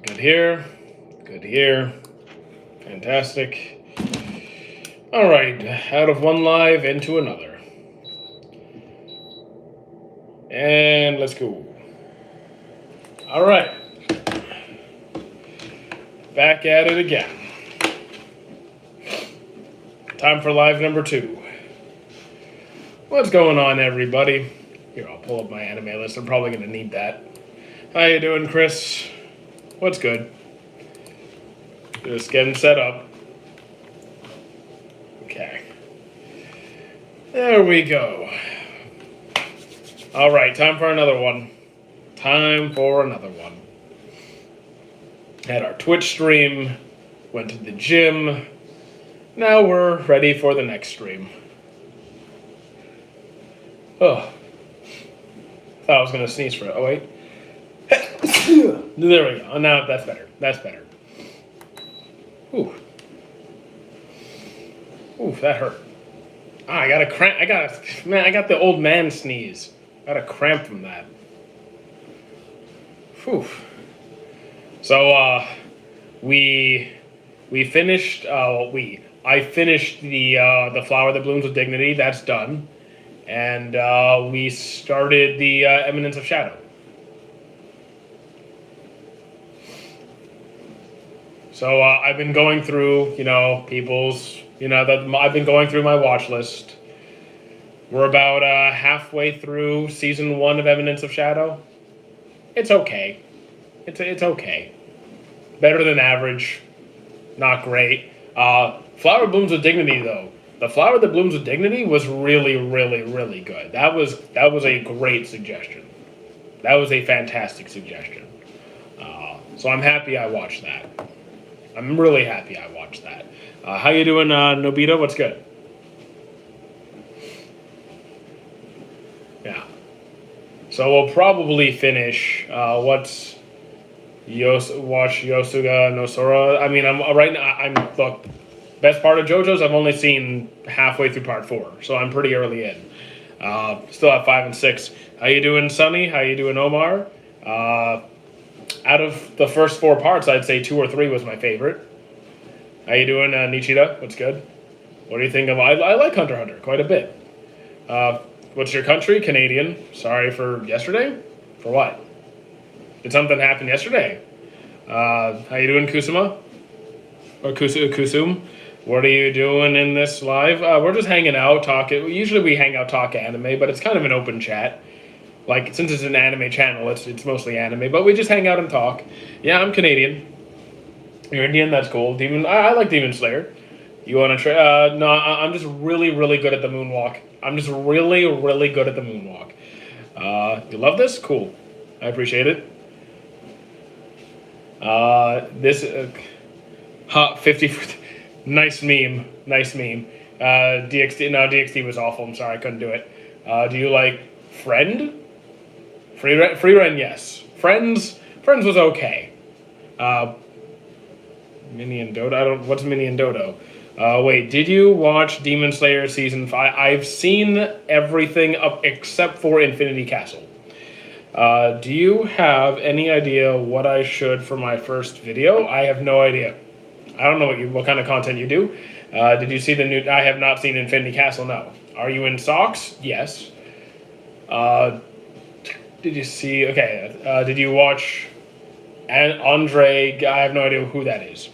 Good here. Good here. Fantastic. All right, out of one live into another. And let's go. All right. Back at it again. Time for live number 2. What's going on, everybody? Here, I'll pull up my anime list. I'm probably going to need that. How you doing, Chris? What's good? Just getting set up. Okay. There we go. All right, time for another one. Time for another one. Had our Twitch stream, went to the gym. Now we're ready for the next stream. Oh. Thought I was going to sneeze for it. Oh, wait. There we go. Now that's better. That's better. Ooh. Ooh, that hurt. I got a cramp. I got the old man sneeze. Got a cramp from that. Whew. So, we finished. I finished the Flower That Blooms with Dignity. That's done, and we started the Eminence of Shadow. So I've been going through, people's, I've been going through my watch list. We're about halfway through season 1 of Eminence of Shadow. It's okay. It's okay. Better than average. Not great. Flower Blooms with Dignity, though. The Flower That Blooms with Dignity was really, really, really good. That was a great suggestion. That was a fantastic suggestion. So I'm happy I watched that. I'm really happy I watched that. How you doing, Nobita? What's good? Yeah. So we'll probably finish. Watch Yosuga no Sora. I mean, look. Best part of JoJo's, I've only seen halfway through part 4, so I'm pretty early in. Still have 5 and 6. How you doing, Sunny? How you doing, Omar? Out of the first 4 parts, I'd say 2 or 3 was my favorite. How you doing, Nichida? What's good? What do you think of... I like Hunter x Hunter quite a bit. What's your country? Canadian. Sorry for yesterday? For what? Did something happen yesterday? How you doing, Kusuma? Or Kusum? What are you doing in this live? We're just hanging out, talking. Usually we hang out, talk anime, but it's kind of an open chat. Like, since it's an anime channel, it's mostly anime, but we just hang out and talk. Yeah, I'm Canadian. You're Indian? That's cool. I like Demon Slayer. You want to try? No, I'm just really, really good at the moonwalk. I'm just really, really good at the moonwalk. You love this? Cool. I appreciate it. This... Hot 50... Nice meme. Nice meme. DXD was awful. I'm sorry, I couldn't do it. Do you like Friend? Free Ren, yes. Friends was okay. Minnie and Dodo. What's Minnie and Dodo? Wait, did you watch Demon Slayer season 5? I've seen everything up except for Infinity Castle. Do you have any idea what I should for my first video? I have no idea. I don't know what kind of content you do. Did you see the new... I have not seen Infinity Castle, no. Are you in socks? Yes. Did you see... Okay, did you watch Andre... I have no idea who that is.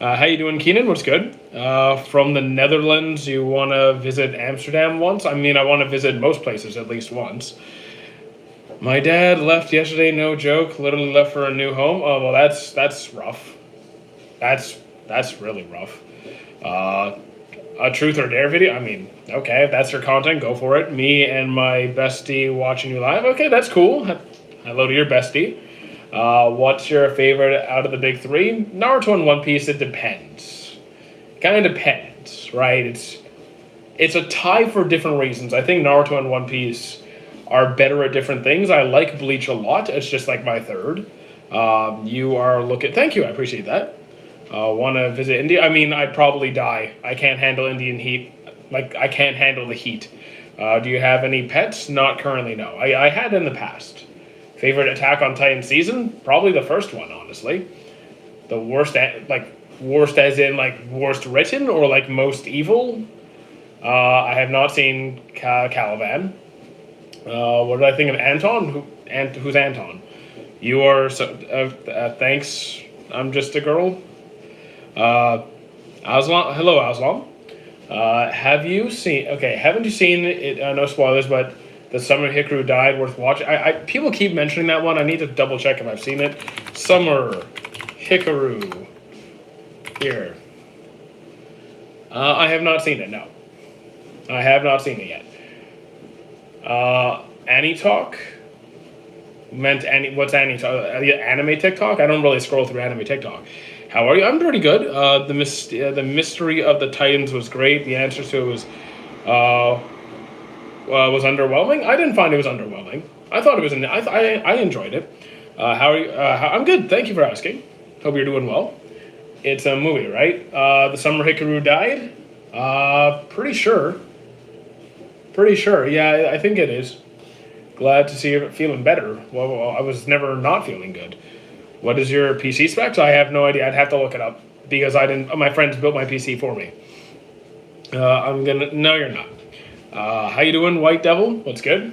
How you doing, Keenan? What's good? From the Netherlands, you want to visit Amsterdam once? I mean, I want to visit most places at least once. My dad left yesterday, no joke. Literally left for a new home. Oh, well, that's rough. That's really rough. A truth or dare video? I mean, okay, if that's your content, go for it. Me and my bestie watching you live. Okay, that's cool. Hello to your bestie. What's your favorite out of the big 3? Naruto and One Piece, it depends. Kind of depends, right? It's a tie for different reasons. I think Naruto and One Piece are better at different things. I like Bleach a lot. It's just like my third. You are looking... Thank you, I appreciate that. Want to visit India? I mean, I'd probably die. I can't handle Indian heat. Like, I can't handle the heat. Do you have any pets? Not currently, no. I had in the past. Favorite Attack on Titan season? Probably the first one, honestly. The worst, worst as in like worst written or like most evil. I have not seen Caliban. What did I think of Anton? Who's Anton? You are so. Thanks. I'm just a girl. Aslam. Hello, Aslam. Have you seen? Okay, haven't you seen it? No spoilers, but the Summer Hikaru died. Worth watching. People keep mentioning that one. I need to double check if I've seen it. Summer Hikaru. Here. I have not seen it. No, I have not seen it yet. Annie Talk. Meant Annie. What's Annie Talk? Anime TikTok. I don't really scroll through anime TikTok. How are you? I'm pretty good. The mystery of the Titans was great. The answer to it was underwhelming. I didn't find it was underwhelming. I thought it was. I enjoyed it. How are you? I'm good. Thank you for asking. Hope you're doing well. It's a movie, right? The Summer Hikaru died. Pretty sure. Pretty sure. Yeah, I think it is. Glad to see you feeling better. Well, I was never not feeling good. What is your PC specs? I have no idea. I'd have to look it up because I didn't. My friends built my PC for me. No, you're not. How you doing, White Devil? What's good?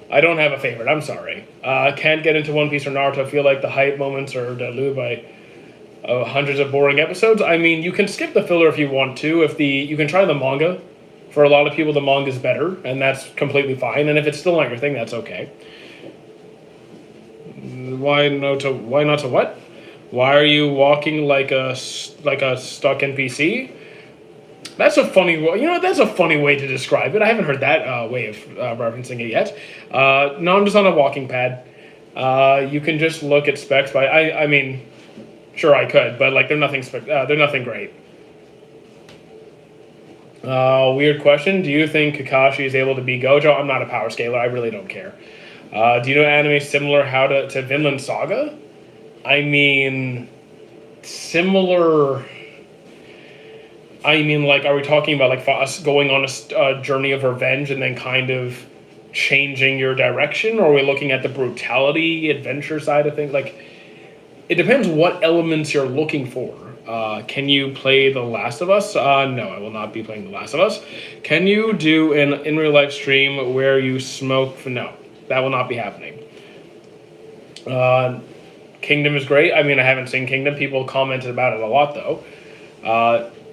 I don't have a favorite. I'm sorry. Can't get into One Piece or Naruto. I feel like the hype moments are diluted by hundreds of boring episodes. I mean, you can skip the filler if you want to. You can try the manga. For a lot of people, the manga is better, and that's completely fine. And if it's still not your thing, that's okay. Why not to what? Why are you walking like a stuck NPC? That's a funny. That's a funny way to describe it. I haven't heard that way of referencing it yet. No, I'm just on a walking pad. You can just look at specs. I mean, sure I could, but like they're nothing great. Weird question. Do you think Kakashi is able to beat Gojo? I'm not a power scaler. I really don't care. Do you know anime similar to Vinland Saga? I mean, similar. I mean, like, are we talking about like us going on a journey of revenge and then kind of changing your direction, or are we looking at the brutality, adventure side of things? Like, it depends what elements you're looking for. Can you play The Last of Us? No, I will not be playing The Last of Us. Can you do an in real life stream where you smoke? No, that will not be happening. Kingdom is great. I mean, I haven't seen Kingdom. People commented about it a lot, though.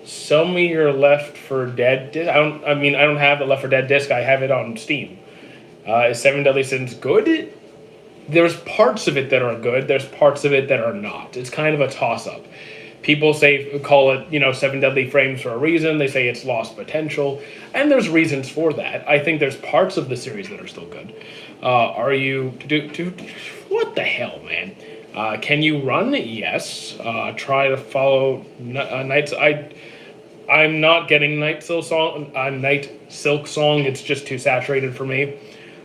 Sell me your Left 4 Dead disc. I don't have the Left 4 Dead disc. I have it on Steam. Is Seven Deadly Sins good? There's parts of it that are good. There's parts of it that are not. It's kind of a toss-up. People call it, Seven Deadly Frames for a reason. They say it's lost potential, and there's reasons for that. I think there's parts of the series that are still good. Are you what the hell, man? Can you run? Yes. Try to follow Nights. I'm not getting Night Silk Song. It's just too saturated for me.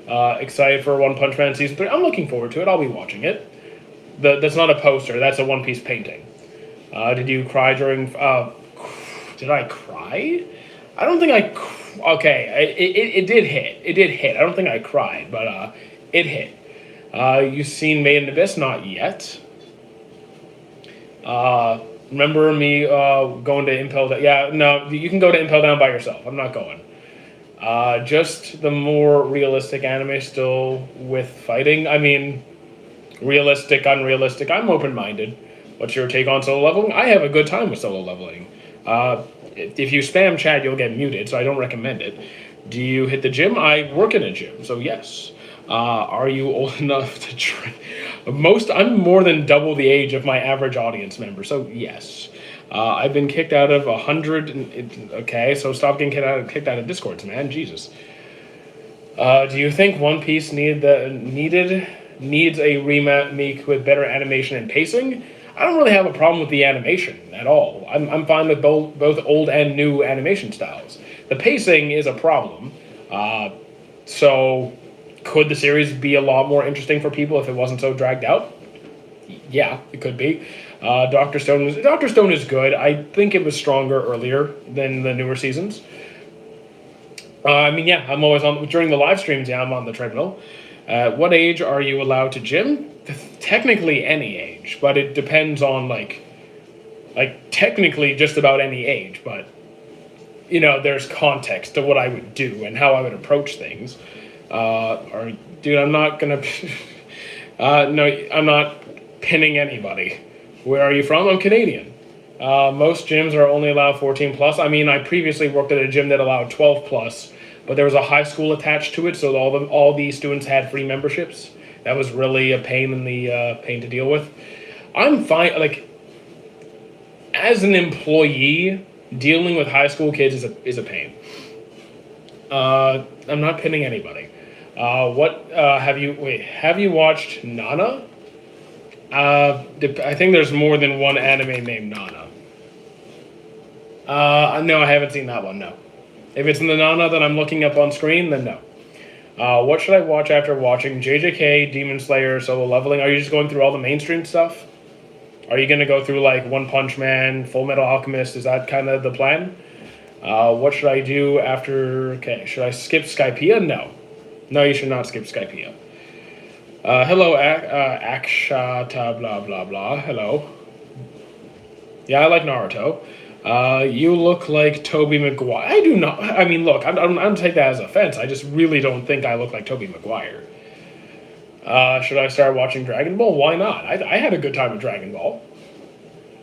Excited for One Punch Man season 3. I'm looking forward to it. I'll be watching it. That's not a poster. That's a One Piece painting. Did you cry during? Did I cry? I don't think I. Okay, it did hit. It did hit. I don't think I cried, but it hit. You seen Made in Abyss? Not yet. Remember me going to Impel Down? Yeah, no, you can go to Impel Down by yourself. I'm not going. Just the more realistic anime still with fighting. I mean, realistic, unrealistic. I'm open-minded. What's your take on solo leveling? I have a good time with solo leveling. If you spam chat, you'll get muted, so I don't recommend it. Do you hit the gym? I work in a gym, so yes. Are you old enough to train? I'm more than double the age of my average audience member, so yes. I've been kicked out of 100. Okay, so stop getting kicked out of Discords, man. Jesus. Do you think One Piece needs a remake with better animation and pacing? I don't really have a problem with the animation at all. I'm fine with both old and new animation styles. The pacing is a problem. So could the series be a lot more interesting for people if it wasn't so dragged out? Yeah, it could be. Dr. Stone is good. I think it was stronger earlier than the newer seasons. I'm always on during the live streams. Yeah, I'm on the treadmill. At what age are you allowed to gym? Technically any age, but it depends on like technically just about any age, but there's context to what I would do and how I would approach things. Or, dude, I'm not gonna. No, I'm not pinning anybody. Where are you from? I'm Canadian. Most gyms are only allowed 14 plus. I mean, I previously worked at a gym that allowed 12 plus, but there was a high school attached to it, so all the students had free memberships. That was really a pain in the pain to deal with. I'm fine. Like, as an employee, dealing with high school kids is a pain. I'm not pinning anybody. Have you watched Nana? I think there's more than one anime named Nana. No, I haven't seen that one, no. If it's in the Nana that I'm looking up on screen, then no. What should I watch after watching JJK, Demon Slayer, Solo Leveling? Are you just going through all the mainstream stuff? Are you going to go through like One Punch Man, Full Metal Alchemist? Is that kind of the plan? What should I do after... Okay, should I skip Skypiea? No. No, you should not skip Skypiea. Hello, Akshata, blah, blah, blah. Hello. Yeah, I like Naruto. You look like Tobey Maguire. I do not. I mean, look, I don't take that as offense. I just really don't think I look like Tobey Maguire. Should I start watching Dragon Ball? Why not? I had a good time with Dragon Ball.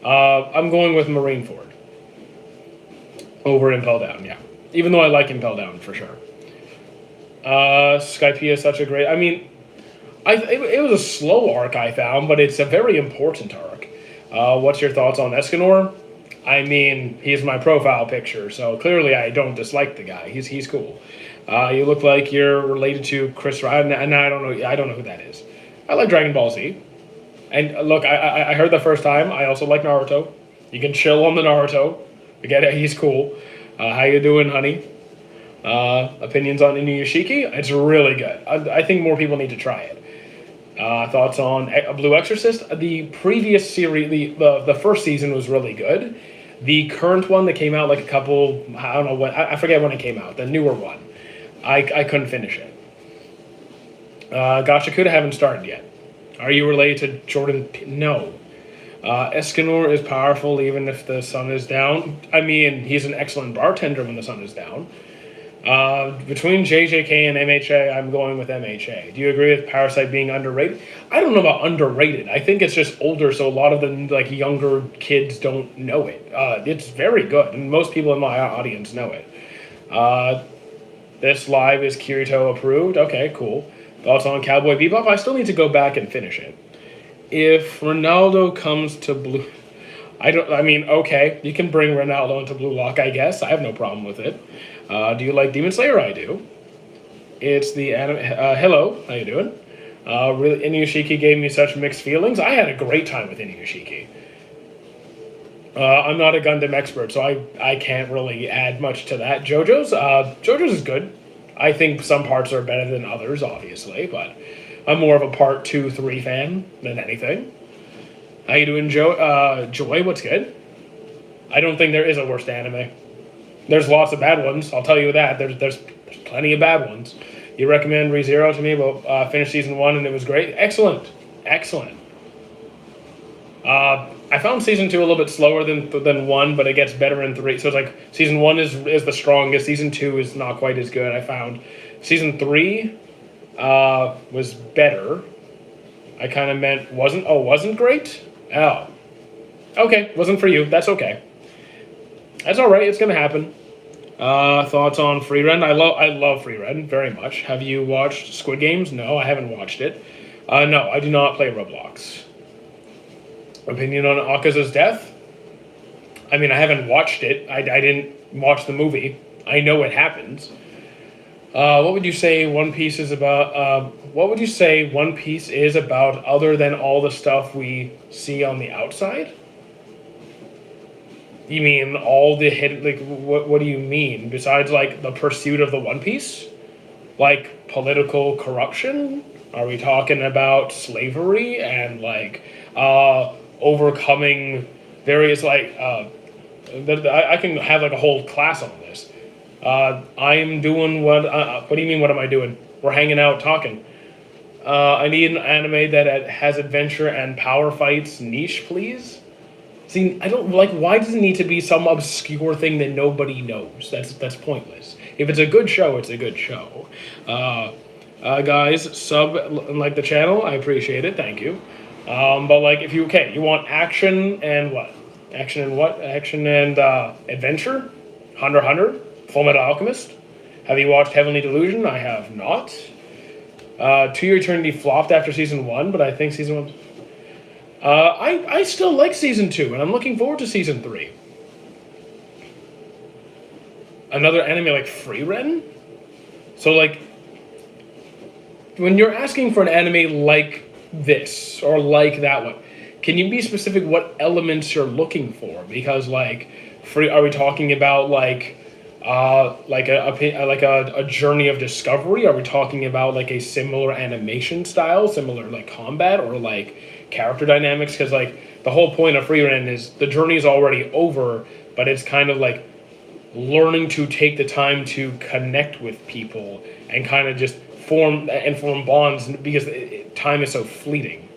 I'm going with Marineford. Over Impel Down, yeah. Even though I like Impel Down, for sure. Skypiea is such a great... I mean, it was a slow arc, I found, but it's a very important arc. What's your thoughts on Escanor? I mean, he's my profile picture, so clearly I don't dislike the guy. He's cool. You look like you're related to Chris Ryan, and I don't know who that is. I like Dragon Ball Z. And look, I heard the first time. I also like Naruto. You can chill on the Naruto. I get it. He's cool. How you doing, honey? Opinions on Inuyashiki? It's really good. I think more people need to try it. Thoughts on Blue Exorcist? The previous series, the first season was really good. The current one that came out like a couple, I don't know when, I forget when it came out, the newer one. I couldn't finish it. Gashakuda haven't started yet. Are you related to Jordan? No. Escanor is powerful even if the sun is down. I mean, he's an excellent bartender when the sun is down. Between JJK and MHA, I'm going with MHA. Do you agree with Parasite being underrated? I don't know about underrated. I think it's just older, so a lot of the younger kids don't know it. It's very good, and most people in my audience know it. This live is Kirito approved. Okay, cool. Thoughts on Cowboy Bebop? I still need to go back and finish it. If Ronaldo comes to Blue... okay, you can bring Ronaldo into Blue Lock, I guess. I have no problem with it. Do you like Demon Slayer? I do. It's the anime... hello, how you doing? Really, Inuyashiki gave me such mixed feelings. I had a great time with Inuyashiki. I'm not a Gundam expert, so I can't really add much to that. JoJo's is good. I think some parts are better than others, obviously, but I'm more of a part 2, 3 fan than anything. How you doing, Joy? What's good? I don't think there is a worst anime. There's lots of bad ones, I'll tell you that. There's plenty of bad ones. You recommend ReZero to me, but finished season 1 and it was great? Excellent. I found season 2 a little bit slower than 1, but it gets better in 3. So it's like season 1 is the strongest. Season 2 is not quite as good, I found. Season 3 was better. I kind of meant wasn't great? Oh. Okay, wasn't for you. That's okay. That's all right. It's going to happen. Thoughts on Frieren? I love Frieren very much. Have you watched Squid Games? No, I haven't watched it. No, I do not play Roblox. Opinion on Akaza's death? I mean, I haven't watched it. I didn't watch the movie. I know it happens. What would you say One Piece is about? What would you say One Piece is about other than all the stuff we see on the outside? You mean all the hidden, what do you mean? Besides, the pursuit of the One Piece? Like, political corruption? Are we talking about slavery and, overcoming various, I can have, a whole class on this. I'm doing what do you mean, what am I doing? We're hanging out, talking. I need an anime that has adventure and power fights niche, please. See, I don't like. Why does it need to be some obscure thing that nobody knows? That's pointless. If it's a good show, it's a good show. Guys, sub and like the channel. I appreciate it. Thank you. But like, if you want action and what? Action and what? Action and adventure. Hunter x Hunter, Full Metal Alchemist. Have you watched Heavenly Delusion? I have not. To Your Eternity flopped after season 1, but I think season 1. I still like season 2, and I'm looking forward to season 3. Another anime like Frieren? So like, when you're asking for an anime like this or like that one, can you be specific what elements you're looking for? Because like, are we talking about like a journey of discovery? Are we talking about like a similar animation style, similar like combat, or like character dynamics? Because like the whole point of Frieren is the journey is already over, but it's kind of like learning to take the time to connect with people and kind of just form bonds because time is so fleeting.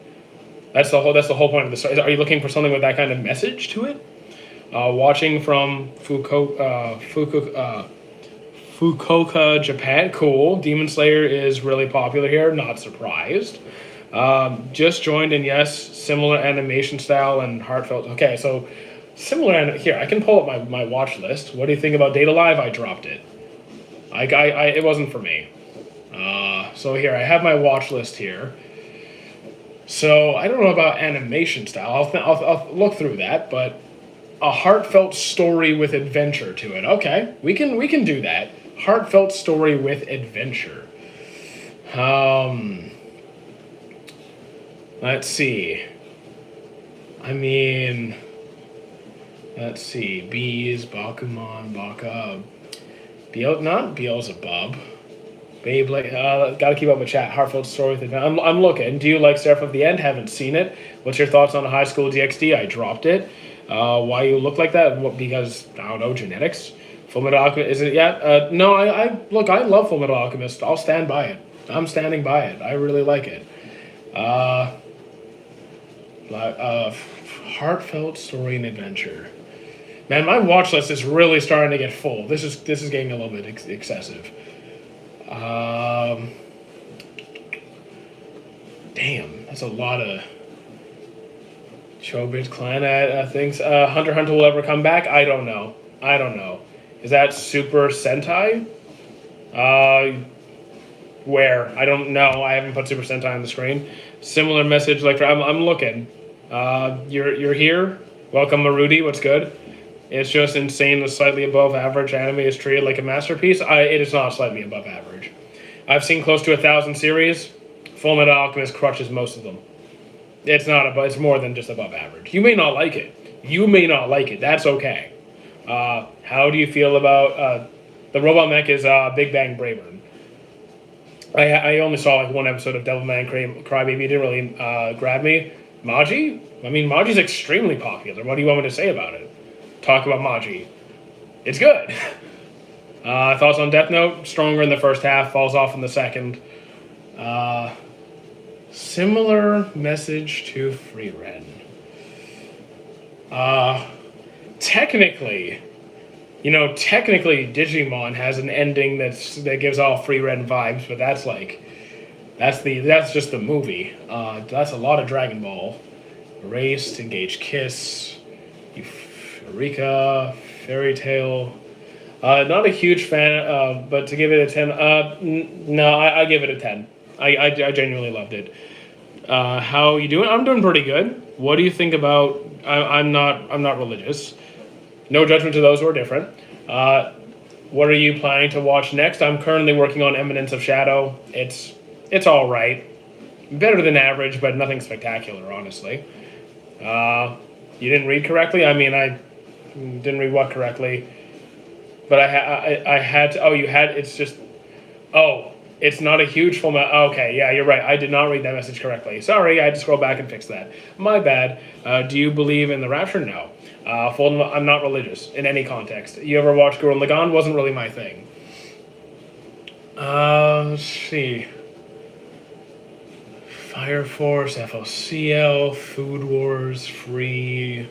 That's the whole point of the story. Are you looking for something with that kind of message to it? Watching from Fukuoka, Japan. Cool. Demon Slayer is really popular here. Not surprised. Just joined, and yes, similar animation style and heartfelt. Okay, so similar. Here, I can pull up my watch list. What do you think about Date A Live? I dropped it. It wasn't for me. So here, I have my watch list here. So I don't know about animation style. I'll look through that, but a heartfelt story with adventure to it. Okay, we can do that. Heartfelt story with adventure. Let's see. I mean, let's see. Bees, Bakuman, Baka, not Beelzebub. Beyblade, gotta keep up with chat. Heartfelt story with adventure. I'm looking. Do you like Seraph of the End? Haven't seen it. What's your thoughts on High School DxD? I dropped it. Why you look like that? Because, I don't know, genetics? Full Metal Alchemist, is it yet? No, I love Full Metal Alchemist. I'll stand by it. I'm standing by it. I really like it. Heartfelt story and adventure. Man, my watch list is really starting to get full. This is getting a little bit excessive. Damn, that's a lot of Showbiz Clan things. Hunter x Hunter will ever come back? I don't know. Is that Super Sentai? Where? I don't know. I haven't put Super Sentai on the screen. Similar message. Like I'm looking. You're here. Welcome, Marudi. What's good? It's just insane. The slightly above average anime is treated like a masterpiece. It is not slightly above average. I've seen close to 1,000 series. Full Metal Alchemist crushes most of them. It's more than just above average. You may not like it. That's okay. How do you feel about the robot mech is Big Bang Braver? I only saw like one episode of Devilman Crybaby. It didn't really grab me. Maji? I mean, Maji's extremely popular. What do you want me to say about it? Talk about Maji. It's good. Thoughts on Death Note? Stronger in the first half, falls off in the second. Similar message to Frieren. Technically, Digimon has an ending that gives off Frieren vibes, but that's just the movie. That's a lot of Dragon Ball. Erased, Engage Kiss, Eureka, Fairy Tail. Not a huge fan, but to give it a 10, no, I give it a 10. I genuinely loved it. How you doing? I'm doing pretty good. What do you think about? I'm not religious. No judgment to those who are different. What are you planning to watch next? I'm currently working on Eminence of Shadow. It's all right, better than average, but nothing spectacular, honestly. You didn't read correctly. I mean, I didn't read what correctly, but I had to. Oh, you had. It's just. Oh. It's not a huge full metal. Okay, yeah, you're right. I did not read that message correctly. Sorry, I had to scroll back and fix that. My bad. Do you believe in the rapture? No. I'm not religious in any context. You ever watch Gurren Lagann? Wasn't really my thing. Let's see. Fire Force, FLCL, Food Wars, Free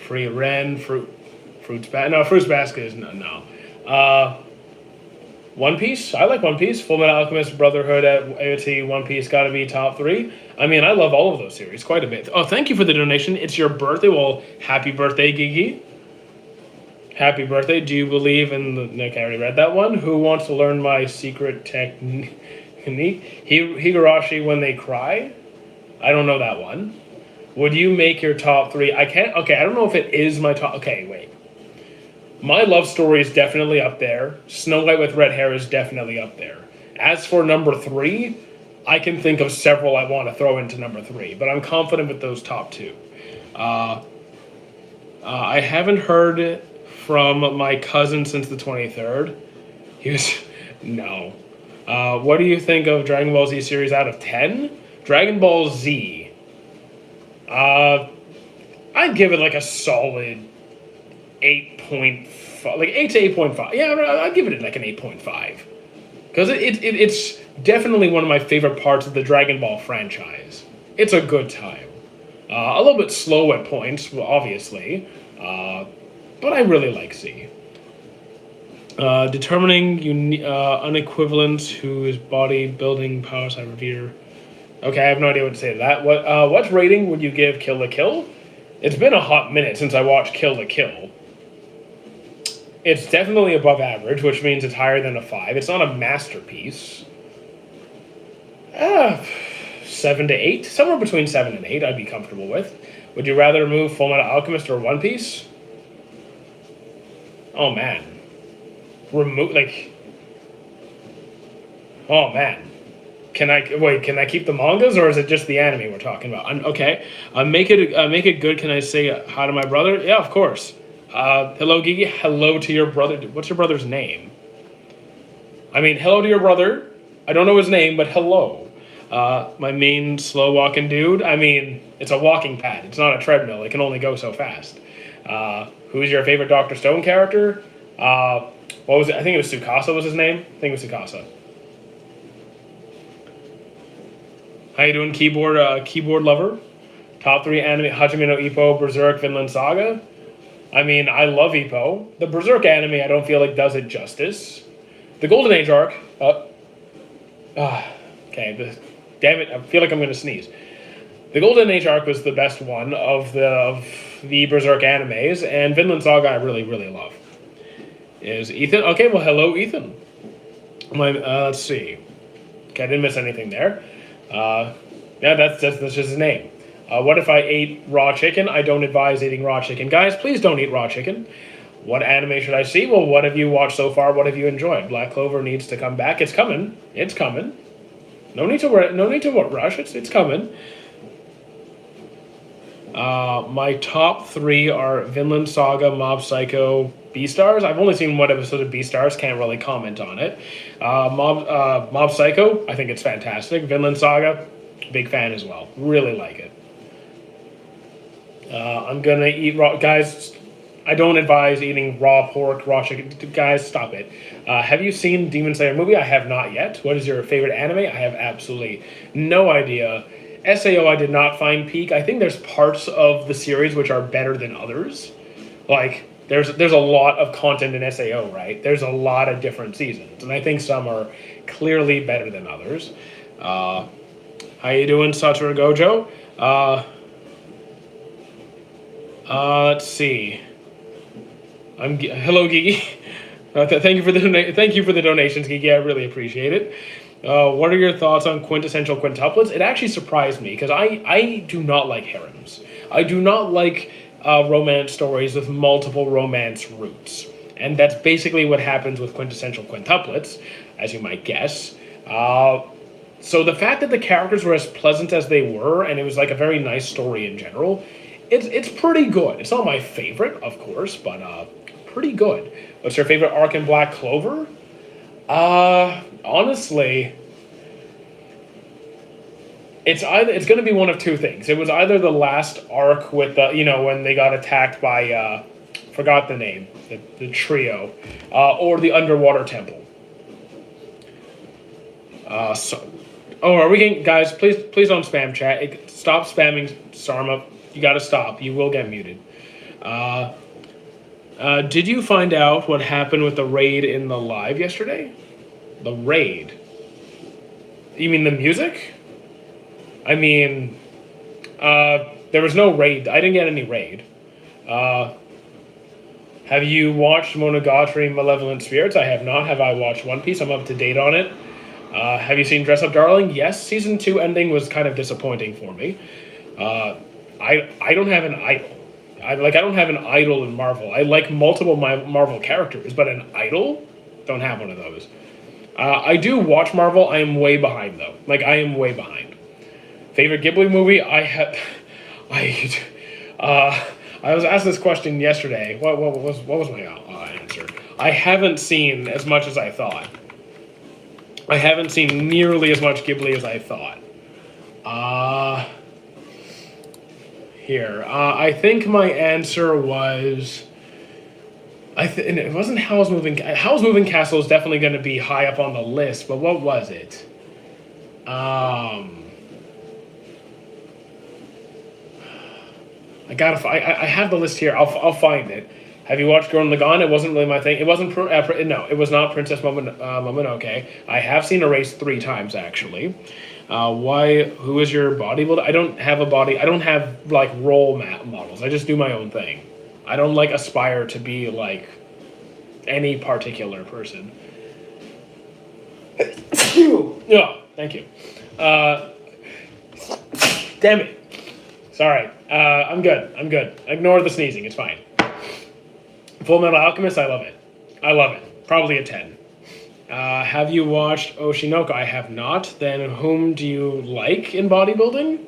Ren, Fruits Basket is no. One Piece, I like One Piece. Full Metal Alchemist, Brotherhood, AOT, One Piece, gotta be top three. I mean, I love all of those series quite a bit. Oh, thank you for the donation. It's your birthday. Well, happy birthday, Gigi. Happy birthday. Do you believe in the... Nick, I already read that one. Who wants to learn my secret technique? Higurashi when they cry? I don't know that one. Would you make your top three? I can't... Okay, I don't know if it is my top... Okay, wait. My love story is definitely up there. Snow White with red hair is definitely up there. As for number three, I can think of several I want to throw into number three, but I'm confident with those top two. I haven't heard from my cousin since the 23rd. He was... No. What do you think of Dragon Ball Z series out of 10? Dragon Ball Z. I'd give it like a solid 8.5, like 8 to 8.5. Yeah, I'd give it like an 8.5. Because it's definitely one of my favorite parts of the Dragon Ball franchise. It's a good time. A little bit slow at points, obviously. But I really like Z. Determining unequivalent whose body building powers I revere. Okay, I have no idea what to say to that. What rating would you give Kill la Kill? It's been a hot minute since I watched Kill la Kill. It's definitely above average, which means it's higher than a 5. It's not a masterpiece. 7 to 8. Somewhere between 7 and 8 I'd be comfortable with. Would you rather remove Full Metal Alchemist or One Piece? Oh, man. Oh, man. Can I keep the mangas, or is it just the anime we're talking about? Okay. Make it good. Can I say hi to my brother? Yeah, of course. Hello, Gigi. Hello to your brother. What's your brother's name? I mean, hello to your brother. I don't know his name, but hello. My main slow walking dude. I mean, it's a walking pad. It's not a treadmill. It can only go so fast. Who's your favorite Dr. Stone character? What was it? I think it was Tsukasa was his name. I think it was Tsukasa. How you doing, keyboard lover? Top 3 anime: Hajime no Ippo, Berserk, Vinland Saga. I mean, I love Ippo. The Berserk anime, I don't feel like does it justice. The Golden Age arc. Okay. Damn it! I feel like I'm going to sneeze. The Golden Age arc was the best one of the Berserk animes, and Vinland Saga I really, really love. Is Ethan? Okay, well, hello, Ethan. Let's see. Okay, I didn't miss anything there. Yeah, that's just his name. What if I ate raw chicken? I don't advise eating raw chicken. Guys, please don't eat raw chicken. What anime should I see? Well, what have you watched so far? What have you enjoyed? Black Clover needs to come back. It's coming. It's coming. No need to rush. It's coming. My top 3 are Vinland Saga, Mob Psycho, Beastars. I've only seen one episode of Beastars. Can't really comment on it. Mob Psycho. I think it's fantastic. Vinland Saga. Big fan as well. Really like it. I'm gonna eat raw. Guys, I don't advise eating raw pork, raw chicken. Guys, stop it. Have you seen Demon Slayer movie? I have not yet. What is your favorite anime? I have absolutely no idea. SAO I did not find peak. I think there's parts of the series which are better than others. Like, there's a lot of content in SAO, right? There's a lot of different seasons. And I think some are clearly better than others. How you doing, Satoru Gojo? Let's see. Hello, Gigi. Thank you for the donations, Gigi. I really appreciate it. What are your thoughts on quintessential quintuplets? It actually surprised me because I do not like harems. I do not like romance stories with multiple romance roots, and that's basically what happens with quintessential quintuplets, as you might guess. So the fact that the characters were as pleasant as they were, and it was like a very nice story in general, it's pretty good. It's not my favorite, of course, but pretty good. What's your favorite arc in Black Clover? Honestly, it's going to be one of two things. It was either the last arc with the, when they got attacked by, forgot the name, the trio, or the underwater temple. Oh, are we getting guys? Please don't spam chat. Stop spamming Sarma. You got to stop. You will get muted. Uh, did you find out what happened with the raid in the live yesterday? The raid. You mean the music? I mean, there was no raid. I didn't get any raid. Have you watched Monogatari Malevolent Spirits? I have not. Have I watched One Piece? I'm up to date on it. Have you seen Dress Up Darling? Yes. Season 2 ending was kind of disappointing for me. I don't have an idol. I don't have an idol in Marvel. I like multiple Marvel characters, but an idol? Don't have one of those. I do watch Marvel. I am way behind though. I am way behind. Favorite Ghibli movie? I was asked this question yesterday. What was my answer? I haven't seen as much as I thought. I haven't seen nearly as much Ghibli as I thought. I think my answer was. And it wasn't Howl's Moving. Howl's Moving Castle is definitely going to be high up on the list. But what was it? I have the list here. I'll find it. Have you watched Gurren Lagann? It wasn't really my thing. It wasn't. No, it was not Princess Mononoke. I have seen Erased 3 times actually. Why? Who is your bodybuilder? I don't have a body. I don't have role models. I just do my own thing. I don't aspire to be any particular person. Oh, thank you. Damn it. Sorry. I'm good. Ignore the sneezing. It's fine. Full Metal Alchemist. I love it. Probably a 10. Have you watched Oshinoko? I have not. Then whom do you like in bodybuilding?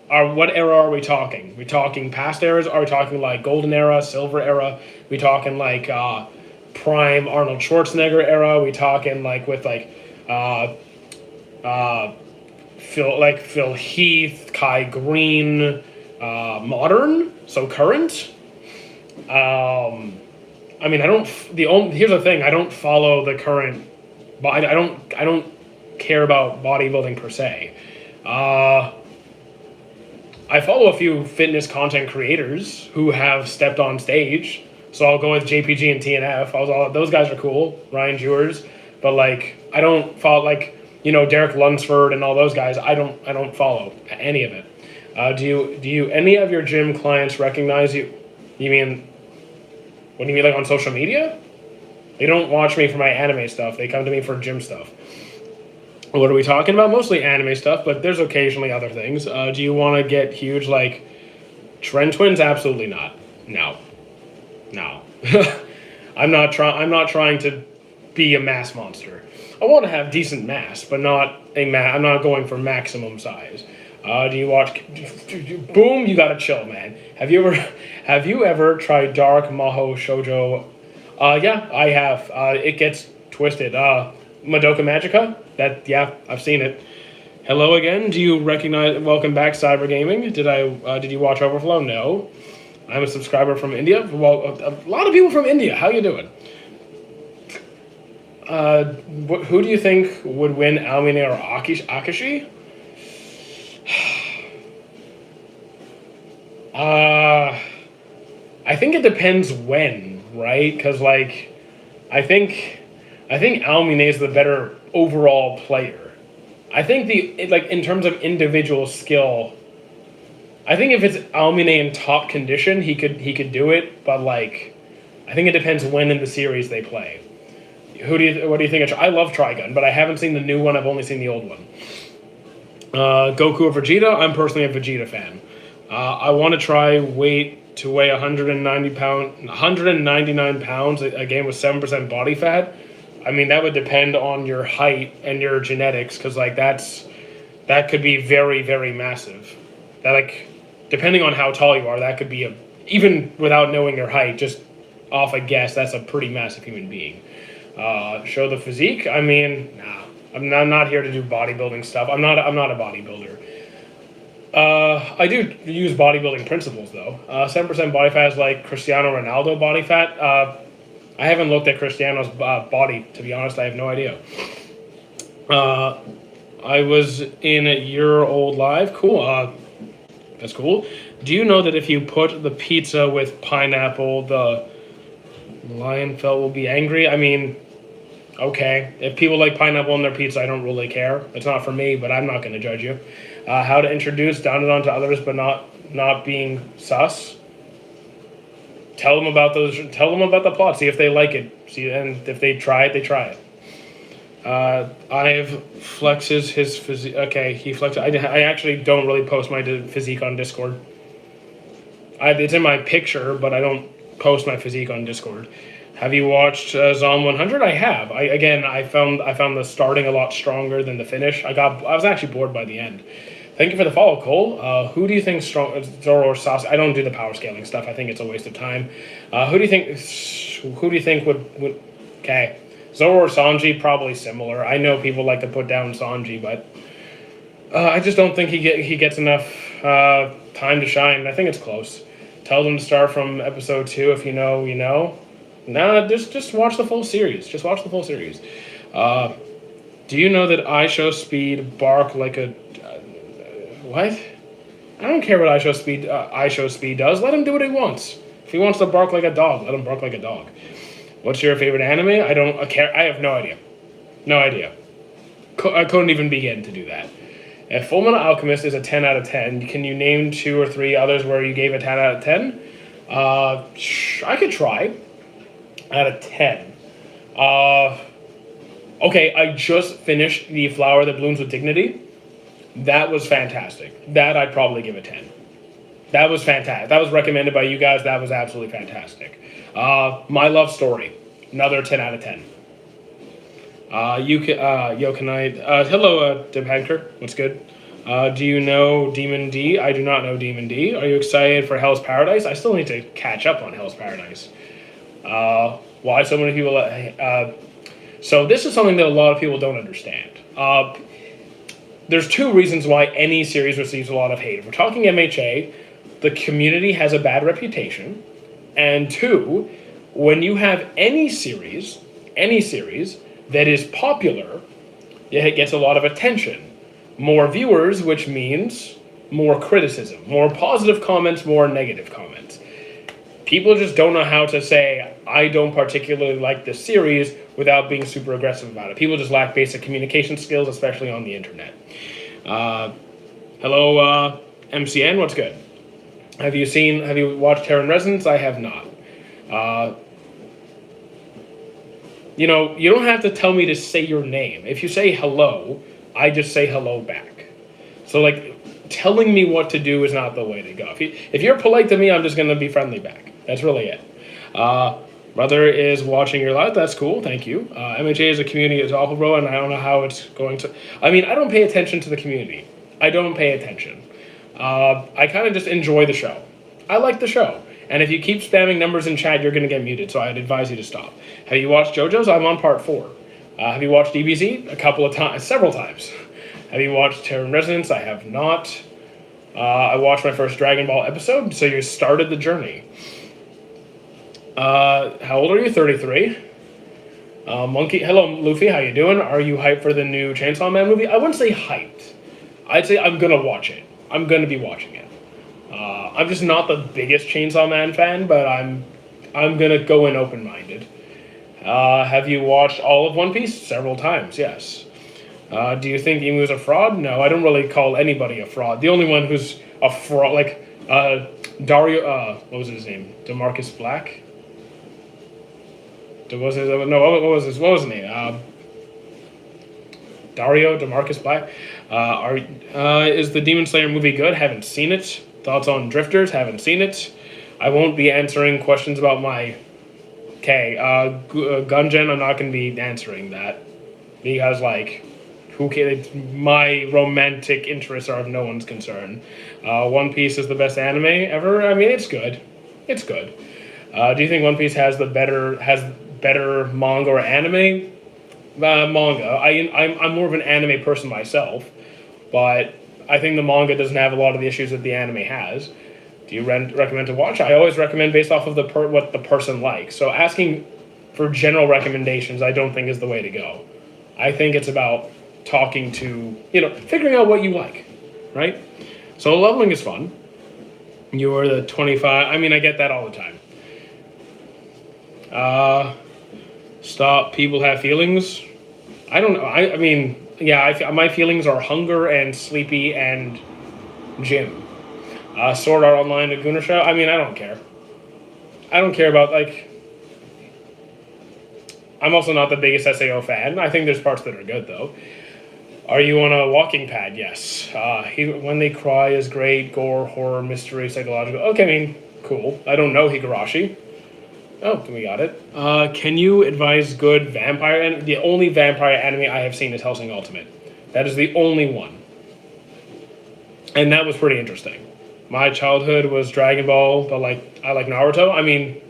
What era are we talking? We talking past eras? Are we talking golden era, silver era? We talking prime Arnold Schwarzenegger era? We talking with Phil Heath, Kai Green, modern, so current. Here's the thing. I don't follow the current. I don't care about bodybuilding per se. I follow a few fitness content creators who have stepped on stage, so I'll go with JPG and TNF. Those guys are cool. Ryan Jewers, but I don't follow Derek Lunsford and all those guys. I don't follow any of it. Do you any of your gym clients recognize you? You mean? What do you mean, on social media? They don't watch me for my anime stuff. They come to me for gym stuff. What are we talking about? Mostly anime stuff, but there's occasionally other things. Do you want to get huge Trend Twins? Absolutely not. No. I'm not trying to be a mass monster. I want to have decent mass, but not I'm not going for maximum size. Do you watch? Boom! You gotta chill, man. Have you ever tried Dark Maho Shoujo? Yeah, I have. It gets twisted. Madoka Magica. I've seen it. Hello again. Do you recognize? Welcome back, Cyber Gaming. Did you watch Overflow? No. I'm a subscriber from India. Well, a lot of people from India. How you doing? Who do you think would win, Aomine or Akashi? I think it depends when, right? Because I think Aomine is the better overall player. I think in terms of individual skill, I think if it's Aomine in top condition, he could do it. But I think it depends when in the series they play. What do you think? I love Trigun, but I haven't seen the new one. I've only seen the old one. Goku or Vegeta? I'm personally a Vegeta fan. I want to try weigh 199 pounds. A game with 7% body fat. I mean, that would depend on your height and your genetics, because that could be very, very massive. That depending on how tall you are, that could be even without knowing your height, just off a guess, that's a pretty massive human being. Show the physique. I mean, nah. I'm not here to do bodybuilding stuff. I'm not a bodybuilder. I do use bodybuilding principles though. 7% body fat is Cristiano Ronaldo body fat. I haven't looked at Cristiano's body, to be honest. I have no idea. Uh, I was in your old live. Cool. That's cool. Do you know that if you put the pizza with pineapple, the lion felt will be angry? I mean, okay. If people like pineapple on their pizza, I don't really care. It's not for me, but I'm not going to judge you. How to introduce down it onto others, but not being sus. Tell them about those. Tell them about the plot. See if they like it. See, and if they try it, they try it. I've flexes his physique. Okay, he flexes. I actually don't really post my physique on Discord. It's in my picture, but I don't post my physique on Discord. Have you watched Zom 100? I have. I found the starting a lot stronger than the finish. I was actually bored by the end. Thank you for the follow, Cole. Who do you think strong Zoro or Sasuke? I don't do the power scaling stuff. I think it's a waste of time. Who do you think? Who do you think would? Okay, Zoro or Sanji? Probably similar. I know people like to put down Sanji, but I just don't think he gets enough time to shine. I think it's close. Tell them to start from episode 2. If you know, you know. Nah, just watch the full series. Just watch the full series. Do you know that I show speed bark like a what? I don't care what I show speed does. Let him do what he wants. If he wants to bark like a dog, let him bark like a dog. What's your favorite anime? I don't care. I have no idea. No idea. I couldn't even begin to do that. If Fullmetal Alchemist is a 10 out of 10, can you name 2 or 3 others where you gave a 10 out of 10? I could try. Out of 10. Okay, I just finished The Flower That Blooms with Dignity. That was fantastic. That I'd probably give a 10. That was fantastic. That was recommended by you guys. That was absolutely fantastic. My Love Story. Another 10 out of 10. Hello, Deb Hanker. What's good? Do you know Demon D? I do not know Demon D. Are you excited for Hell's Paradise? I still need to catch up on Hell's Paradise. Why so many people... so this is something that a lot of people don't understand. There's 2 reasons why any series receives a lot of hate. If we're talking MHA, the community has a bad reputation. And 2, when you have any series that is popular, it gets a lot of attention. More viewers, which means more criticism. More positive comments, more negative comments. People just don't know how to say, I don't particularly like this series without being super aggressive about it. People just lack basic communication skills, especially on the internet. Hello, MCN, what's good? Have you watched Terran Resonance? I have not. You don't have to tell me to say your name. If you say hello, I just say hello back. So, telling me what to do is not the way to go. If you're polite to me, I'm just going to be friendly back. That's really it. Brother is watching your live. That's cool. Thank you. MHA is a community. It's awful, bro, and I don't know how it's going to... I mean, I don't pay attention to the community. I don't pay attention. I kind of just enjoy the show. I like the show. And if you keep spamming numbers in chat, you're going to get muted, so I'd advise you to stop. Have you watched JoJo's? I'm on part 4. Have you watched DBZ? A couple of times. Several times. Have you watched Terran Resonance? I have not. I watched my first Dragon Ball episode, so you started the journey. How old are you? 33. Monkey, hello, Luffy. How you doing? Are you hyped for the new Chainsaw Man movie? I wouldn't say hyped. I'd say I'm gonna watch it. I'm gonna be watching it. I'm just not the biggest Chainsaw Man fan, but I'm gonna go in open-minded. Have you watched all of One Piece? Several times, yes. Do you think Emu is a fraud? No, I don't really call anybody a fraud. The only one who's a fraud, Dario, what was his name? DeMarcus Black? What was his name? Dario, DeMarcus Black. Is the Demon Slayer movie good? Haven't seen it. Thoughts on Drifters? Haven't seen it. I won't be answering questions about my... Okay, Gungeon, I'm not going to be answering that. Because, who can... My romantic interests are of no one's concern. One Piece is the best anime ever? I mean, it's good. It's good. Do you think One Piece has better manga or anime? Manga. I'm more of an anime person myself, but I think the manga doesn't have a lot of the issues that the anime has. Do you recommend to watch? I always recommend based off of what the person likes. So asking for general recommendations, I don't think is the way to go. I think it's about talking to, figuring out what you like, right? So leveling is fun. You're the 25. I mean, I get that all the time. Stop. People have feelings. I don't know. I mean, yeah. My feelings are hunger and sleepy and gym. Sword Art Online and Gooner Show. I mean, I don't care. I don't care about like. I'm also not the biggest SAO fan. I think there's parts that are good though. Are you on a walking pad? Yes. When They Cry is great. Gore, horror, mystery, psychological. Okay, I mean, cool. I don't know Higurashi. Oh, we got it. Can you advise good vampire? The only vampire anime I have seen is Hellsing Ultimate. That is the only one. And that was pretty interesting. My childhood was Dragon Ball, but I like Naruto. I mean,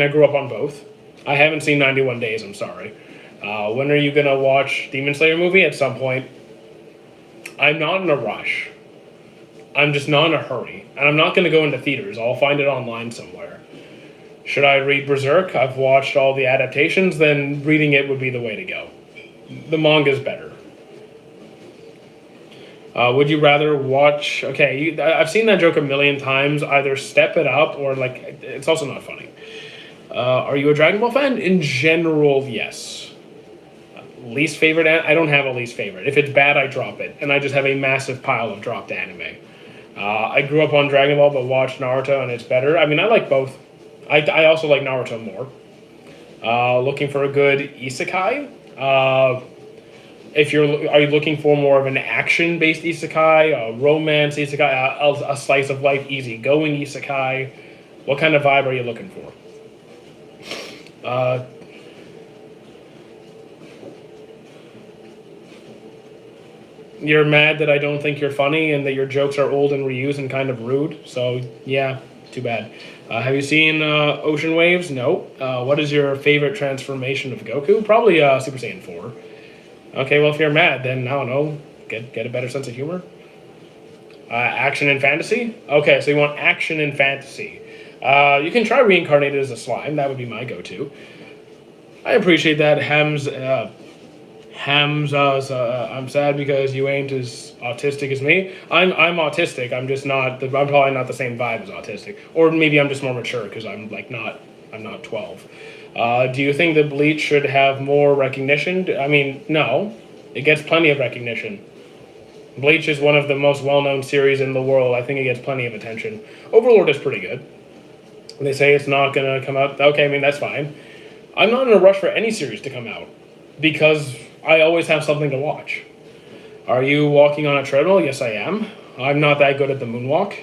I grew up on both. I haven't seen 91 Days, I'm sorry. When are you going to watch Demon Slayer movie? At some point. I'm not in a rush. I'm just not in a hurry. And I'm not going to go into theaters. I'll find it online somewhere. Should I read Berserk? I've watched all the adaptations, then reading it would be the way to go. The manga's better. Would you rather watch... Okay, I've seen that joke a million times. Either step it up or, it's also not funny. Are you a Dragon Ball fan? In general, yes. Least favorite? I don't have a least favorite. If it's bad, I drop it. And I just have a massive pile of dropped anime. I grew up on Dragon Ball, but watched Naruto, and it's better. I mean, I like both. I also like Naruto more. Looking for a good isekai? Are you looking for more of an action-based isekai, a romance isekai, a slice of life, easy-going isekai? What kind of vibe are you looking for? You're mad that I don't think you're funny and that your jokes are old and reused and kind of rude. So, yeah, too bad. Have you seen Ocean Waves? No. What is your favorite transformation of Goku? Probably Super Saiyan 4. Okay, well, if you're mad, then, I don't know, get a better sense of humor. Action and fantasy? Okay, so you want action and fantasy. You can try Reincarnated as a Slime. That would be my go-to. I appreciate that. I'm sad because you ain't as autistic as me. I'm autistic. I'm just not. I'm probably not the same vibe as autistic, or maybe I'm just more mature because I'm not 12. Do you think that Bleach should have more recognition? I mean, no. It gets plenty of recognition. Bleach is one of the most well-known series in the world. I think it gets plenty of attention. Overlord is pretty good. They say it's not gonna come out. Okay, I mean that's fine. I'm not in a rush for any series to come out because I always have something to watch. Are you walking on a treadmill? Yes, I am. I'm not that good at the moonwalk.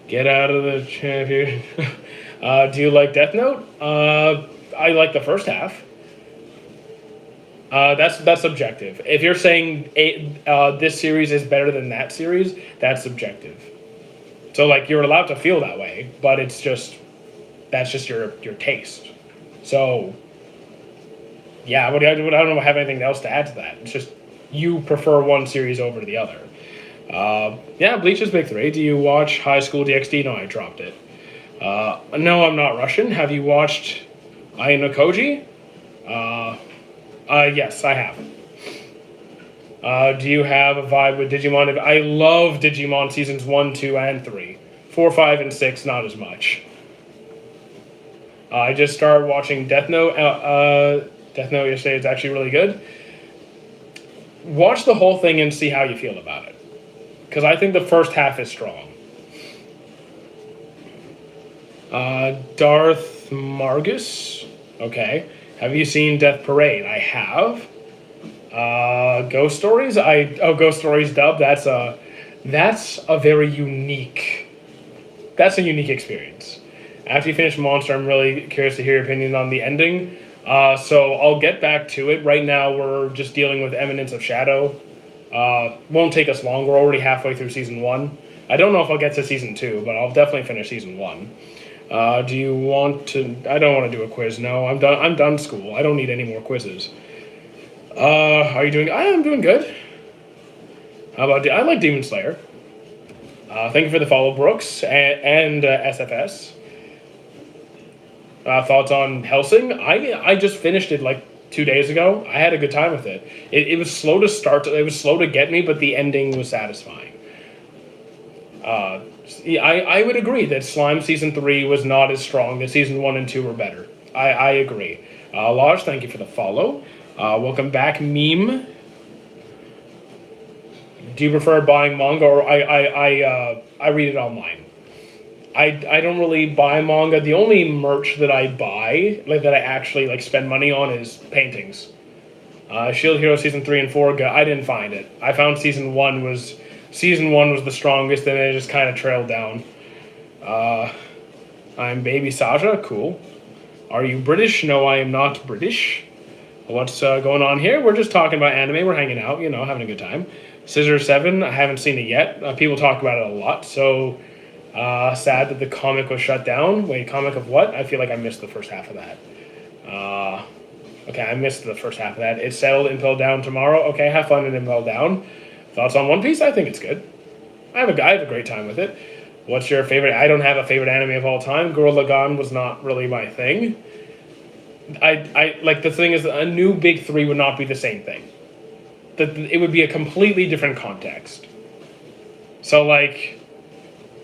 Get out of the champion. Do you like Death Note? I like the first half. That's subjective. If you're saying this series is better than that series, that's subjective. So you're allowed to feel that way, but that's just your taste. So yeah, I don't have anything else to add to that. It's just you prefer one series over the other. Yeah, Bleach is big 3. Do you watch High School DxD? No, I dropped it. No, I'm not Russian. Have you watched Ayano Koji? Yes, I have. Do you have a vibe with Digimon? I love Digimon seasons 1, 2, and 3. 4, 5, and 6, not as much. I just started watching Death Note. Death Note yesterday. It's actually really good. Watch the whole thing and see how you feel about it. Because I think the first half is strong. Darth Margus. Okay. Have you seen Death Parade? I have. Ghost Stories? Ghost Stories dub. That's a very unique. That's a unique experience. After you finish Monster, I'm really curious to hear your opinion on the ending. So I'll get back to it. Right now, we're just dealing with Eminence of Shadow. Won't take us long. We're already halfway through season 1. I don't know if I'll get to season 2, but I'll definitely finish season 1. Do you want to? I don't want to do a quiz. No, I'm done. I'm done school. I don't need any more quizzes. Are you doing? I am doing good. How about? I like Demon Slayer. Thank you for the follow, Brooks and SFS. Thoughts on Hellsing? I just finished it 2 days ago. I had a good time with it. It was slow to start. It was slow to get me, but the ending was satisfying. I would agree that Slime Season 3 was not as strong. That Season 1 and 2 were better. I agree. Lodge, thank you for the follow. Welcome back, Meme. Do you prefer buying manga or I read it online? I don't really buy manga. The only merch that I buy, like that I actually like spend money on, is paintings. Shield Hero Season 3 and 4, I didn't find it. I found Season 1 was the strongest, and it just kind of trailed down. I'm Baby Saja, cool. Are you British? No, I am not British. What's going on here? We're just talking about anime. We're hanging out, having a good time. Scissor 7, I haven't seen it yet. People talk about it a lot, so sad that the comic was shut down. Wait, comic of what? I feel like I missed the first half of that. Okay, I missed the first half of that. It's settled, Impel Down tomorrow. Okay, have fun in Impel Down. Thoughts on One Piece? I think it's good. I have a great time with it. What's your favorite? I don't have a favorite anime of all time. Gurren Lagann was not really my thing. I like, the thing is, a new big three would not be the same thing. It would be a completely different context. So, like,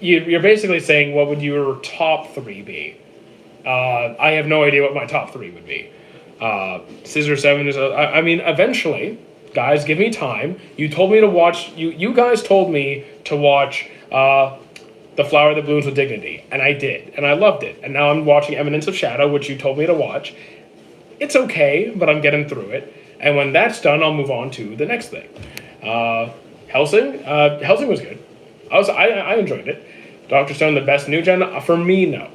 you're basically saying, what would your top three be? I have no idea what my top three would be. Scissor 7 is, I mean, eventually, guys, give me time. You told me to watch, you guys told me to watch The Flower That Blooms with Dignity, and I did, and I loved it. And now I'm watching Eminence of Shadow, which you told me to watch. It's okay, but I'm getting through it. And when that's done, I'll move on to the next thing. Hellsing? Hellsing was good. I enjoyed it. Dr. Stone, the best new gen? For me, no.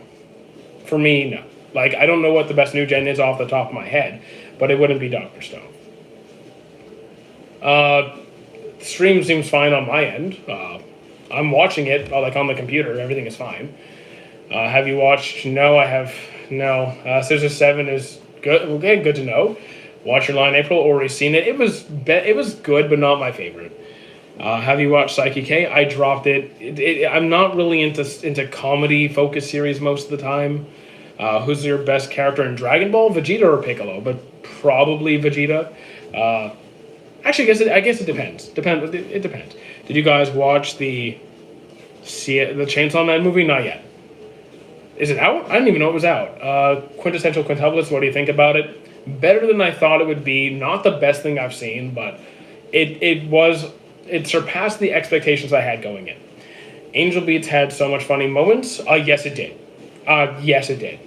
For me, no. Like, I don't know what the best new gen is off the top of my head, but it wouldn't be Dr. Stone. Stream seems fine on my end. I'm watching it, like, on the computer. Everything is fine. Have you watched? No, I have. No. Scissor 7 is good. Okay, good to know. Watch Your Line April, already seen it. It was good, but not my favorite. Have you watched Psyche K? I dropped it. I'm not really into comedy focus series most of the time. Who's your best character in Dragon Ball? Vegeta or Piccolo? But probably Vegeta. Actually, I guess it depends. It depends. Did you guys watch the Chainsaw Man movie? Not yet. Is it out? I didn't even know it was out. Quintessential Quintuplets, what do you think about it? Better than I thought it would be. Not the best thing I've seen, but it surpassed the expectations I had going in. Angel Beats had so much funny moments. Yes, it did. Yes, it did.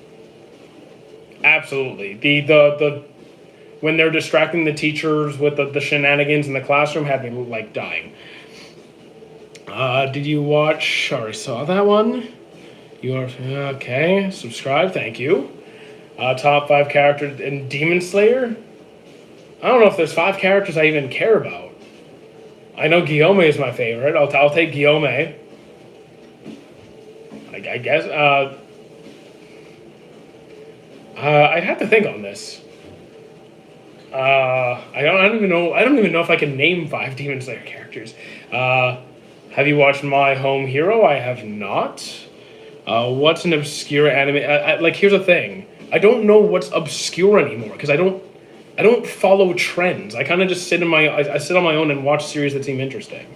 Absolutely. The when they're distracting the teachers with the shenanigans in the classroom had me like dying. Did you watch? Already saw that one. You are okay. Subscribe. Thank you. Top 5 characters in Demon Slayer. I don't know if there's 5 characters I even care about. I know Guillaume is my favorite. I'll take Guillaume. I guess. I'd have to think on this. I don't even know. I don't even know if I can name 5 Demon Slayer characters. Have you watched My Home Hero? I have not. What's an obscure anime? Like, here's the thing. I don't know what's obscure anymore because I don't follow trends. I kind of just sit on my own and watch series that seem interesting.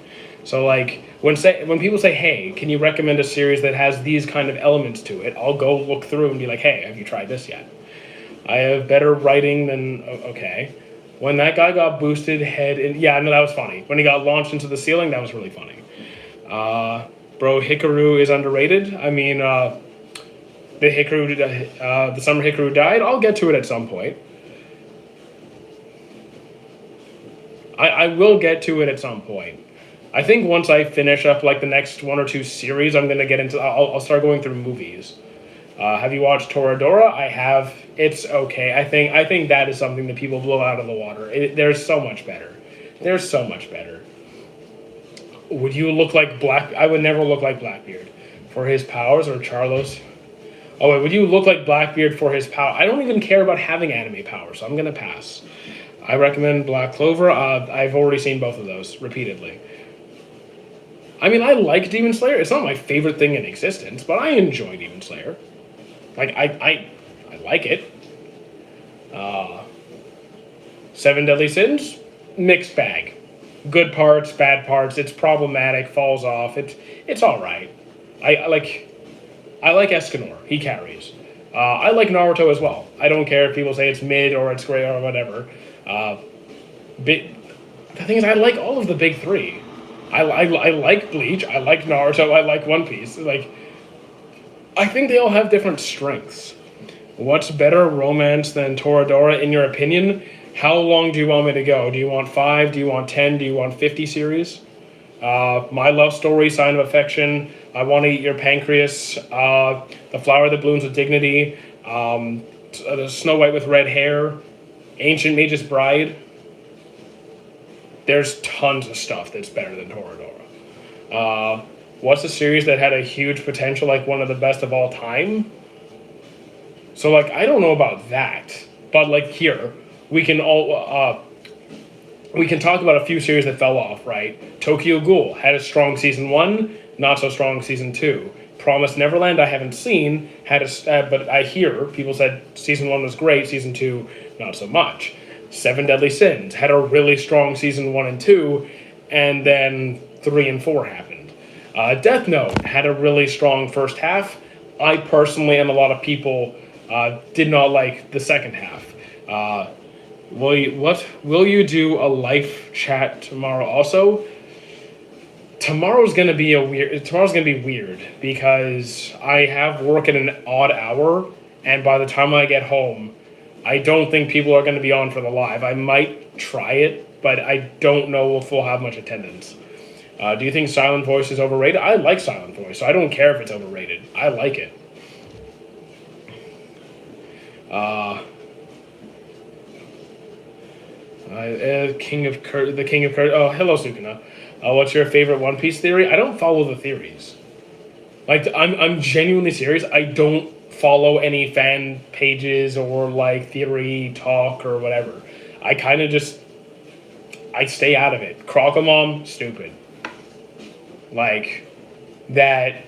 So, like, when people say, "Hey, can you recommend a series that has these kind of elements to it?" I'll go look through and be like, "Hey, have you tried this yet?" I have better writing than okay. When that guy got boosted head in, yeah, no, that was funny. When he got launched into the ceiling, that was really funny. Bro, Hikaru is underrated. I mean, the summer Hikaru died. I'll get to it at some point. I will get to it at some point. I think once I finish up like the next 1 or 2 series, I'm gonna get into. I'll start going through movies. Have you watched Toradora? I have. It's okay. I think that is something that people blow out of the water. There's so much better. There's so much better. Would you look like Black? I would never look like Blackbeard for his powers, or Charlos. Oh wait, would you look like Blackbeard for his power? I don't even care about having anime powers, so I'm gonna pass. I recommend Black Clover. I've already seen both of those repeatedly. I mean, I like Demon Slayer. It's not my favorite thing in existence, but I enjoy Demon Slayer. Like, I like it. Seven Deadly Sins, mixed bag. Good parts, bad parts. It's problematic, falls off. It's all right. I like Escanor. He carries. I like Naruto as well. I don't care if people say it's mid or it's great or whatever. Uh, the thing is, I like all of the big three. I like Bleach. I like Naruto. I like One Piece. Like, I think they all have different strengths. What's better romance than Toradora in your opinion? How long do you want me to go? Do you want 5? Do you want 10? Do you want 50 series? My Love Story, Sign of Affection, I Want to Eat Your Pancreas, The Flower That Blooms with Dignity, Snow White with Red Hair, Ancient Mage's Bride. There's tons of stuff that's better than Toradora. What's a series that had a huge potential, like one of the best of all time? So, like, I don't know about that, but like here, we can talk about a few series that fell off, right? Tokyo Ghoul had a strong season 1, not so strong season 2. Promised Neverland I haven't seen, but I hear people said season 1 was great, season 2 not so much. Seven Deadly Sins had a really strong season 1 and 2, and then 3 and 4 happened. Death Note had a really strong first half. I personally and a lot of people did not like the second half. Will you do a live chat tomorrow? Also, tomorrow's gonna be weird because I have work at an odd hour, and by the time I get home, I don't think people are gonna be on for the live. I might try it, but I don't know if we'll have much attendance. Do you think Silent Voice is overrated? I like Silent Voice, so I don't care if it's overrated. I like it. The King of Curse. Oh, hello, Sukuna. What's your favorite One Piece theory? I don't follow the theories. Like, I'm genuinely serious. I don't follow any fan pages or like theory talk or whatever. I kind of just I stay out of it. Crocomom, stupid. Like that.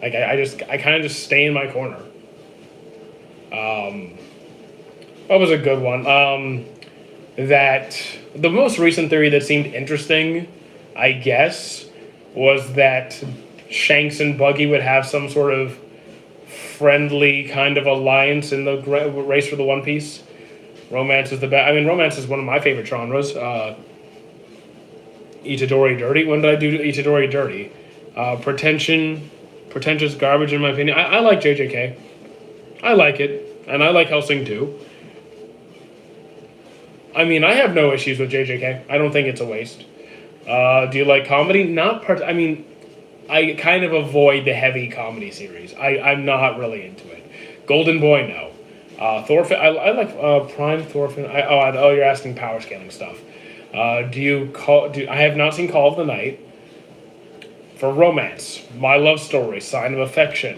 Like I kind of just stay in my corner. What was a good one? That the most recent theory that seemed interesting, I guess, was that Shanks and Buggy would have some sort of friendly kind of alliance in the race for the One Piece. Romance is the best. I mean, romance is one of my favorite genres. Itadori Dirty. When did I do Itadori Dirty? Pretentious garbage in my opinion. I like JJK. I like it, and I like Hellsing too. I mean, I have no issues with JJK. I don't think it's a waste. Do you like comedy? I mean, I kind of avoid the heavy comedy series. I'm not really into it. Golden Boy, no. Thorfinn, I like Prime Thorfinn. You're asking power scaling stuff. I have not seen Call of the Night. For romance, My Love Story, Sign of Affection,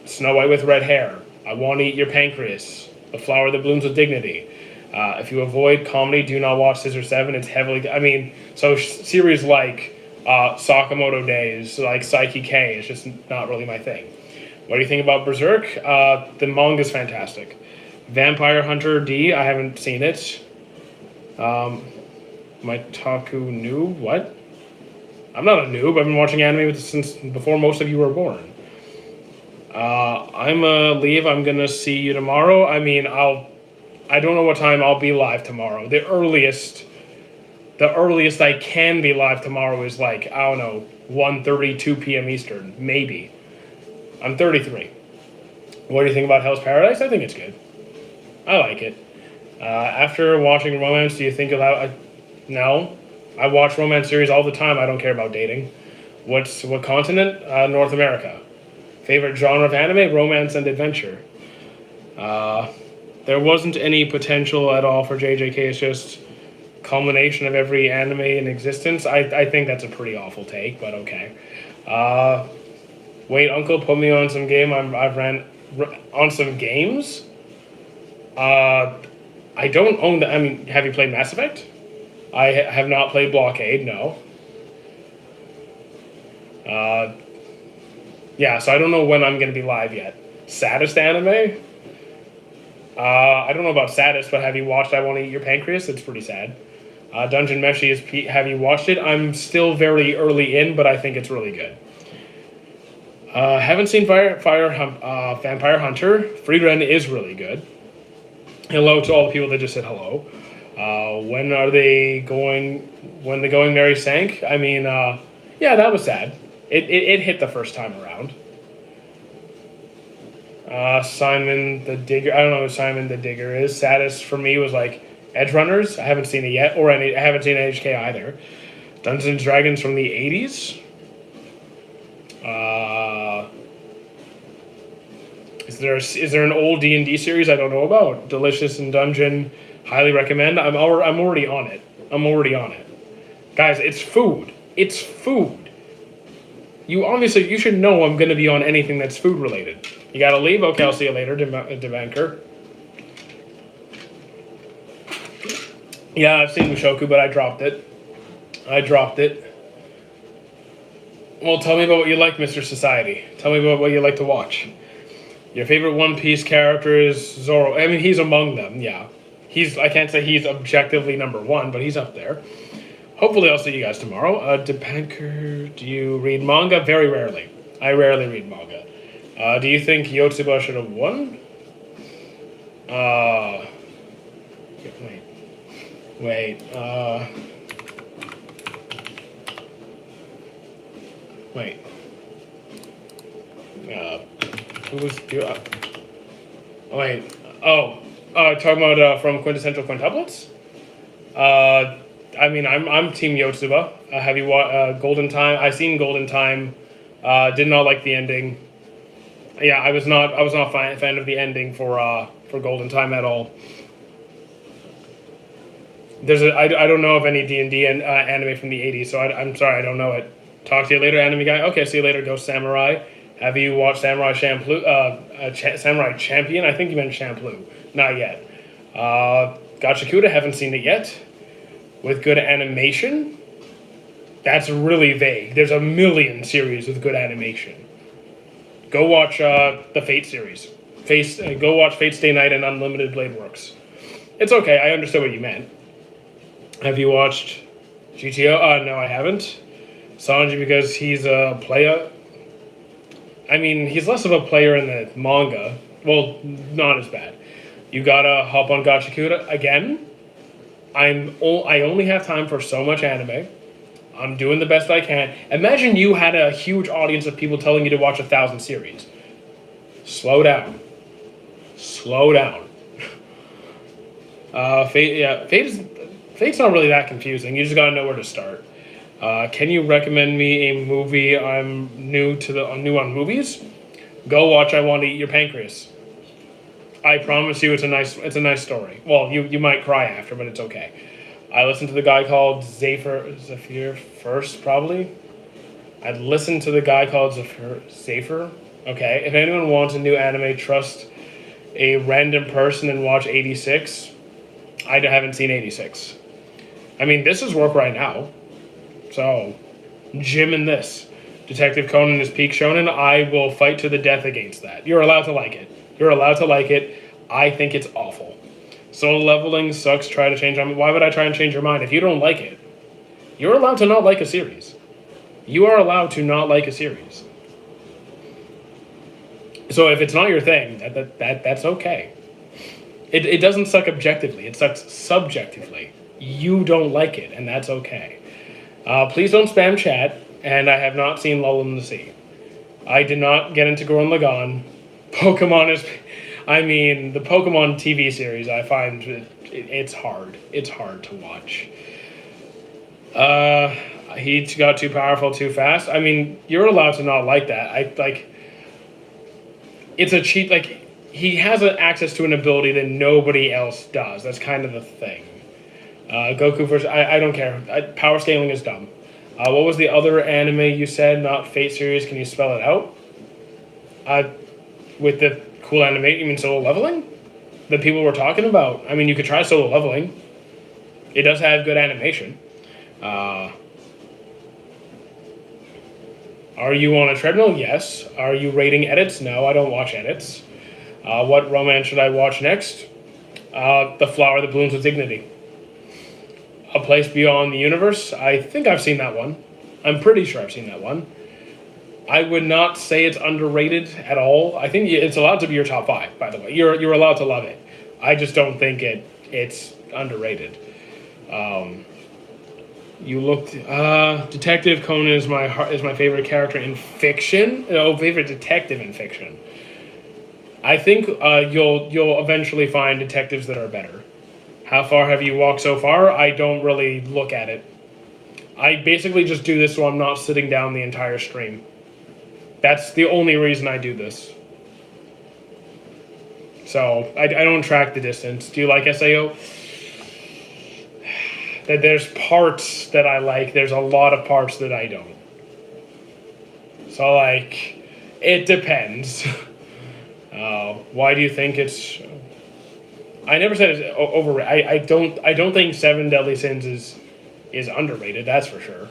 Snow White with Red Hair, I Want to Eat Your Pancreas, The Flower That Blooms with Dignity. If you avoid comedy, do not watch Scissor 7. It's heavily... I mean, so series like Sakamoto Days, like Psyche K, is just not really my thing. What do you think about Berserk? The manga's fantastic. Vampire Hunter D, I haven't seen it. My Taku noob? What? I'm not a noob. I've been watching anime since before most of you were born. I'm leave. I'm gonna see you tomorrow. I mean, I don't know what time I'll be live tomorrow. The earliest I can be live tomorrow is like, I don't know, 1:30, 2 p.m. Eastern, maybe. I'm 33. What do you think about Hell's Paradise? I think it's good. I like it. After watching romance, do you think about... No. I watch romance series all the time. I don't care about dating. What continent? North America. Favorite genre of anime? Romance and adventure. There wasn't any potential at all for JJK. It's just culmination of every anime in existence. I think that's a pretty awful take, but okay. Wait, Uncle, put me on some game. I've ran on some games. I don't own that. I mean, have you played Mass Effect? I have not played Blockade, no. Yeah, so I don't know when I'm going to be live yet. Saddest anime? I don't know about Saddest, but have you watched I Want to Eat Your Pancreas? It's pretty sad. Dungeon Meshi is. Have you watched it? I'm still very early in, but I think it's really good. Haven't seen Vampire Hunter. Frieren is really good. Hello to all the people that just said hello. When are they going? When the Going Merry sank? I mean, yeah, that was sad. It hit the first time around. Simon the Digger. I don't know who Simon the Digger is. Saddest for me was like Edge Runners. I haven't seen it yet, or I haven't seen HK either. Dungeons and Dragons from the 80s. Is there an old D&D series I don't know about? Delicious in Dungeon, highly recommend. I'm already on it. Guys, it's food. It's food. You should know I'm going to be on anything that's food related. You got to leave? Okay, I'll see you later, Devanker. Yeah, I've seen Mushoku, but I dropped it. Well, tell me about what you like, Mr. Society. Tell me about what you like to watch. Your favorite One Piece character is Zoro. I mean, he's among them, yeah. I can't say he's objectively number one, but he's up there. Hopefully I'll see you guys tomorrow. Depanker, do you read manga? Very rarely. I rarely read manga. Do you think Yotsuba should have won? Wait. Who was... talking about from Quintessential Quintuplets? I mean, I'm Team Yotsuba. Have you watched Golden Time? I've seen Golden Time. Did not like the ending. Yeah, I was not a fan of the ending for Golden Time at all. I don't know of any D&D anime from the 80s, so I'm sorry, I don't know it. Talk to you later, anime guy. Okay, see you later, Ghost Samurai. Have you watched Samurai Samurai Champion? I think you meant Champloo. Not yet. Gachakuta, haven't seen it yet. With good animation? That's really vague. There's a million series with good animation. Go watch the Fate series. Go watch Fate Stay Night and Unlimited Blade Works. It's okay, I understood what you meant. Have you watched GTO? No, I haven't. Sanji, because he's a player. I mean, he's less of a player in the manga. Well, not as bad. You gotta hop on Gachakuta again. I only have time for so much anime. I'm doing the best I can. Imagine you had a huge audience of people telling you to watch 1,000 series. Slow down. Fate's not really that confusing. You just gotta know where to start. Can you recommend me a movie? I'm new on movies. Go watch I Want to Eat Your Pancreas. I promise you, it's a nice story. Well, you might cry after, but it's okay. I listened to the guy called Zafir first, probably. I'd listened to the guy called Zafir. Okay, if anyone wants a new anime, trust a random person and watch 86. I haven't seen 86. I mean, this is work right now. So, Jim in this. Detective Conan is peak shonen. I will fight to the death against that. You're allowed to like it. I think it's awful. Solo Leveling sucks. Try to change. Why would I try and change your mind? If you don't like it, you're allowed to not like a series. You are allowed to not like a series. So if it's not your thing, that's okay. It doesn't suck objectively. It sucks subjectively. You don't like it, and that's okay. Please don't spam chat, and I have not seen Lull in the Sea. I did not get into Gurren Lagann. Pokemon is... I mean, the Pokemon TV series, I find it's hard. It's hard to watch. He got too powerful too fast. I mean, you're allowed to not like that. It's a cheat. Like, he has access to an ability that nobody else does. That's kind of the thing. Goku versus... I don't care. Power scaling is dumb. What was the other anime you said? Not Fate series. Can you spell it out? With the cool animation, you mean Solo Leveling? That people were talking about. I mean, you could try Solo Leveling. It does have good animation. Are you on a treadmill? Yes. Are you rating edits? No, I don't watch edits. What romance should I watch next? The Flower That Blooms with Dignity. A Place Beyond the Universe. I think I've seen that one. I'm pretty sure I've seen that one. I would not say it's underrated at all. I think it's allowed to be your top 5, by the way. You're allowed to love it. I just don't think it's underrated. You looked. Detective Conan is my favorite character in fiction. No, favorite detective in fiction. I think you'll eventually find detectives that are better. How far have you walked so far? I don't really look at it. I basically just do this so I'm not sitting down the entire stream. That's the only reason I do this. So I don't track the distance. Do you like SAO? That there's parts that I like. There's a lot of parts that I don't. So like, it depends. Why do you think it's? I never said it's overrated. I don't think Seven Deadly Sins is underrated. That's for sure.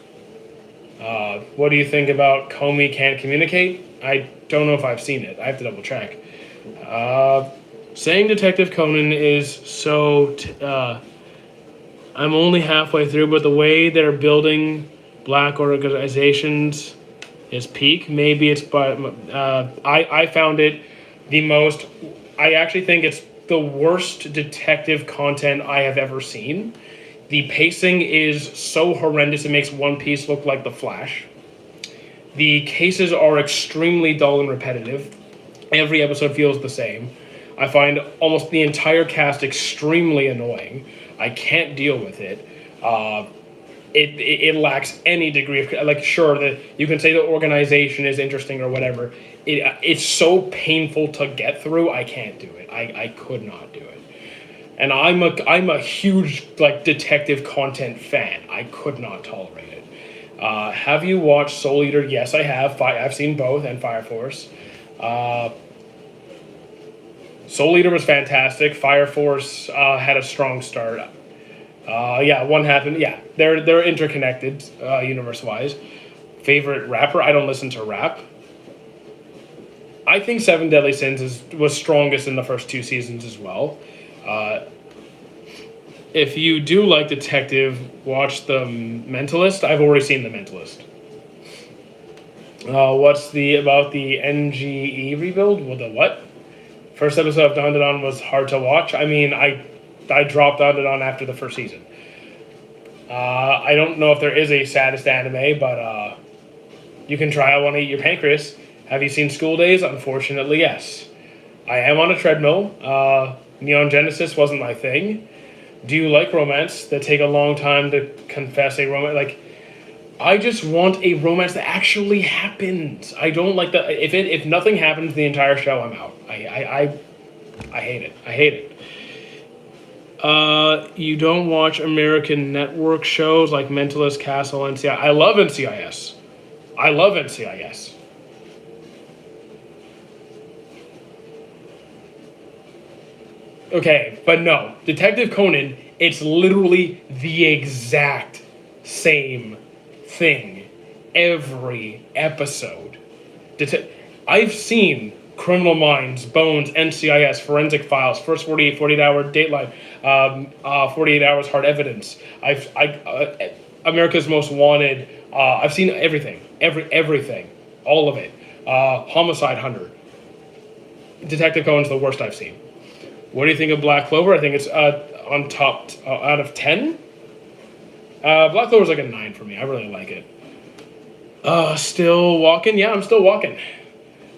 What do you think about Comey Can't Communicate? I don't know if I've seen it. I have to double check. Saying Detective Conan is so. I'm only halfway through, but the way they're building black organizations is peak. Maybe it's, but I found it the most. I actually think it's the worst detective content I have ever seen. The pacing is so horrendous; it makes One Piece look like The Flash. The cases are extremely dull and repetitive. Every episode feels the same. I find almost the entire cast extremely annoying. I can't deal with it. It lacks any degree of, like, sure, that you can say the organization is interesting or whatever. It's so painful to get through. I can't do it. I could not do it. And I'm a huge, like, detective content fan. I could not tolerate it. Have you watched Soul Eater? Yes, I have. I've seen both, and Fire Force. Soul Eater was fantastic. Fire Force had a strong start. One happened. Yeah, they're interconnected universe-wise. Favorite rapper? I don't listen to rap. I think Seven Deadly Sins was strongest in the first 2 seasons as well. If you do like detective, watch The Mentalist. I've already seen The Mentalist. What's about the NGE rebuild? Well, the what? First episode of Dandadan was hard to watch. I mean, I dropped Dandadan after the first season. I don't know if there is a saddest anime, but you can try I Want to Eat Your Pancreas. Have you seen School Days? Unfortunately, yes. I am on a treadmill. Neon Genesis wasn't my thing. Do you like romance that take a long time to confess a romance? Like, I just want a romance that actually happens. I don't like that. If nothing happens the entire show, I'm out. I hate it. I hate it. You don't watch American network shows like Mentalist, Castle, NCIS. I love NCIS. I love NCIS. Okay, but no. Detective Conan, it's literally the exact same thing every episode. I've seen Criminal Minds, Bones, NCIS, Forensic Files, First 48-hour Dateline, 48 Hours Hard Evidence. America's Most Wanted. I've seen everything, everything, all of it. Homicide Hunter. Detective Conan's the worst I've seen. What do you think of Black Clover? I think it's on top out of 10. Black Clover's like a 9 for me. I really like it. Still walking? Yeah, I'm still walking.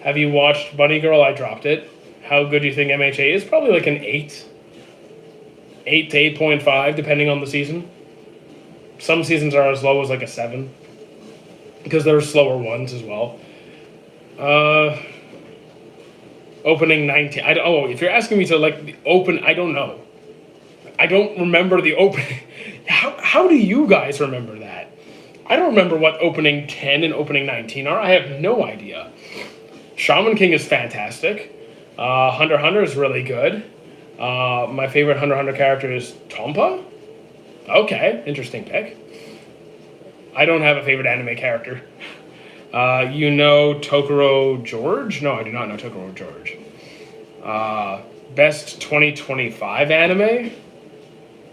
Have you watched Bunny Girl? I dropped it. How good do you think MHA is? Probably like an 8. 8 to 8.5, depending on the season. Some seasons are as low as like a 7. Because there are slower ones as well. Opening 19. If you're asking me to like the open, I don't know. I don't remember the opening. How do you guys remember that? I don't remember what opening 10 and opening 19 are. I have no idea. Shaman King is fantastic. Hunter x Hunter is really good. My favorite Hunter x Hunter character is Tompa. Okay, interesting pick. I don't have a favorite anime character. You know Tokoro George? No, I do not know Tokoro George. Uh, Best 2025 anime.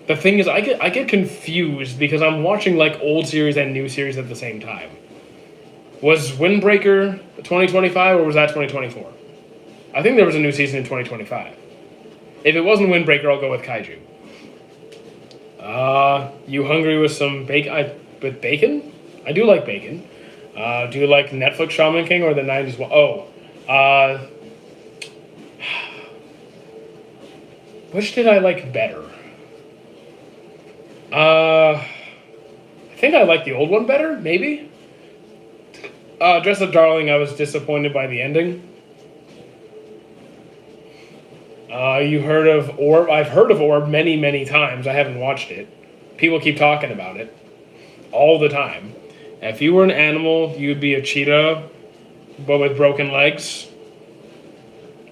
The thing is, I get confused because I'm watching like old series and new series at the same time. Was Windbreaker 2025 or was that 2024? I think there was a new season in 2025. If it wasn't Windbreaker, I'll go with Kaiju. You hungry with some bacon? With bacon? I do like bacon. Do you like Netflix Shaman King or the 90s one? Oh, which did I like better? I think I like the old one better, maybe. Dress Up Darling, I was disappointed by the ending. You heard of Orb? I've heard of Orb many, many times. I haven't watched it. People keep talking about it all the time. If you were an animal, you'd be a cheetah, but with broken legs.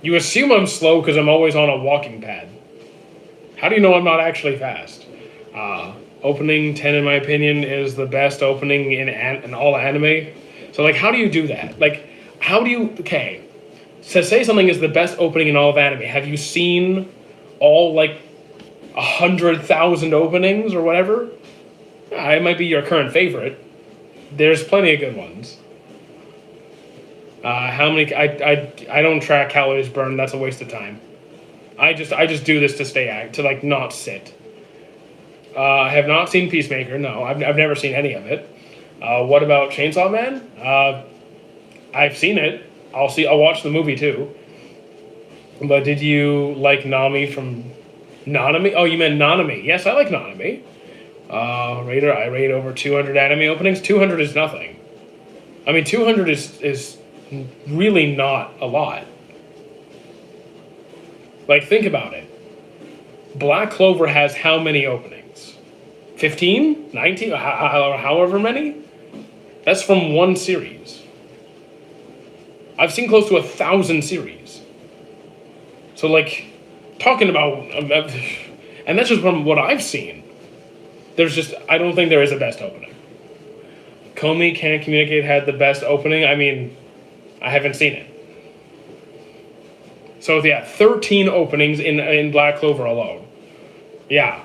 You assume I'm slow because I'm always on a walking pad. How do you know I'm not actually fast? Opening 10, in my opinion, is the best opening in all anime. So, like, how do you do that? Like, how do you... Okay, so say something is the best opening in all of anime. Have you seen all, like, 100,000 openings or whatever? It might be your current favorite. There's plenty of good ones. How many... I don't track calories burned. That's a waste of time. I just do this to to, like, not sit. I have not seen Peacemaker. No, I've never seen any of it. What about Chainsaw Man? I've seen it. I'll watch the movie too. But did you like Nami from Nanami? Oh, you meant Nanami. Yes, I like Nanami. Raider, I rate over 200 anime openings. 200 is nothing. I mean, 200 is really not a lot. Like, think about it. Black Clover has how many openings? 15? 19? However many? That's from one series. I've seen close to 1,000 series. So, like, talking about... and that's just from what I've seen. I don't think there is a best opening. Comey Can't Communicate had the best opening. I mean, I haven't seen it. So, yeah, 13 openings in Black Clover alone. Yeah.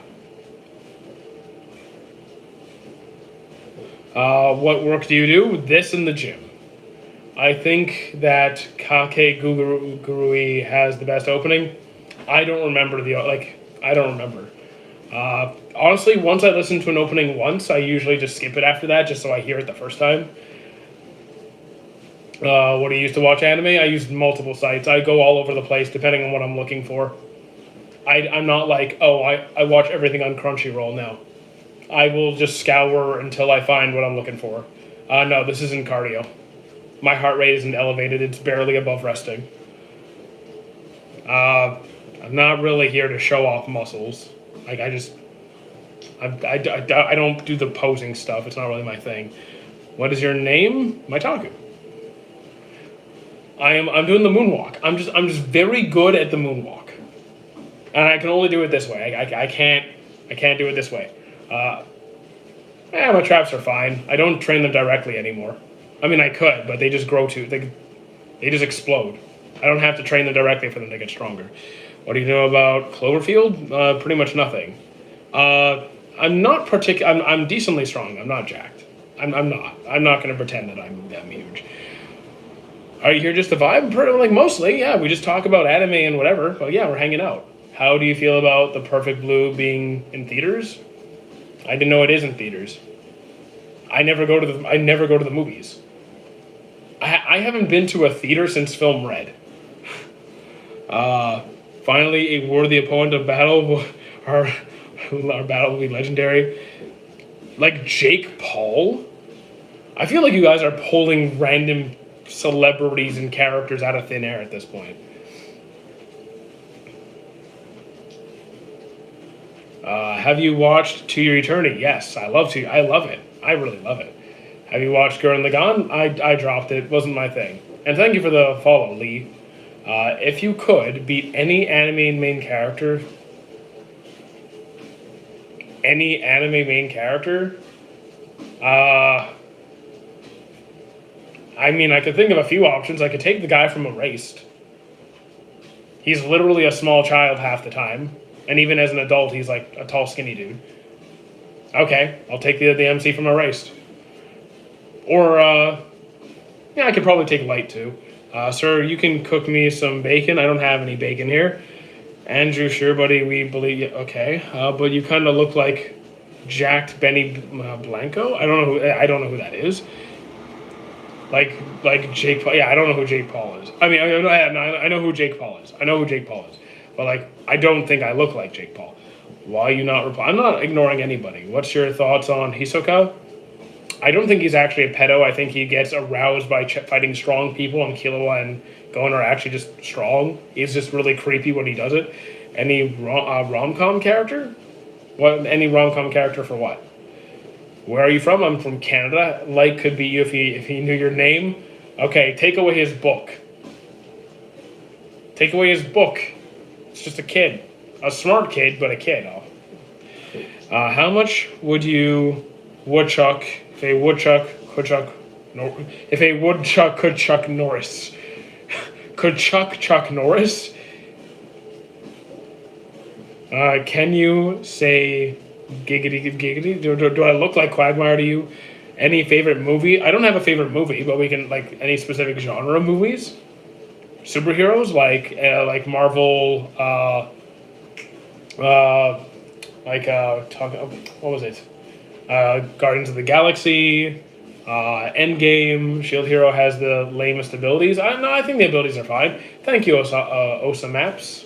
What work do you do? This in the gym. I think that Kakegurui has the best opening. I don't remember I don't remember. Honestly, once I listen to an opening once, I usually just skip it after that, just so I hear it the first time. What do you use to watch anime? I use multiple sites. I go all over the place depending on what I'm looking for. I'm not like, I watch everything on Crunchyroll now. I will just scour until I find what I'm looking for. No, this isn't cardio. My heart rate isn't elevated. It's barely above resting. I'm not really here to show off muscles. Like, I don't do the posing stuff. It's not really my thing. What is your name? Maitaku. I'm doing the moonwalk. I'm just very good at the moonwalk. And I can only do it this way. I can't do it this way. My traps are fine. I don't train them directly anymore. I mean, I could, but they just grow they just explode. I don't have to train them directly for them to get stronger. What do you know about Cloverfield? Pretty much nothing. I'm not I'm decently strong. I'm not jacked. I'm not. I'm not going to pretend that I'm huge. Are you here just to vibe? Like, mostly, yeah. We just talk about anime and whatever. But yeah, we're hanging out. How do you feel about The Perfect Blue being in theaters? I didn't know it is in theaters. I never go to the movies. I haven't been to a theater since Film Red. Finally, a worthy opponent of battle. Our battle will be legendary. Like Jake Paul? I feel like you guys are pulling random celebrities and characters out of thin air at this point. Have you watched To Your Eternity? Yes, I love it. I really love it. Have you watched Gurren Lagann? I dropped it. It wasn't my thing. And thank you for the follow, Lee. If you could beat any anime main character... I mean, I could think of a few options. I could take the guy from Erased. He's literally a small child half the time, and even as an adult, he's like a tall, skinny dude. Okay, I'll take the MC from erased. Or yeah, I could probably take light too. Sir, you can cook me some bacon. I don't have any bacon here. Andrew, sure, buddy, we believe you. Okay, but you kind of look like jacked Benny Blanco. I don't know who that is. Like Jake Paul. Yeah, I don't know who Jake Paul is. I mean, I know who Jake Paul is. I know who Jake Paul is. But like, I don't think I look like Jake Paul. Why are you not replying? I'm not ignoring anybody. What's your thoughts on Hisoka? I don't think he's actually a pedo. I think he gets aroused by fighting strong people, and Killua and Gon are actually just strong. He's just really creepy when he does it. Any rom-com character? What? Any rom-com character for what? Where are you from? I'm from Canada. Light could be you if he knew your name. Okay, take away his book. Take away his book. It's just a kid. A smart kid, but a kid. How much would you woodchuck if a woodchuck could chuck Norris? Could Chuck Norris? Can you say giggity? Do I look like Quagmire to you? Any favorite movie? I don't have a favorite movie, but we can like any specific genre of movies. Superheroes like Marvel. What was it? Guardians of the Galaxy, Endgame. Shield Hero has the lamest abilities. I think the abilities are fine. Thank you, Osa Maps.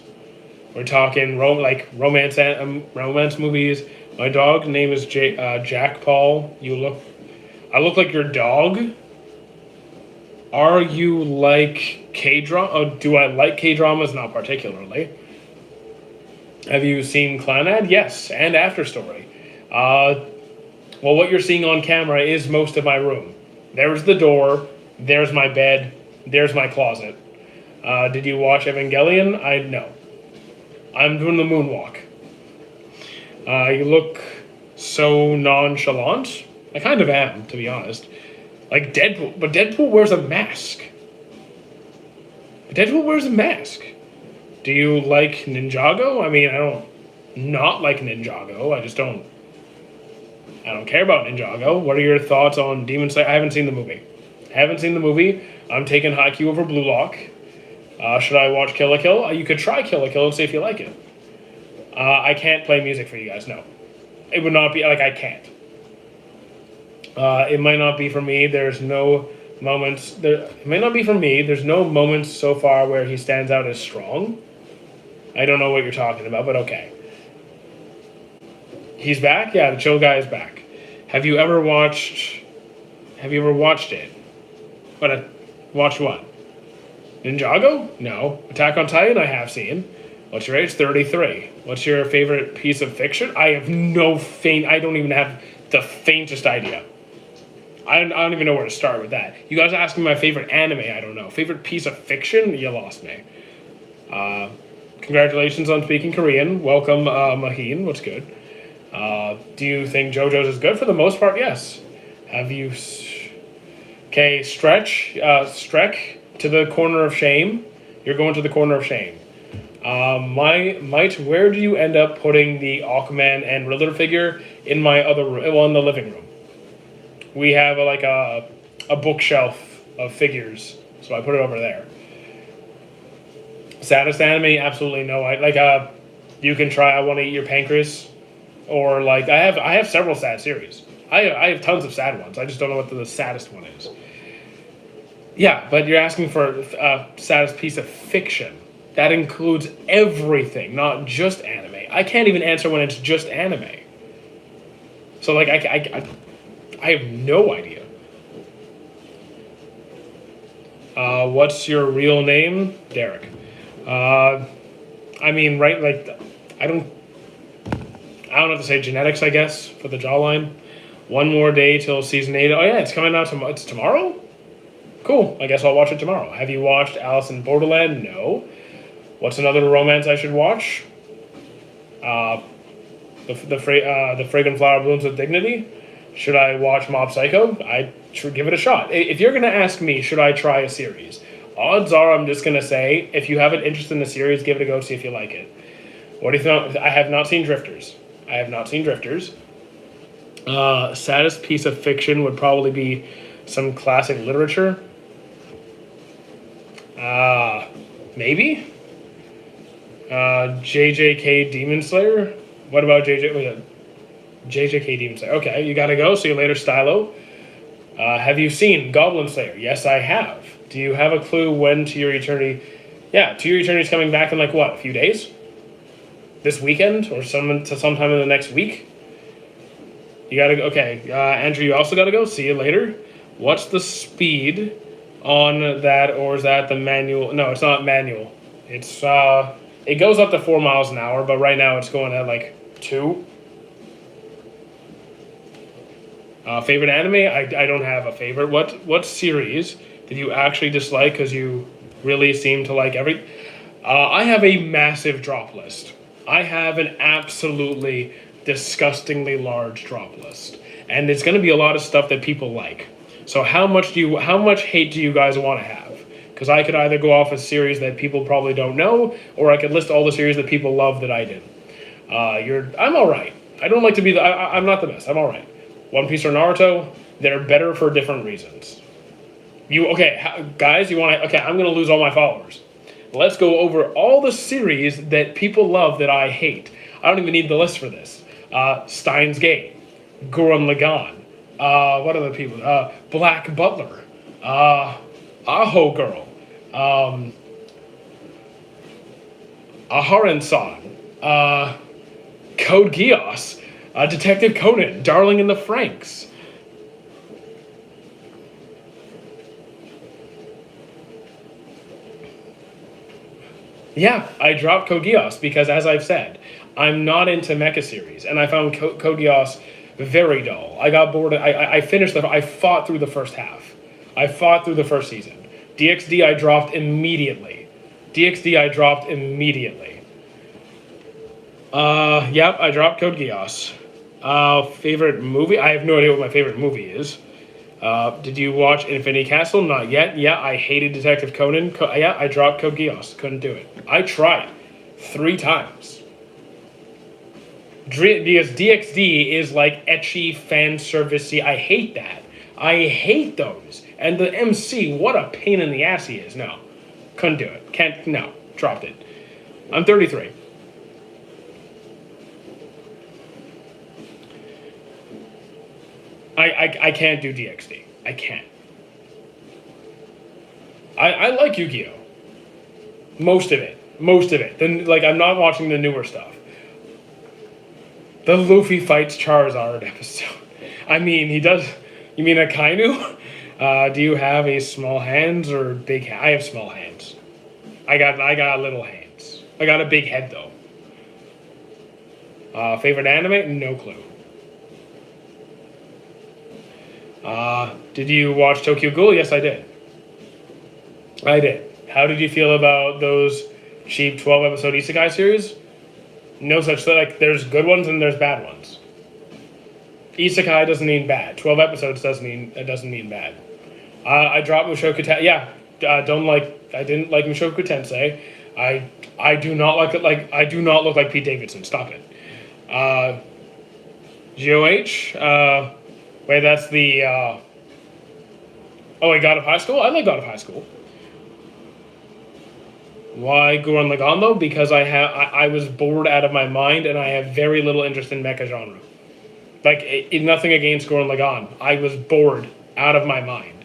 We're talking romance movies. My dog name is Jack Paul. I look like your dog. Are you like K-drama? Oh, do I like K-dramas? Not particularly. Have you seen Clannad? Yes, and After Story. Well, what you're seeing on camera is most of my room. There's the door. There's my bed. There's my closet. Did you watch Evangelion? No. I'm doing the moonwalk. You look so nonchalant. I kind of am, to be honest. Like Deadpool. But Deadpool wears a mask. Deadpool wears a mask. Do you like Ninjago? I mean, I don't not like Ninjago. I don't care about Ninjago. What are your thoughts on Demon Slayer? I haven't seen the movie. I'm taking Haikyuu over Blue Lock. Should I watch Kill la Kill? You could try Kill la Kill and see if you like it. I can't play music for you guys, no. It would not be, I can't. It might not be for me. There's no moments. It might not be for me. There's no moments so far where he stands out as strong. I don't know what you're talking about, but okay. He's back? Yeah, the chill guy is back. Have you ever watched it? Watch what? Ninjago? No. Attack on Titan I have seen. What's your age? 33. What's your favorite piece of fiction? I don't even have the faintest idea. I don't even know where to start with that. You guys ask me my favorite anime, I don't know. Favorite piece of fiction? You lost me. Congratulations on speaking Korean. Welcome, Maheen. What's good? Do you think JoJo's is good? For the most part, yes. Have you... Okay, Strek to the corner of shame. You're going to the corner of shame. Where do you end up putting the Aquaman and Riddler figure? In my other room, well, in the living room. We have a bookshelf of figures, so I put it over there. Saddest anime? Absolutely no. You can try I Want to Eat Your Pancreas, or I have several sad series. I have tons of sad ones. I just don't know what the saddest one is. Yeah, but you're asking for saddest piece of fiction. That includes everything, not just anime. I can't even answer when it's just anime. So I have no idea. What's your real name? Derek. I don't have to say genetics, I guess, for the jawline. One more day till season 8. Oh yeah, it's coming out it's tomorrow? Cool, I guess I'll watch it tomorrow. Have you watched Alice in Borderland? No. What's another romance I should watch? The Fragrant Flower Blooms with Dignity? Should I watch Mob Psycho? I should give it a shot. If you're going to ask me, should I try a series? odds are I'm just gonna say if you have an interest in the series, give it a go, see if you like it. What do you think? I have not seen Drifters. Saddest piece of fiction would probably be some classic literature. Maybe. JJK Demon Slayer. What about JJK Demon Slayer? Okay, you gotta go. See you later, Stylo. Have you seen Goblin Slayer? Yes, I have. Do you have a clue when To Your Eternity? Yeah, To Your Eternity is coming back in like what? A few days? This weekend or sometime in the next week? You gotta go. Okay, Andrew, you also gotta go. See you later. What's the speed on that, or is that the manual? No, it's not manual. It's it goes up to 4 miles an hour, but right now it's going at like 2. Favorite anime? I don't have a favorite. What series did you actually dislike because you really seem to like every? I have a massive drop list. I have an absolutely disgustingly large drop list, and it's going to be a lot of stuff that people like. So how much hate do you guys want to have? Because I could either go off a series that people probably don't know, or I could list all the series that people love that I did. I'm all right. I don't like to be I'm not the best. I'm all right. One Piece or Naruto, they're better for different reasons. Guys, you want to? Okay, I'm gonna lose all my followers. Let's go over all the series that people love that I hate. I don't even need the list for this. Steins Gate, Gurren Lagann. What other people? Black Butler. Aho Girl. Aharen-san. Code Geass. Detective Conan. Darling in the Franxx. Yeah, I dropped Code Geass because, as I've said, I'm not into mecha series, and I found Code Geass very dull. I got bored. I fought through the first half. I fought through the first season. DxD I dropped immediately. Yep, I dropped Code Geass. Favorite movie? I have no idea what my favorite movie is. Did you watch Infinity Castle? Not yet. Yeah, I hated Detective Conan. I dropped Code Geass. Couldn't do it. I tried 3 times. Because DxD is like ecchi, fan servicey. I hate that. I hate those. And the MC, what a pain in the ass he is. No. Couldn't do it. No. Dropped it. I'm 33. I can't do DxD. I can't. I like Yu-Gi-Oh! Most of it. Then, like, I'm not watching the newer stuff. The Luffy fights Charizard episode. I mean, he does. You mean Akainu? Do you have a small hands or big? I have small hands. I got little hands. I got a big head though. Favorite anime? No clue. Did you watch Tokyo Ghoul? Yes, I did. How did you feel about those cheap 12-episode isekai series? No such thing. Like, there's good ones and there's bad ones. Isekai doesn't mean bad. 12 episodes doesn't mean bad. I dropped Mushoku Tensei. Yeah, I didn't like Mushoku Tensei. I do not like it. Like, I do not look like Pete Davidson. Stop it. GOH. Wait, that's the. God of High School. I like God of High School. Why Gurren Lagann though? Because I was bored out of my mind, and I have very little interest in mecha genre. Like, nothing against Gurren Lagann. I was bored out of my mind.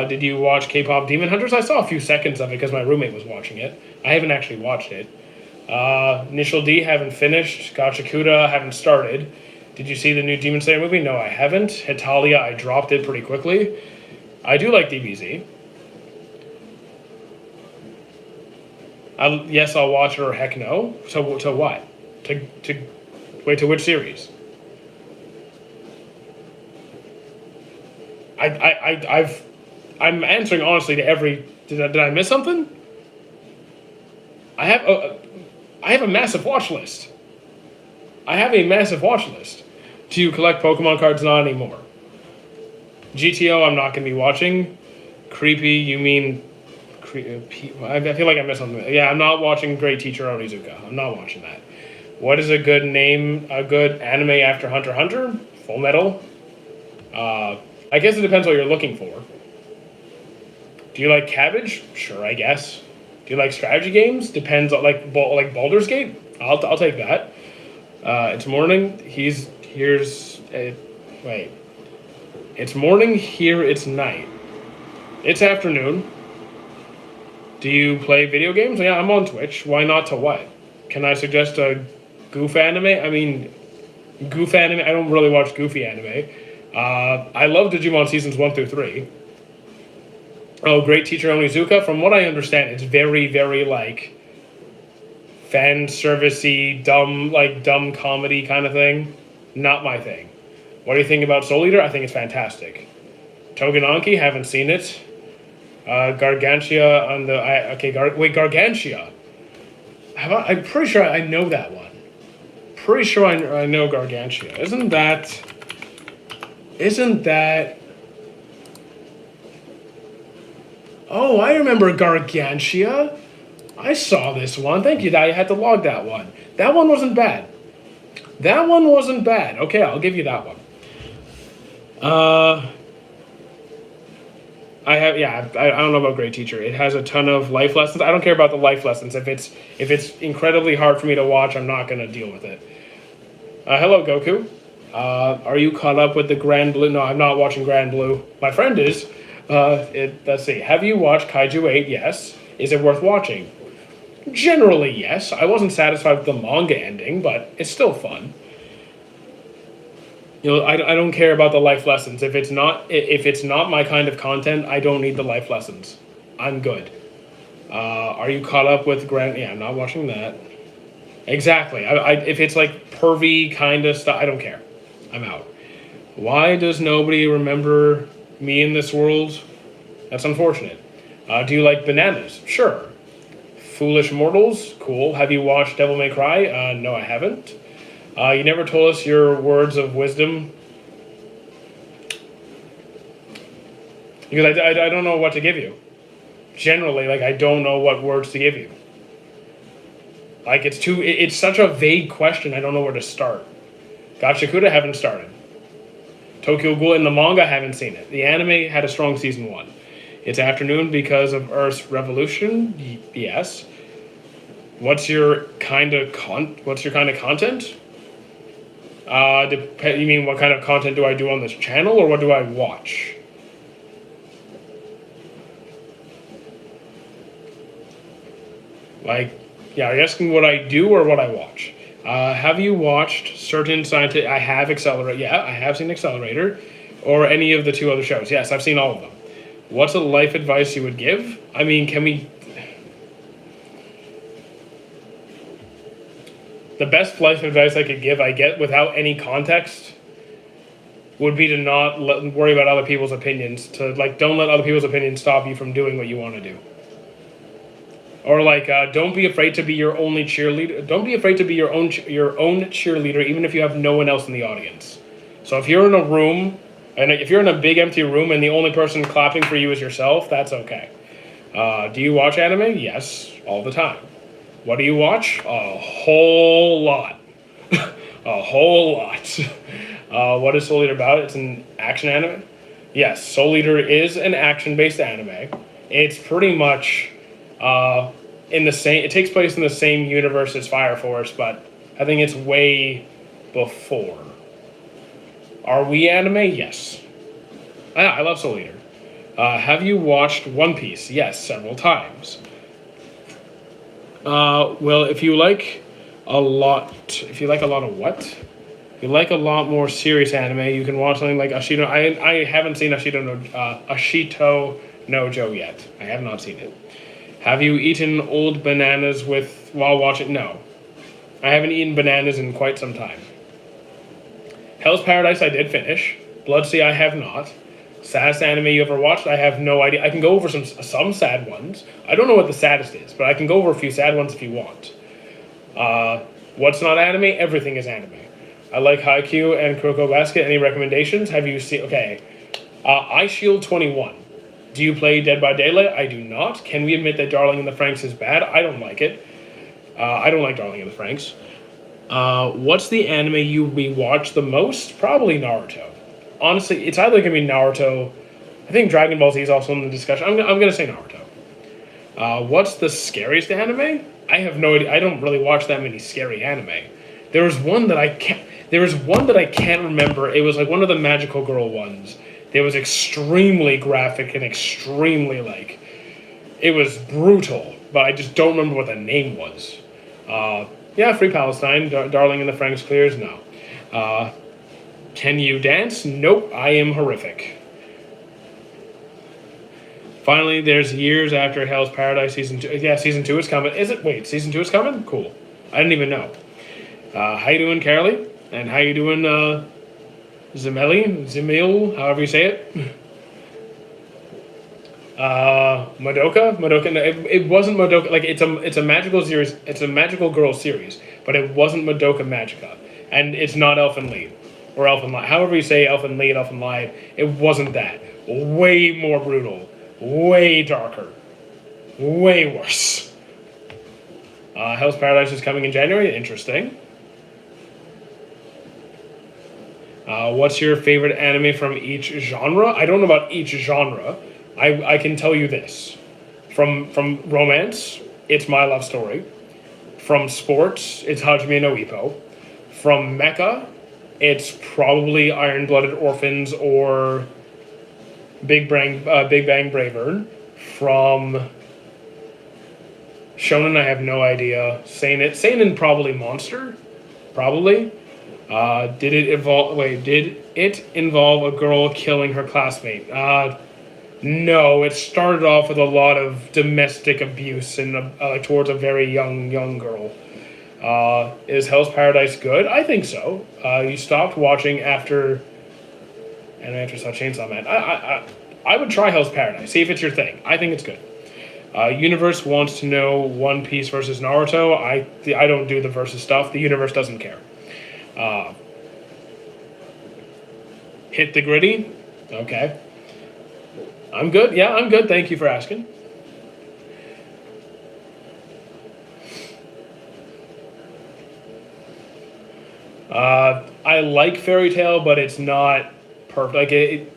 Did you watch K-pop Demon Hunters? I saw a few seconds of it because my roommate was watching it. I haven't actually watched it. Initial D, haven't finished. Gachakuda, haven't started. Did you see the new Demon Slayer movie? No, I haven't. Hetalia, I dropped it pretty quickly. I do like DBZ. Yes, I'll watch it, or heck no. So what? To which series? I'm answering honestly to every. Did I miss something? I have a massive watch list. Do you collect Pokemon cards? Not anymore. GTO, I'm not going to be watching. Creepy, you mean I feel like I missed something. Yeah, I'm not watching Great Teacher Onizuka. I'm not watching that. What is a good name? A good anime after Hunter x Hunter? Full Metal. I guess it depends what you're looking for. Do you like Cabbage? Sure, I guess. Do you like strategy games? Depends on like Baldur's Gate. I'll take that. It's morning. Wait. It's morning. Here it's night. It's afternoon. Do you play video games? Yeah, I'm on Twitch. Why not to what? Can I suggest a goof anime? I mean, goof anime. I don't really watch goofy anime. I love Digimon seasons 1 through 3. Oh, Great Teacher Onizuka. From what I understand, it's very, very like fan servicey, dumb comedy kind of thing. Not my thing. What do you think about Soul Eater? I think it's fantastic. Togenanki, haven't seen it. Gargantia on the Gargantia. I'm pretty sure I know that one. Pretty sure I know Gargantia. Isn't that? Oh, I remember Gargantia. I saw this one. Thank you, I had to log that one. That one wasn't bad. Okay, I'll give you that one. I don't know about Great Teacher. It has a ton of life lessons. I don't care about the life lessons. If it's incredibly hard for me to watch, I'm not gonna deal with it. Hello, Goku. Are you caught up with the Grand Blue? No, I'm not watching Grand Blue. My friend is. Let's see. Have you watched Kaiju 8? Yes. Is it worth watching? Generally, yes. I wasn't satisfied with the manga ending, but it's still fun. I don't care about the life lessons. If it's not my kind of content, I don't need the life lessons. I'm good. Are you caught up with Grand? Yeah, I'm not watching that. Exactly. If it's like pervy kind of stuff, I don't care. I'm out. Why does nobody remember me in this world? That's unfortunate. Do you like bananas? Sure. Foolish Mortals? Cool. Have you watched Devil May Cry? No, I haven't. You never told us your words of wisdom. Because I don't know what to give you. Generally, I don't know what words to give you. It's such a vague question, I don't know where to start. Gachakuta, haven't started. Tokyo Ghoul in the manga, haven't seen it. The anime had a strong season 1. It's afternoon because of Earth's revolution? Yes. What's your kind of content? You mean what kind of content do I do on this channel, or what do I watch? Are you asking what I do or what I watch? Have you watched certain scientific... I have Accelerator. Yeah, I have seen Accelerator. Or any of the 2 other shows. Yes, I've seen all of them. What's a life advice you would give? I mean, can we... The best life advice I could give, I get without any context, would be to not worry about other people's opinions. Don't let other people's opinions stop you from doing what you want to do. Or don't be afraid to be your only cheerleader. Don't be afraid to be your own cheerleader, even if you have no one else in the audience. So if you're in a room, and if you're in a big empty room and the only person clapping for you is yourself, that's okay. Do you watch anime? Yes, all the time. What do you watch? A whole lot. A whole lot. What is Soul Eater about? It's an action anime? Yes, Soul Eater is an action-based anime. It's pretty much it takes place in the same universe as Fire Force, but I think it's way before. Are we anime? Yes. I love Soul Eater. Have you watched One Piece? Yes, several times. Well, if you like a lot of what? If you like a lot more serious anime, you can watch something like Ashito. I haven't seen Ashito no Joe yet. I have not seen it. Have you eaten old bananas while watching? No. I haven't eaten bananas in quite some time. Hell's Paradise I did finish. Bloodsea I have not. Saddest anime you ever watched? I have no idea. I can go over some sad ones. I don't know what the saddest is, but I can go over a few sad ones if you want. What's not anime? Everything is anime. I like Haikyuu and Kuroko Basket. Any recommendations? Have you seen... Okay. Eye Shield 21. Do you play Dead by Daylight? I do not. Can we admit that Darling in the Franxx is bad? I don't like it. I don't like Darling in the Franxx. What's the anime you rewatch the most? Probably Naruto. Honestly, it's either going to be Naruto. I think Dragon Ball Z is also in the discussion. I'm going to say Naruto. What's the scariest anime? I have no idea. I don't really watch that many scary anime. There was one that I can't remember. It was like one of the magical girl ones. It was extremely graphic and extremely it was brutal, but I just don't remember what the name was. Yeah, Free Palestine. Darling in the Franxx clears? No. Can you dance? Nope, I am horrific. Finally, there's years after Hell's Paradise Season 2. Yeah, Season 2 is coming. Is it? Wait, Season 2 is coming? Cool. I didn't even know. How you doing, Carolee? And how you doing, Zemil, however you say it? Madoka? No, it wasn't Madoka. Like, it's a magical series. It's a magical girl series, but it wasn't Madoka Magica. And it's not Elfen Lied. Or Elfen Lied. However you say Elfen Lied, Elfen Lied, it wasn't that. Way more brutal. Way darker. Way worse. Hell's Paradise is coming in January. Interesting. What's your favorite anime from each genre? I don't know about each genre. I can tell you this. From romance, it's My Love Story. From sports, it's Hajime no Ippo. From mecha, it's probably Iron-Blooded Orphans or Big Bang Bravern. From shonen, I have no idea. Seinen probably Monster. Probably. Did it involve a girl killing her classmate? No, it started off with a lot of domestic abuse and towards a very young girl. Is Hell's Paradise good? I think so. You stopped watching after saw Chainsaw Man. I would try Hell's Paradise. See if it's your thing. I think it's good. Universe wants to know One Piece versus Naruto. I don't do the versus stuff. The universe doesn't care. Hit the gritty. Okay. I'm good. Yeah, I'm good. Thank you for asking. I like Fairy Tail, but it's not perfect. Like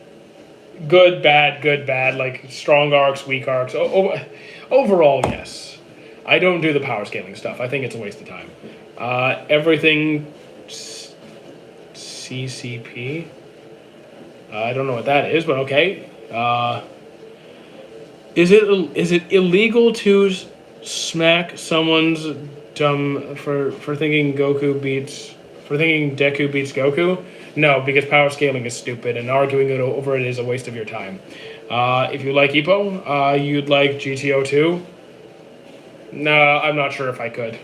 good, bad. Like strong arcs, weak arcs. Overall, yes. I don't do the power scaling stuff. I think it's a waste of time. Everything CCP. I don't know what that is, but okay. Is it illegal to smack someone's dumb for thinking Deku beats Goku? No, because power scaling is stupid, and arguing over it is a waste of your time. If you like Ippo, you'd like GTO 2. No, I'm not sure if I could.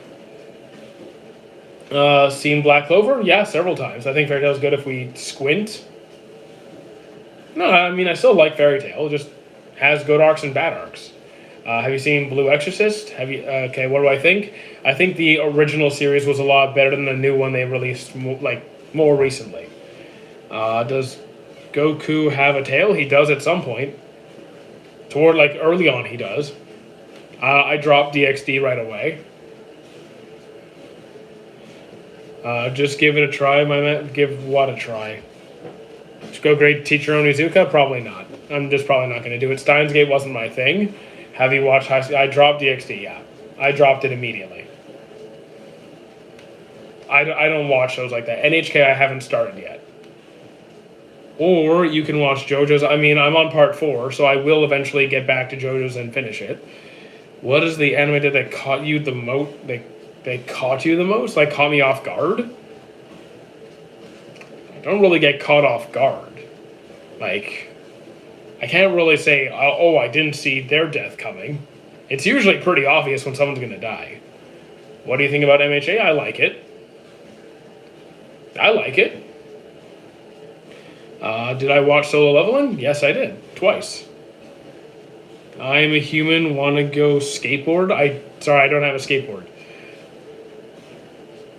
Seen Black Clover? Yeah, several times. I think Fairy Tail's good if we squint. No, I mean, I still like Fairy Tail. It just has good arcs and bad arcs. Have you seen Blue Exorcist? Okay, what do I think? I think the original series was a lot better than the new one they released more recently. Does Goku have a tail? He does at some point. Early on he does. I dropped DXD right away. Just give it a try, my man. Give what a try? Just go grade Teacher Onizuka? Probably not. I'm just probably not going to do it. Steins Gate wasn't my thing. Have you watched High School? I dropped DXD, yeah. I dropped it immediately. I don't watch shows like that. NHK I haven't started yet. Or you can watch JoJo's. I mean, I'm on part 4, so I will eventually get back to JoJo's and finish it. What is the anime that caught you the most? They caught you the most? Like, caught me off guard? I don't really get caught off guard. Like, I can't really say, oh, I didn't see their death coming. It's usually pretty obvious when someone's going to die. What do you think about MHA? I like it. Did I watch Solo Leveling? Yes, I did. Twice. I am a human, want to go skateboard? Sorry, I don't have a skateboard.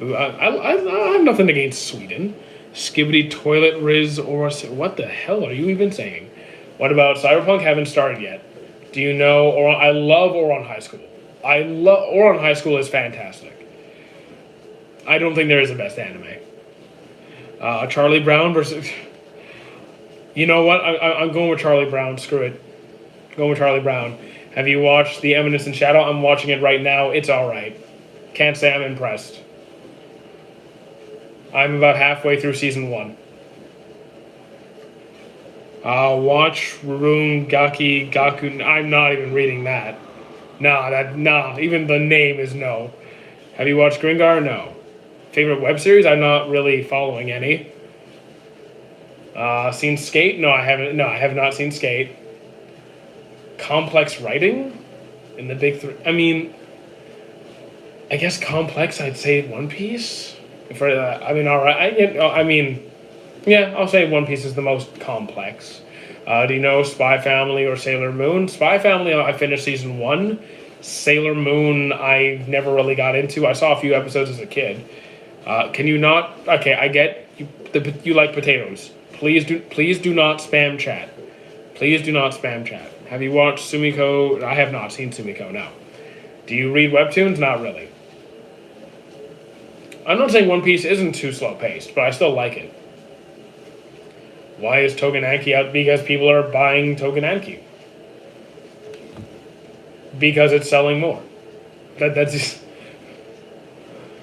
I have nothing against Sweden. Skibidi Toilet Riz or what the hell are you even saying? What about Cyberpunk? Haven't started yet. Do you know? Or I love Ouran High School. I love Ouran High School is fantastic. I don't think there is a best anime. Charlie Brown versus. You know what? I'm going with Charlie Brown. Screw it. Going with Charlie Brown. Have you watched The Eminence in Shadow? I'm watching it right now. It's alright. Can't say I'm impressed. I'm about halfway through season 1. Watch Rune Gaki Gaku. I'm not even reading that. Nah. Even the name is no. Have you watched Gringar? No. Favorite web series? I'm not really following any. Seen Skate? No, I haven't. No, I have not seen Skate. Complex writing in the big three. I mean, I guess complex. I'd say One Piece. For I mean, all right. Yeah, I'll say One Piece is the most complex. Do you know Spy Family or Sailor Moon? Spy Family, I finished season 1. Sailor Moon, I never really got into. I saw a few episodes as a kid. Can you not? Okay, I get you. You like potatoes. Please do not spam chat. Please do not spam chat. Have you watched Sumiko? I have not seen Sumiko. No. Do you read webtoons? Not really. I'm not saying One Piece isn't too slow paced, but I still like it. Why is Togenanki out? Because people are buying Togenanki. Because it's selling more. That's just...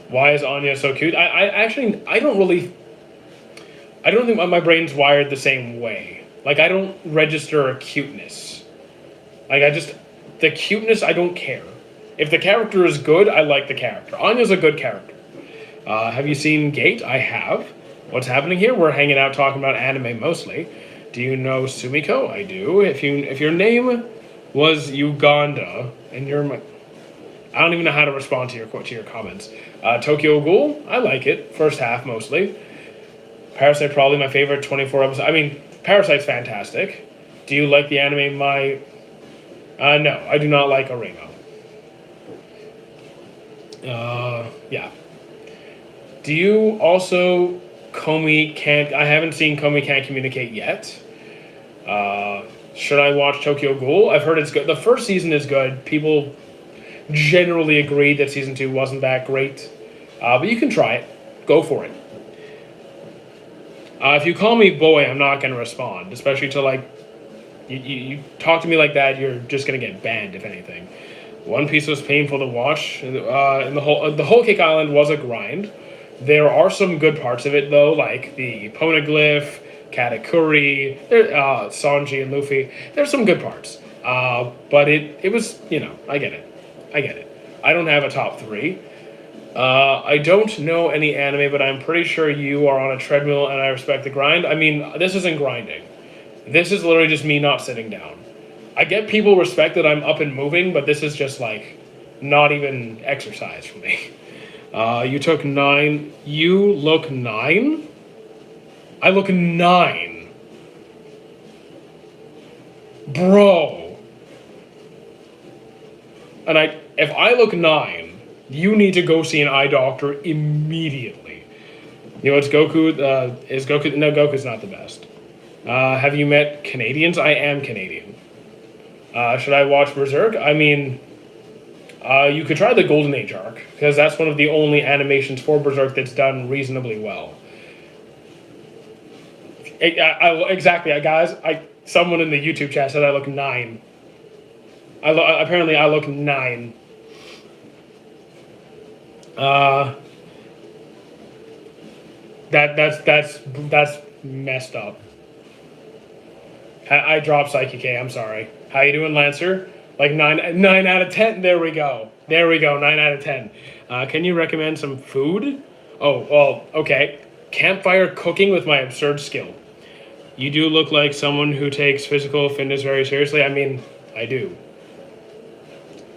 Why is Anya so cute? I don't think my brain's wired the same way. Like, I don't register a cuteness. The cuteness, I don't care. If the character is good, I like the character. Anya's a good character. Have you seen Gate? I have. What's happening here? We're hanging out talking about anime mostly. Do you know Sumiko? I do. If your name was Uganda and you're my... I don't even know how to respond to your comments. Tokyo Ghoul? I like it. First half mostly. Parasite probably my favorite 24 episodes. I mean, Parasite's fantastic. Do you like the anime no, I do not like Oremo. Yeah. Do you also Komi can't... I haven't seen Komi Can't Communicate yet. Should I watch Tokyo Ghoul? I've heard it's good. The first season is good. People generally agreed that season 2 wasn't that great. But you can try it. Go for it. If you call me boy, I'm not going to respond. Especially to, like... You talk to me like that, you're just going to get banned, if anything. One Piece was painful to watch. And the Whole Cake Island was a grind. There are some good parts of it, though, like the Poneglyph, Katakuri, Sanji and Luffy. There's some good parts. But it was, I get it. I don't have a top 3. I don't know any anime, but I'm pretty sure you are on a treadmill and I respect the grind. I mean, this isn't grinding. This is literally just me not sitting down. I get people respect that I'm up and moving, but this is just, like, not even exercise for me. You took 9. You look 9? I look 9. Bro. And if I look 9, you need to go see an eye doctor immediately. You know, it's Goku. Is Goku... No, Goku's not the best. Have you met Canadians? I am Canadian. Should I watch Berserk? I mean... you could try the Golden Age arc, because that's one of the only animations for Berserk that's done reasonably well. Exactly, guys. Someone in the YouTube chat said I look 9. Apparently I look 9. That's messed up. I dropped Psyche K, I'm sorry. How you doing, Lancer? Like 9 out of 10. There we go. 9 out of 10. Can you recommend some food? Oh, well, okay. Campfire cooking with my absurd skill. You do look like someone who takes physical fitness very seriously. I mean, I do.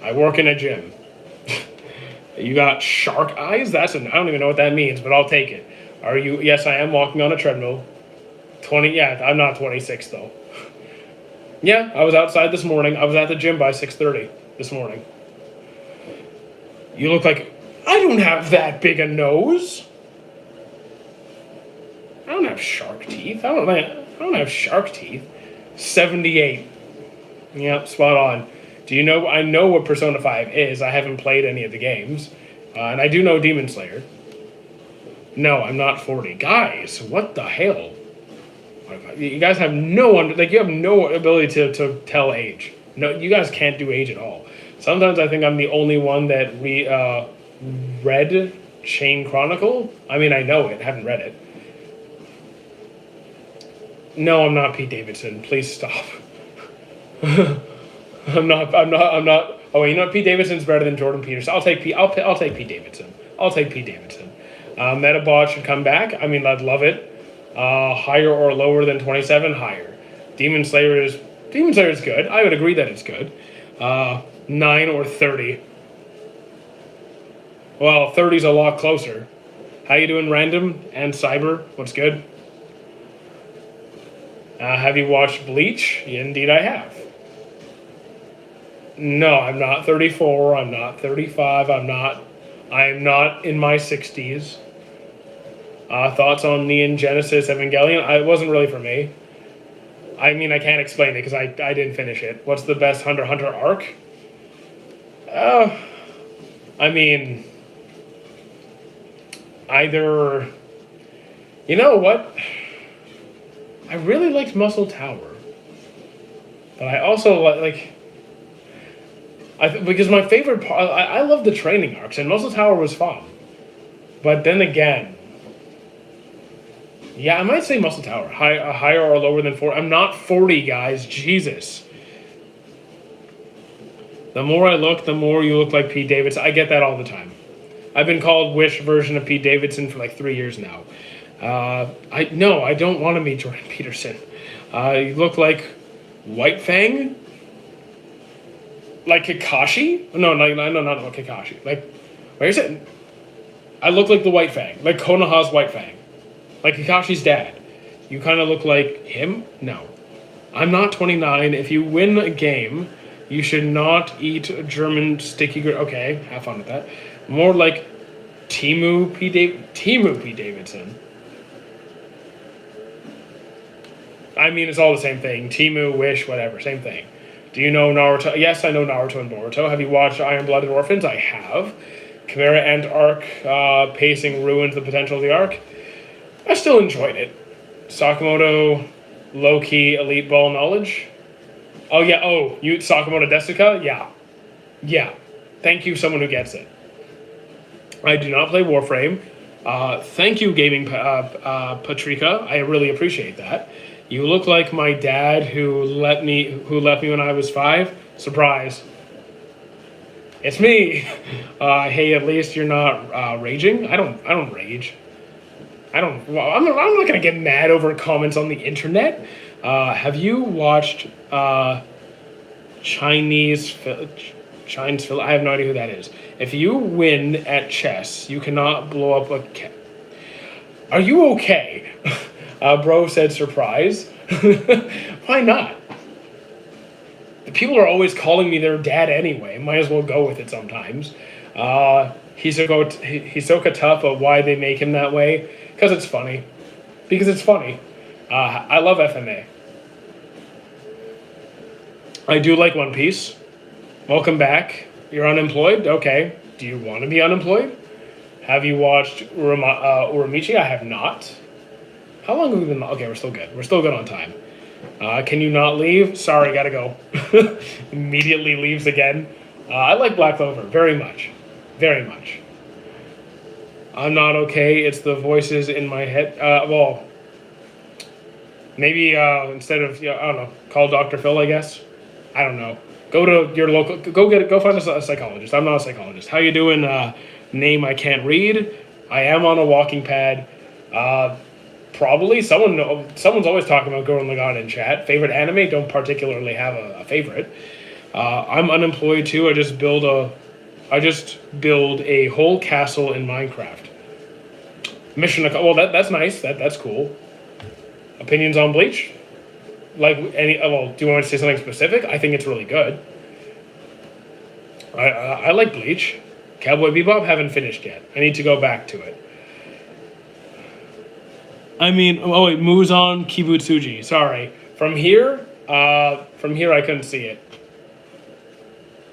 I work in a gym. You got shark eyes? I don't even know what that means, but I'll take it. Are you? Yes, I am walking on a treadmill. 20. Yeah, I'm not 26 though. Yeah, I was outside this morning. I was at the gym by 6:30 this morning. You look like... I don't have that big a nose. I don't have shark teeth. I don't have shark teeth. 78. Yep, spot on. Do you know? I know what Persona 5 is. I haven't played any of the games. And I do know Demon Slayer. No, I'm not 40. Guys, what the hell? You guys have you have no ability to tell age. No, you guys can't do age at all. Sometimes I think I'm the only one that read Chain Chronicle. I mean, I know it, haven't read it. No, I'm not Pete Davidson. Please stop. I'm not. Oh, you know what? Pete Davidson's better than Jordan Peterson. I'll take Pete Davidson. I'll take Pete Davidson. Metabot should come back. I mean, I'd love it. Higher or lower than 27? Higher. Demon Slayer is good. I would agree that it's good. 9 or 30. Well, 30's a lot closer. How you doing, Random and Cyber? What's good? Have you watched Bleach? Yeah, indeed I have. No, I'm not 34. I'm not 35. I am not in my 60s. Thoughts on Neon Genesis Evangelion? It wasn't really for me. I mean, I can't explain it because I didn't finish it. What's the best Hunter x Hunter arc? I mean, either... You know what? I really liked Muscle Tower. But I also like... because my favorite part... I love the training arcs, and Muscle Tower was fun. But then again... Yeah, I might say Muscle Tower. Higher or lower than 40. I'm not 40, guys. Jesus. The more I look, the more you look like Pete Davidson. I get that all the time. I've been called Wish version of Pete Davidson for like 3 years now. I don't want to meet Jordan Peterson. You look like White Fang? Like Kakashi? No, not like Kakashi. Like, where is it? I look like the White Fang. Like Konoha's White Fang. Like Kakashi's dad. You kind of look like him? No. I'm not 29. If you win a game, you should not eat German sticky... Okay, have fun with that. More like Timu P. Davidson. I mean, it's all the same thing. Timu, Wish, whatever, same thing. Do you know Naruto? Yes, I know Naruto and Boruto. Have you watched Iron Blooded Orphans? I have. Chimera Ant arc, pacing ruins the potential of the arc. I still enjoyed it. Sakamoto, low-key elite ball knowledge. Oh, yeah. Oh, you Sakamoto Desuka? Yeah. Yeah. Thank you, someone who gets it. I do not play Warframe. Thank you, Gaming Patrika. I really appreciate that. You look like my dad who left me when I was 5. Surprise. It's me. Hey, at least you're not raging. I don't rage. I'm not gonna get mad over comments on the internet. Have you watched Chinese? I have no idea who that is. If you win at chess, you cannot blow up a cat. Are you okay? Bro said surprise. Why not? The people are always calling me their dad anyway. Might as well go with it sometimes. Hisoka tough, but why they make him that way? Because it's funny. I love FMA. I do like One Piece. Welcome back. You're unemployed? Okay. Do you want to be unemployed? Have you watched Uramichi? I have not. How long have we been... Okay, we're still good. We're still good on time. Can you not leave? Sorry, gotta go. Immediately leaves again. I like Black Clover very much. Very much. I'm not okay. It's the voices in my head. Maybe instead of, I don't know, call Dr. Phil, I guess. I don't know. Go to your local... Go find a psychologist. I'm not a psychologist. How you doing? Name I can't read. I am on a walking pad. Probably. Someone's always talking about Gurren Lagann in chat. Favorite anime? Don't particularly have a favorite. I'm unemployed too. I just build a whole castle in Minecraft. Well, that's nice. That's cool. Opinions on Bleach? Like any? Well, do you want to say something specific? I think it's really good. I like Bleach. Cowboy Bebop haven't finished yet. I need to go back to it. I mean, Muzan Kibutsuji. Sorry. From here, From here, I couldn't see it.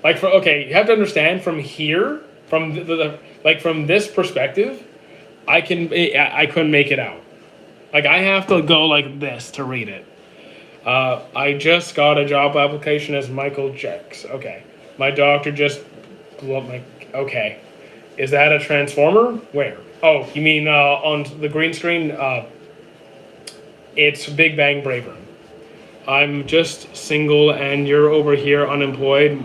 Like, you have to understand from here, from from this perspective, I couldn't make it out. Like, I have to go like this to read it. I just got a job application as Michael Jacks. Okay. My doctor just blew up my. Okay. Is that a transformer? Where? Oh, you mean on the green screen? It's Big Bang Braver. I'm just single and you're over here unemployed.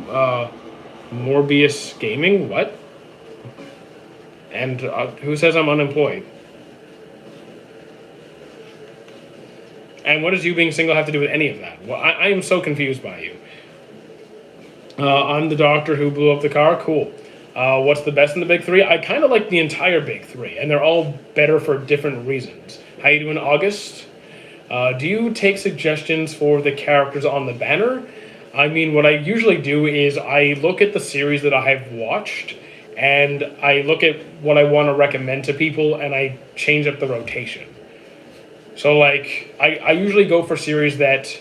Morbius Gaming? What? And who says I'm unemployed? And what does you being single have to do with any of that? Well, I am so confused by you. I'm the doctor who blew up the car. Cool. What's the best in the big three? I kind of like the entire big three, and they're all better for different reasons. How you doing, August? Do you take suggestions for the characters on the banner? I mean, what I usually do is I look at the series that I have watched, and I look at what I want to recommend to people, and I change up the rotation. So, like, I usually go for series that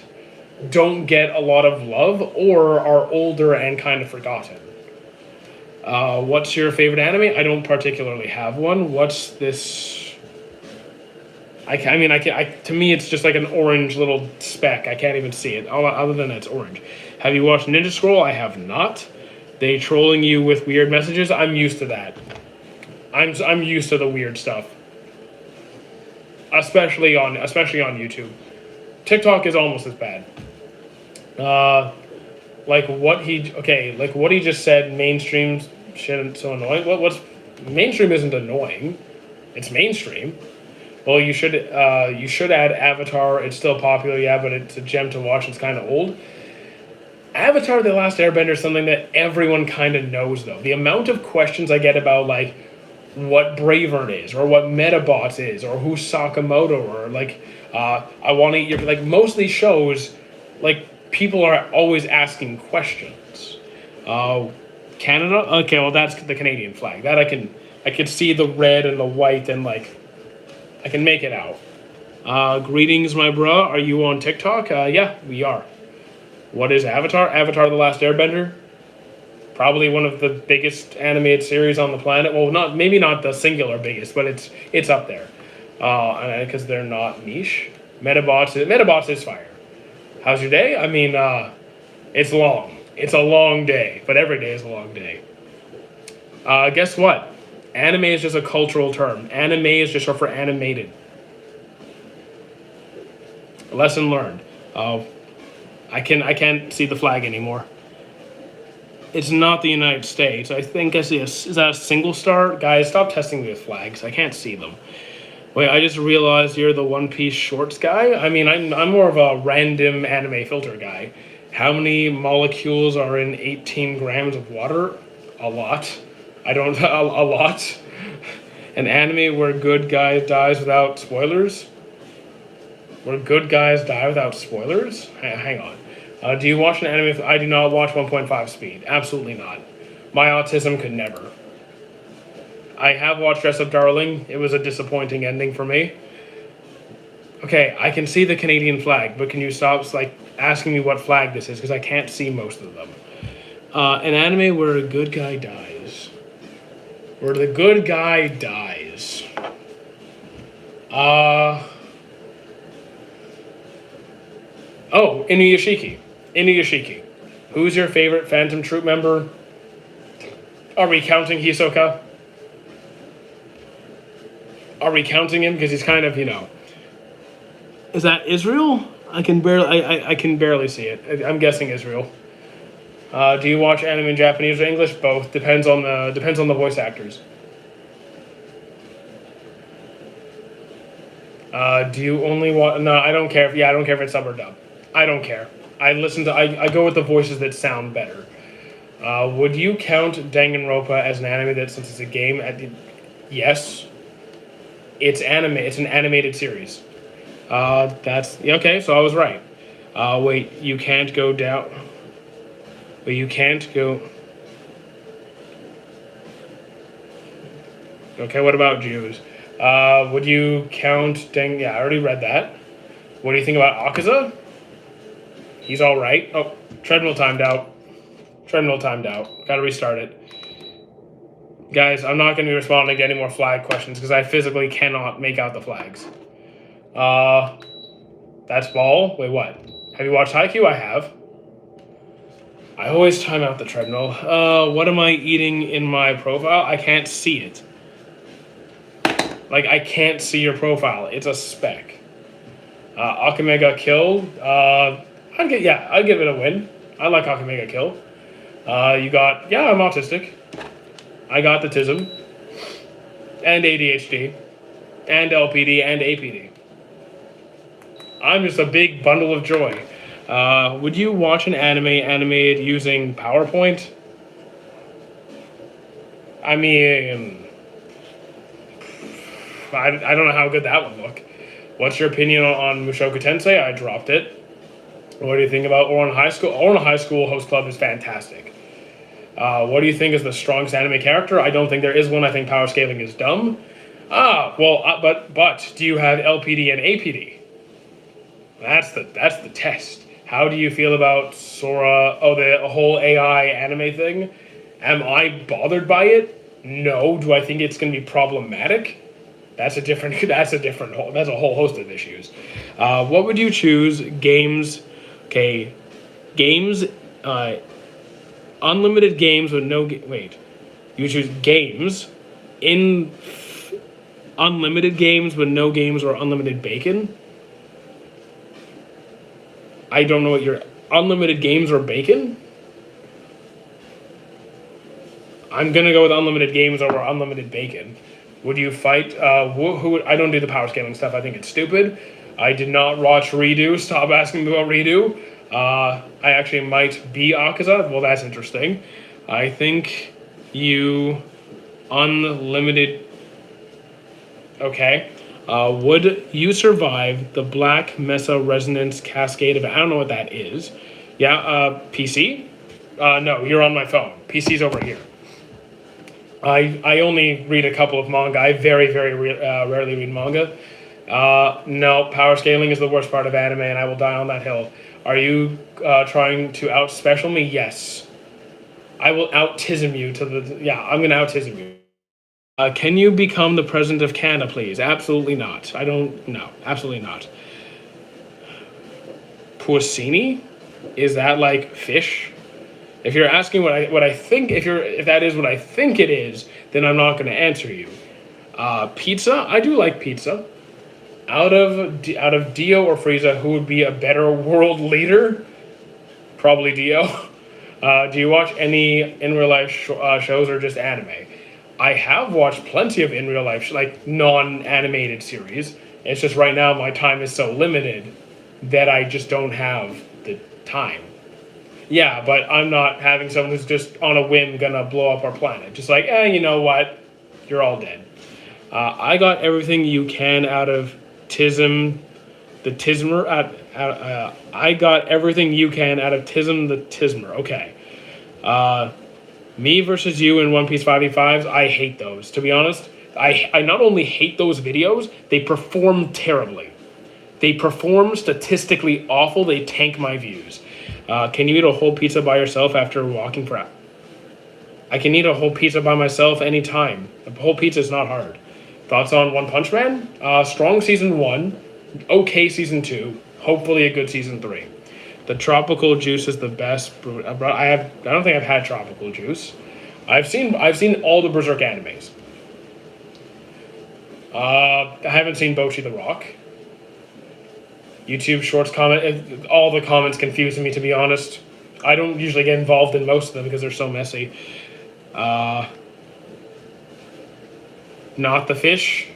don't get a lot of love or are older and kind of forgotten. What's your favorite anime? I don't particularly have one. What's this? To me, it's just like an orange little speck. I can't even see it. Other than that, it's orange. Have you watched Ninja Scroll? I have not. They trolling you with weird messages? I'm used to that. I'm used to the weird stuff. Especially on YouTube. TikTok is almost as bad. Like what he just said, mainstream shouldn't so annoying. What's mainstream isn't annoying. It's mainstream. Well, you should add Avatar. It's still popular, yeah, but it's a gem to watch. It's kind of old. Avatar: The Last Airbender is something that everyone kind of knows, though. The amount of questions I get about like what Bravern is, or what Metabots is, or who's Sakamoto, or like I want to eat your like most of these shows, like people are always asking questions. Canada? Okay, well that's the Canadian flag. That I can see the red and the white and like I can make it out. Greetings, my bro. Are you on TikTok? Yeah, we are. What is Avatar? Avatar: The Last Airbender. Probably one of the biggest animated series on the planet. Well, maybe not the singular biggest, but it's up there. Because they're not niche. Metabots is fire. How's your day? I mean, it's long. It's a long day, but every day is a long day. Guess what? Anime is just a cultural term. Anime is just short for animated. Lesson learned. I can't see the flag anymore. It's not the United States. I think I see is that a single star? Guys, stop testing me with flags. I can't see them. Wait, I just realized you're the One Piece shorts guy? I mean, I'm more of a random anime filter guy. How many molecules are in 18 grams of water? A lot. A lot. An anime where good guy dies without spoilers? Where good guys die without spoilers? Hang on. Do you watch an anime? I do not watch 1.5 speed. Absolutely not. My autism could never. I have watched Dress Up Darling. It was a disappointing ending for me. Okay, I can see the Canadian flag, but can you stop asking me what flag this is? Because I can't see most of them. An anime where a good guy dies. Where the good guy dies. Inuyashiki. Inuyashiki. Who's your favorite Phantom Troop member? Are we counting Hisoka? Are we counting him? Because he's kind of, Is that Israel? I can barely see it. I'm guessing Israel. Do you watch anime in Japanese or English? Both. Depends on the voice actors. Do you only watch? No, I don't care. I don't care if it's sub or dub. I don't care. I go with the voices that sound better. Would you count Danganronpa as an anime that, since it's a game? Yes. It's anime. It's an animated series. That's okay. So I was right. Wait, you can't go down. But you can't go. Okay, what about Jews? Would you count Yeah, I already read that. What do you think about Akaza? He's all right. Oh, treadmill timed out. Treadmill timed out. Got to restart it. Guys, I'm not going to be responding to any more flag questions because I physically cannot make out the flags. That's ball. Wait, what? Have you watched Haikyuu? I have. I always time out the treadmill. What am I eating in my profile? I can't see it. Like, I can't see your profile. It's a speck. Akame got killed. I'd give it a win. I like Akame got killed. You got, yeah, I'm autistic. I got the TISM. And ADHD. And LPD and APD. I'm just a big bundle of joy. Would you watch an anime animated using PowerPoint? I mean, I don't know how good that would look. What's your opinion on Mushoku Tensei? I dropped it. What do you think about Ouran High School? Ouran High School Host Club is fantastic. What do you think is the strongest anime character? I don't think there is one. I think power scaling is dumb. But do you have LPD and APD? That's the test. How do you feel about Sora? Oh, the whole AI anime thing. Am I bothered by it? No. Do I think it's going to be problematic? That's a whole host of issues. What would you choose? Games. Okay, games. Unlimited games with no. Wait, you choose games in unlimited games with no games or unlimited bacon. I don't know what your unlimited games or bacon. I'm gonna go with unlimited games over unlimited bacon. Would you fight? Who? I don't do the power scaling stuff. I think it's stupid. I did not watch Redo. Stop asking me about Redo. I actually might be Akaza. Well, that's interesting. I think you unlimited. Okay. Would you survive the Black Mesa Resonance Cascade event? I don't know what that is. Yeah, PC? No, you're on my phone. PC's over here. I only read a couple of manga. I very, very rarely read manga. No, power scaling is the worst part of anime, and I will die on that hill. Are you trying to out-special me? Yes. I will out-tism you to the... Yeah, I'm going to out-tism you. Can you become the president of Canada, please? Absolutely not. No, absolutely not. Porcini? Is that like fish? If you're asking what I think, if that is what I think it is, then I'm not going to answer you. Pizza? I do like pizza. Out of Dio or Frieza, who would be a better world leader? Probably Dio. Do you watch any in real life shows or just anime? I have watched plenty of in real life, like non-animated series. It's just right now my time is so limited that I just don't have the time. Yeah, but I'm not having someone who's just on a whim gonna blow up our planet. Just like, you know what? You're all dead. I got everything you can out of TISM, the Tismer. I got everything you can out of TISM, the Tismer. Okay. Me versus you in One Piece 5v5s, I hate those. To be honest, I not only hate those videos, they perform terribly. They perform statistically awful. They tank my views. Can you eat a whole pizza by yourself after walking for... I can eat a whole pizza by myself anytime. A whole pizza is not hard. Thoughts on One Punch Man? Strong season 1, okay season 2, hopefully a good season 3. The tropical juice is the best. I don't think I've had tropical juice. I've seen all the Berserk animes. I haven't seen Bocchi the Rock. YouTube Shorts comment. All the comments confusing me, to be honest. I don't usually get involved in most of them because they're so messy. Not the fish.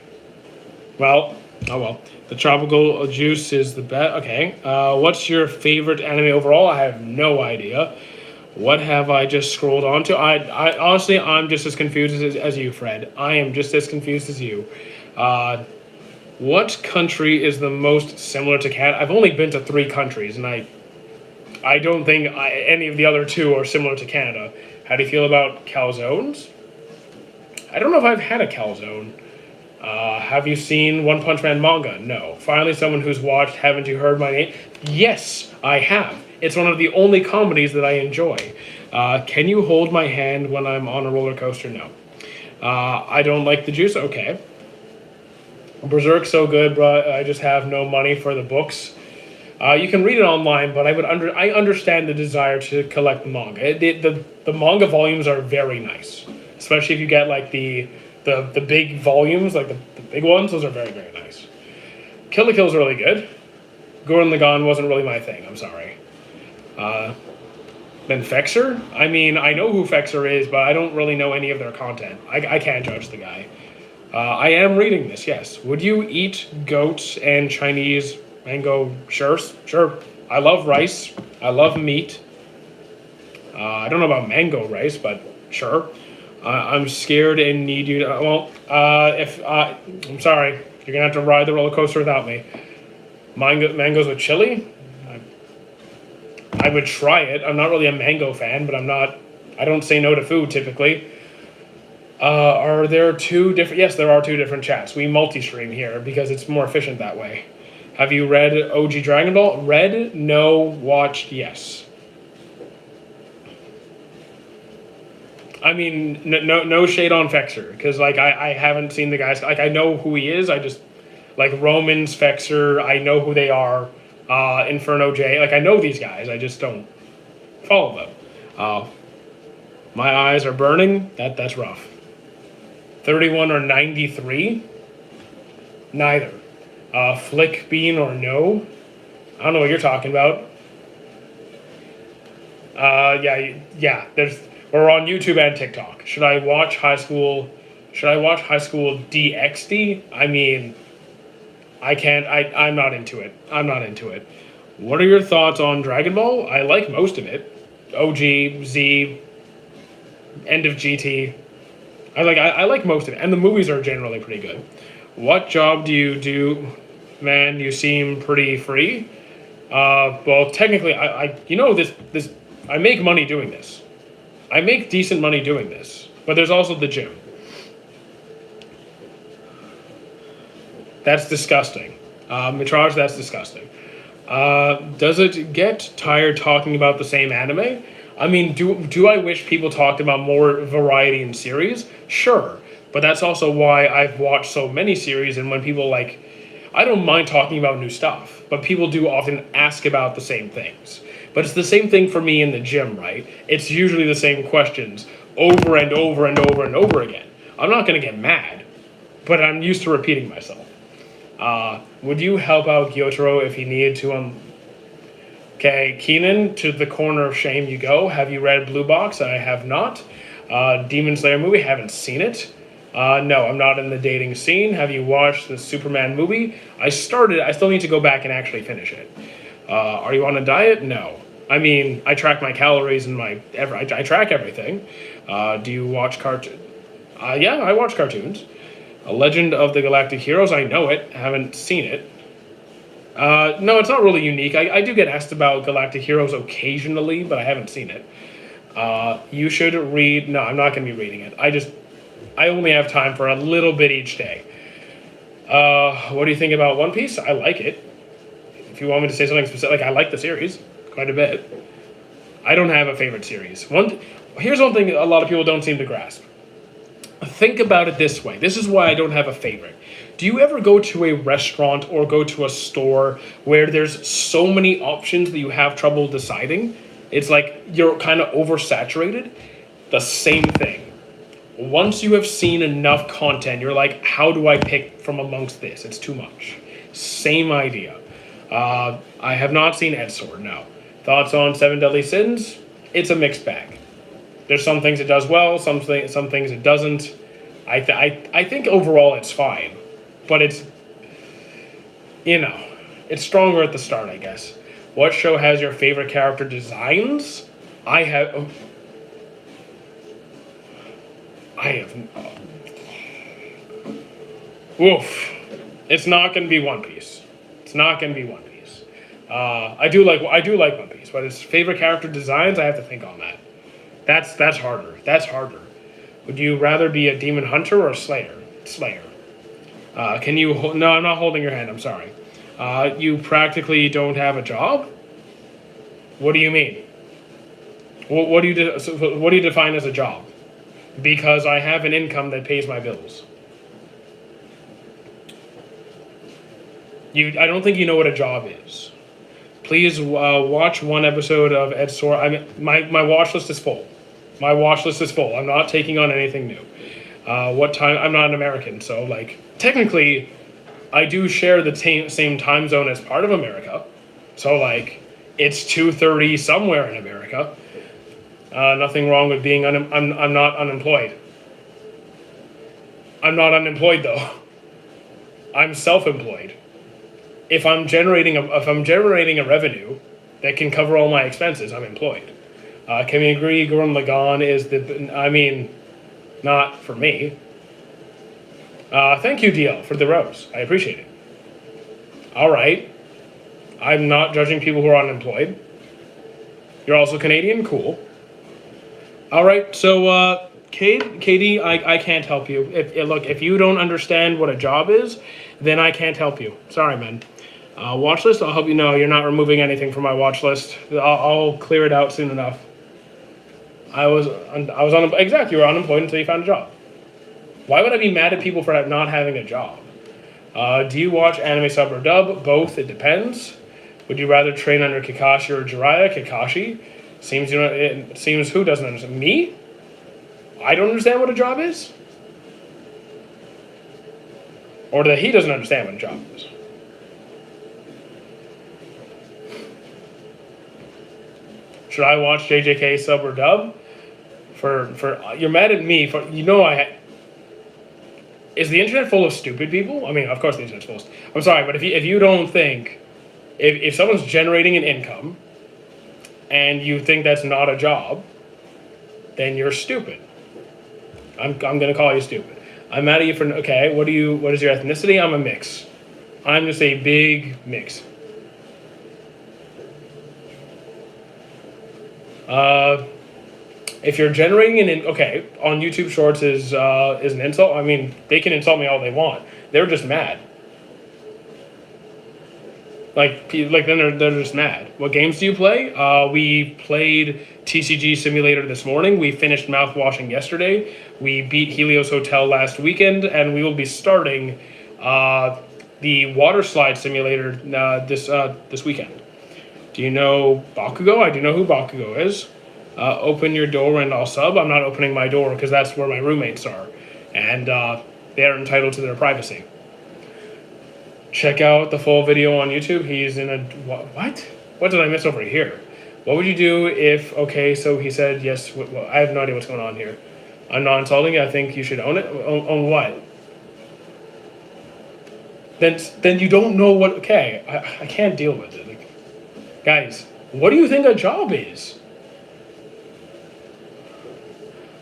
Well, oh well. The tropical juice is the best. Okay. What's your favorite anime overall? I have no idea. What have I just scrolled onto? I honestly, I'm just as confused as you, Fred. I am just as confused as you. What country is the most similar to Canada? I've only been to 3 countries, and I don't think any of the other 2 are similar to Canada. How do you feel about calzones? I don't know if I've had a calzone. Have you seen One Punch Man manga? No. Finally, someone who's watched Haven't You Heard My Name? Yes, I have. It's one of the only comedies that I enjoy. Can you hold my hand when I'm on a roller coaster? No. I don't like the juice. Okay. Berserk's so good, but I just have no money for the books. You can read it online, but I understand the desire to collect the manga. The manga volumes are very nice, especially if you get like the big volumes, like the big ones. Those are very, very nice. Kill la Kill's really good. Gurren Lagann wasn't really my thing. I'm sorry. Then Fexer. I mean, I know who Fexer is, but I don't really know any of their content. I can't judge the guy. I am reading this. Yes. Would you eat goats and Chinese mango? Sure. I love rice. I love meat. I don't know about mango rice, but sure. I'm scared and need you to. I'm sorry, you're gonna have to ride the roller coaster without me. Mangoes with chili. I would try it. I'm not really a mango fan, but I don't say no to food typically. Are there two different? Yes, there are two different chats. We multi-stream here because it's more efficient that way. Have you read OG Dragon Ball? Read? No. Watched? Yes. I mean, no shade on Fexer because like I haven't seen the guys. Like I know who he is. I just like Romans, Fexer. I know who they are. Inferno J. Like I know these guys. I just don't follow them. My eyes are burning. That's rough. 31 or 93? Neither. Flick Bean or no? I don't know what you're talking about. Yeah. We're on YouTube and TikTok. Should I watch High School DxD? I mean, I can't. I'm not into it. What are your thoughts on Dragon Ball? I like most of it. OG, Z, End of GT. I like most of it, and the movies are generally pretty good. What job do you do, man? You seem pretty free. Well, technically, this. I make money doing this. I make decent money doing this, but there's also the gym. That's disgusting. Mitraj, that's disgusting. Does it get tired talking about the same anime? I mean, do I wish people talked about more variety in series? Sure. But that's also why I've watched so many series, and when people I don't mind talking about new stuff, but people do often ask about the same things. But it's the same thing for me in the gym, right? It's usually the same questions over and over and over and over again. I'm not going to get mad, but I'm used to repeating myself. Would you help out Gyotaro if he needed to? Okay, Keenan, to the corner of shame you go. Have you read Blue Box? I have not. Demon Slayer movie, haven't seen it. No, I'm not in the dating scene. Have you watched the Superman movie? I started. I still need to go back and actually finish it. Are you on a diet? No. I mean, I track my calories and I track everything. Do you watch cartoons? Yeah, I watch cartoons. A Legend of the Galactic Heroes, I know it. Haven't seen it. No, it's not really unique. I do get asked about Galactic Heroes occasionally, but I haven't seen it. You should read. No, I'm not going to be reading it. I only have time for a little bit each day. What do you think about One Piece? I like it. If you want me to say something specific, I like the series quite a bit. I don't have a favorite series. Here's one thing a lot of people don't seem to grasp. Think about it this way. This is why I don't have a favorite. Do you ever go to a restaurant or go to a store where there's so many options that you have trouble deciding? It's like you're kind of oversaturated. The same thing. Once you have seen enough content, you're like, how do I pick from amongst this? It's too much. Same idea. I have not seen Ed Sword, no. Thoughts on Seven Deadly Sins? It's a mixed bag. There's some things it does well, some things it doesn't. I think overall it's fine. But it's stronger at the start, I guess. What show has your favorite character designs? I have. Oof. It's not going to be One Piece. I do like One Piece, but its favorite character designs, I have to think on that. That's harder. Would you rather be a demon hunter or a slayer? Slayer. Can you? No, I'm not holding your hand. I'm sorry. You practically don't have a job. What do you mean? What do you define as a job? Because I have an income that pays my bills. I don't think you know what a job is. Please watch one episode of Ed Sor. My watch list is full. My watch list is full. I'm not taking on anything new. What time? I'm not an American, so like technically, I do share the same time zone as part of America. So like, it's 2:30 somewhere in America. Nothing wrong with being I'm not unemployed. I'm not unemployed though. I'm self-employed. If I'm generating a revenue that can cover all my expenses, I'm employed. Can we agree Gurren Lagann is not for me. Thank you, DL, for the rose. I appreciate it. All right. I'm not judging people who are unemployed. You're also Canadian? Cool. All right, so Katie, I can't help you. If you don't understand what a job is, then I can't help you. Sorry, man. Watch list, I'll help you know. You're not removing anything from my watch list. I'll clear it out soon enough. I was exactly. You were unemployed until you found a job. Why would I be mad at people for not having a job? Do you watch anime sub or dub? Both. It depends. Would you rather train under Kakashi or Jiraiya? Kakashi. It seems who doesn't understand? Me? I don't understand what a job is? Or that he doesn't understand what a job is? Should I watch JJK sub or dub? For you're mad at me for is the internet full of stupid people? I mean, of course the internet's full. I'm sorry, but if you don't think if someone's generating an income and you think that's not a job, then you're stupid. I'm gonna call you stupid. I'm mad at you for okay. What is your ethnicity? I'm a mix. I'm just a big mix. If you're generating on YouTube Shorts is an insult. I mean, they can insult me all they want. They're just mad. Like then they're just mad. What games do you play? We played TCG Simulator this morning. We finished Mouthwashing yesterday. We beat Helios Hotel last weekend, and we will be starting the Water Slide Simulator this weekend. Do you know Bakugo? I do know who Bakugo is. Open your door and I'll sub. I'm not opening my door because that's where my roommates are. And they're entitled to their privacy. Check out the full video on YouTube. He's in a... What? What did I miss over here? What would you do if... Okay, so he said yes. Well, I have no idea what's going on here. I'm not insulting you. I think you should own it. Own what? Then you don't know what... Okay, I can't deal with it. Guys, what do you think a job is?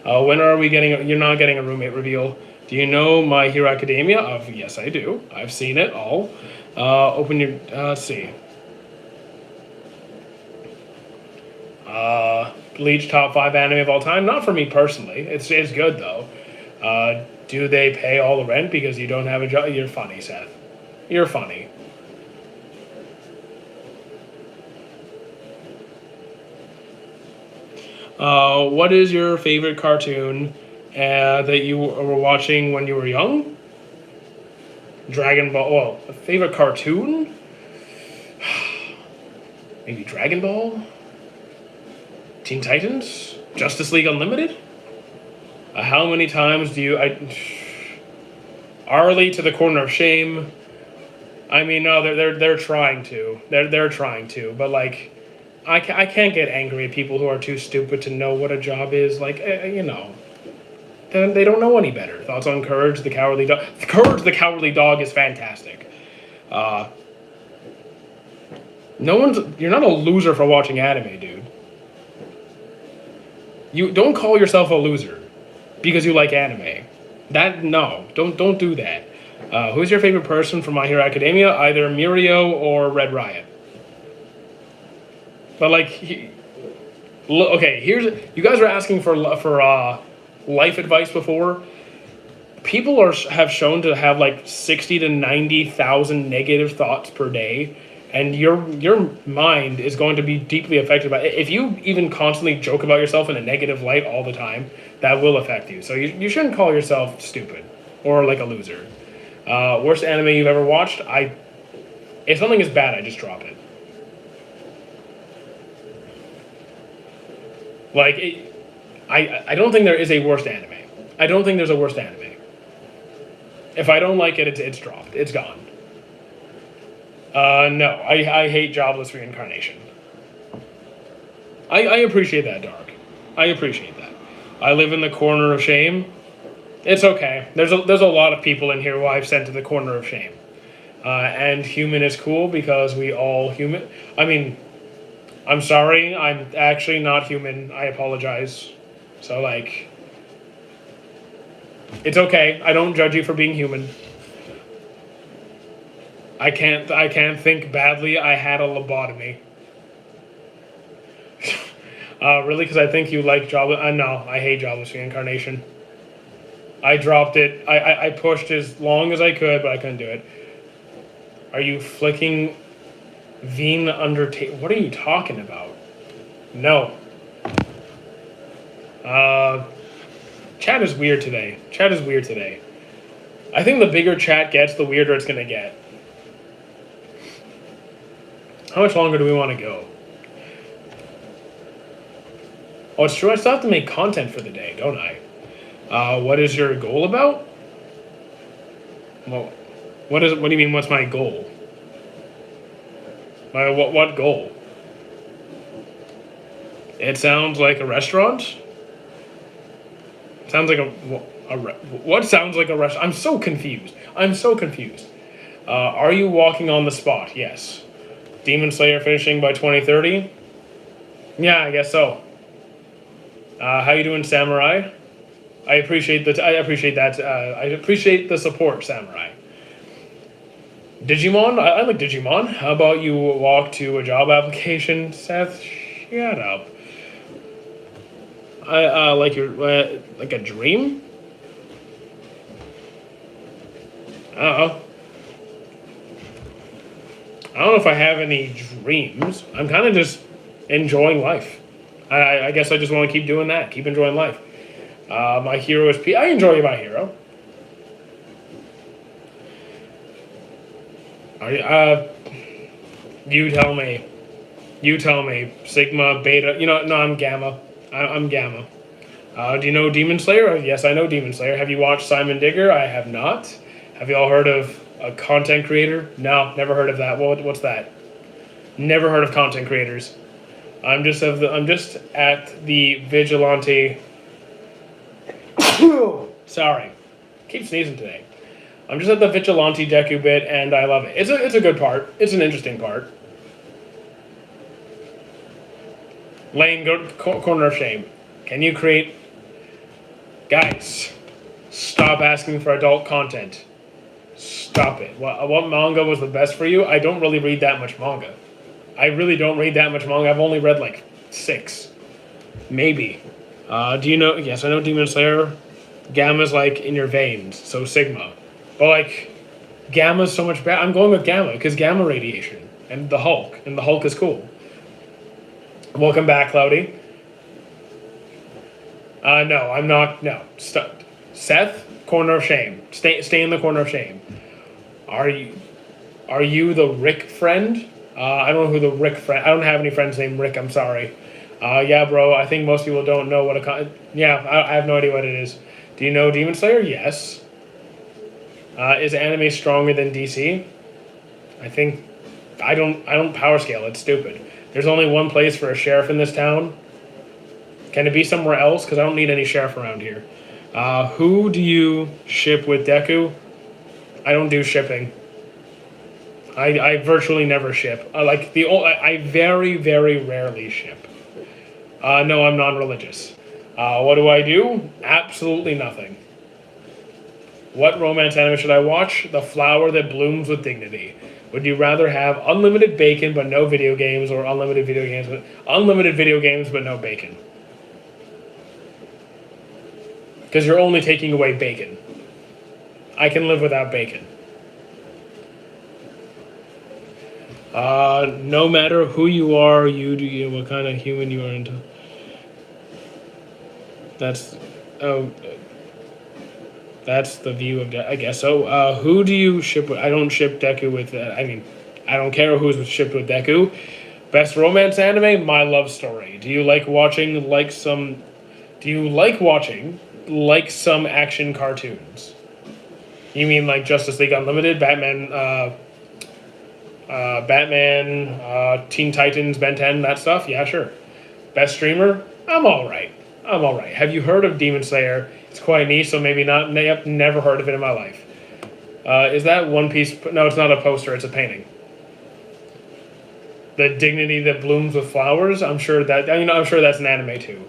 When are we getting... You're not getting a roommate reveal. Do you know My Hero Academia? Yes, I do. I've seen it all. Open your... let's see. Bleach top 5 anime of all time? Not for me personally. It's good, though. Do they pay all the rent because you don't have a job? You're funny, Seth. You're funny. What is your favorite cartoon that you were watching when you were young? Dragon Ball. Well, a favorite cartoon? Maybe Dragon Ball? Teen Titans? Justice League Unlimited? How many times do you... Arlie to the corner of shame. I mean, no, they're trying to. They're trying to, but like... I can't get angry at people who are too stupid to know what a job is. Like, they don't know any better. Thoughts on Courage the Cowardly Dog? Courage the Cowardly Dog is fantastic. You're not a loser for watching anime, dude. You don't call yourself a loser because you like anime. Don't do that. Who's your favorite person from My Hero Academia? Either Mirio or Red Riot. But like, you guys were asking for life advice before. People have shown to have like 60 to 90,000 negative thoughts per day, and your mind is going to be deeply affected by it. If you even constantly joke about yourself in a negative light all the time, that will affect you. So you shouldn't call yourself stupid or like a loser. Worst anime you've ever watched? If something is bad, I just drop it. I don't think there is a worst anime. I don't think there's a worst anime. If I don't like it, it's dropped. It's gone. No, I hate Jobless Reincarnation. I appreciate that, Dark. I appreciate that. I live in the corner of shame. It's okay. There's a lot of people in here who I've sent to the corner of shame. And human is cool because we all human. I mean, I'm sorry. I'm actually not human. I apologize. So, it's okay. I don't judge you for being human. I can't think badly. I had a lobotomy. Really? Because I think you like Jobless... no, I hate Jobless Reincarnation. I dropped it. I pushed as long as I could, but I couldn't do it. Are you flicking Veen Undertale? What are you talking about? No. Chat is weird today. I think the bigger chat gets, the weirder it's going to get. How much longer do we want to go? Oh, it's true. I still have to make content for the day, don't I? What is your goal about? Well, what do you mean? What's my goal? What goal? It sounds like a restaurant. Sounds like what sounds like a restaurant? I'm so confused. Are you walking on the spot? Yes. Demon Slayer finishing by 2030? Yeah, I guess so. How you doing, Samurai? I appreciate that. I appreciate the support, Samurai. Digimon? I like Digimon. How about you walk to a job application, Seth? Shut up. I like your like a dream. I don't know if I have any dreams. I'm kind of just enjoying life. I guess I just want to keep doing that. Keep enjoying life. My hero is P. I enjoy my hero. You tell me. Sigma, Beta. No, I'm Gamma. I'm Gamma. Do you know Demon Slayer? Yes, I know Demon Slayer. Have you watched Simon Digger? I have not. Have you all heard of a content creator? No, never heard of that. What's that? Never heard of content creators. I'm just at the vigilante. Sorry, keep sneezing today. I'm just at the vigilante Deku bit, and I love it. It's a good part. It's an interesting part. Lane, go to corner of shame. Can you create... Guys, stop asking for adult content. Stop it. What manga was the best for you? I don't really read that much manga. I really don't read that much manga. I've only read like 6. Maybe. Do you know... Yes, I know Demon Slayer. Gamma's like in your veins, so Sigma. But Gamma's so much better. I'm going with Gamma, because Gamma radiation. And the Hulk is cool. Welcome back, Cloudy. No, I'm not. No. Seth, corner of shame. Stay in the corner of shame. Are you the Rick friend? I don't know who the Rick friend... I don't have any friends named Rick, I'm sorry. Yeah, bro, I think most people don't know what a... Yeah, I have no idea what it is. Do you know Demon Slayer? Yes. Is anime stronger than DC? I don't power scale. It's stupid. There's only one place for a sheriff in this town. Can it be somewhere else? Because I don't need any sheriff around here. Who do you ship with Deku? I don't do shipping. I virtually never ship. I very, very rarely ship. No, I'm non-religious. What do I do? Absolutely nothing. What romance anime should I watch? The Flower That Blooms with Dignity. Would you rather have unlimited bacon but no video games, or unlimited video games but no bacon? Because you're only taking away bacon. I can live without bacon. No matter who you are, what kind of human you are into. That's oh, that's the view of I guess so. Who do you ship with? I don't ship Deku with. I mean, I don't care who's shipped with Deku. Best romance anime, My Love Story. Do you like watching like some? Do you like watching like some action cartoons? You mean like Justice League Unlimited, Batman, Teen Titans, Ben 10, that stuff? Yeah, sure. Best streamer? I'm all right. I'm all right. Have you heard of Demon Slayer? It's quite niche, so maybe not. Yep, never heard of it in my life. Is that One Piece? No, it's not a poster. It's a painting. The dignity that blooms with flowers. I'm sure that. I'm sure that's an anime too.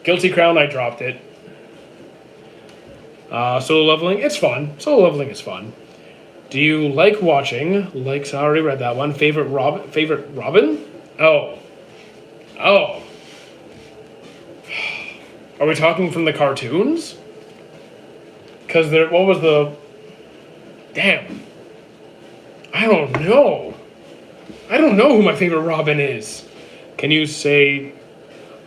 Guilty Crown. I dropped it. Solo leveling. It's fun. Solo leveling is fun. Do you like watching? Like, I already read that one. Favorite Robin? Favorite Robin? Oh. Oh. Are we talking from the cartoons? Because what was the... Damn. I don't know. I don't know who my favorite Robin is. Can you say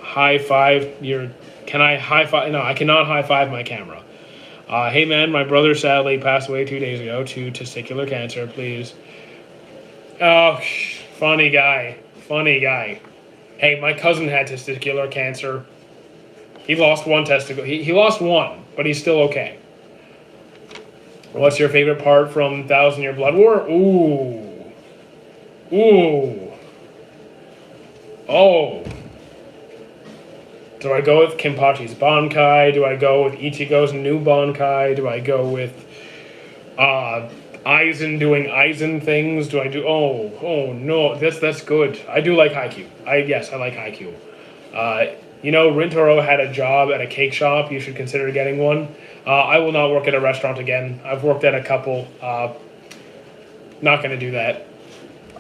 high five your... Can I high five? No, I cannot high five my camera. Hey man, my brother sadly passed away 2 days ago to testicular cancer. Please. Oh, funny guy. Funny guy. Hey, my cousin had testicular cancer. He lost one testicle. He lost one, but he's still okay. What's your favorite part from Thousand Year Blood War? Ooh. Ooh. Oh. Do I go with Kenpachi's Bankai? Do I go with Ichigo's new Bankai? Do I go with Aizen doing Aizen things? Do I do... Oh no, that's good. I do like Haikyuu. Yes, I like Haikyuu. Rintaro had a job at a cake shop. You should consider getting one. I will not work at a restaurant again. I've worked at a couple. Not going to do that.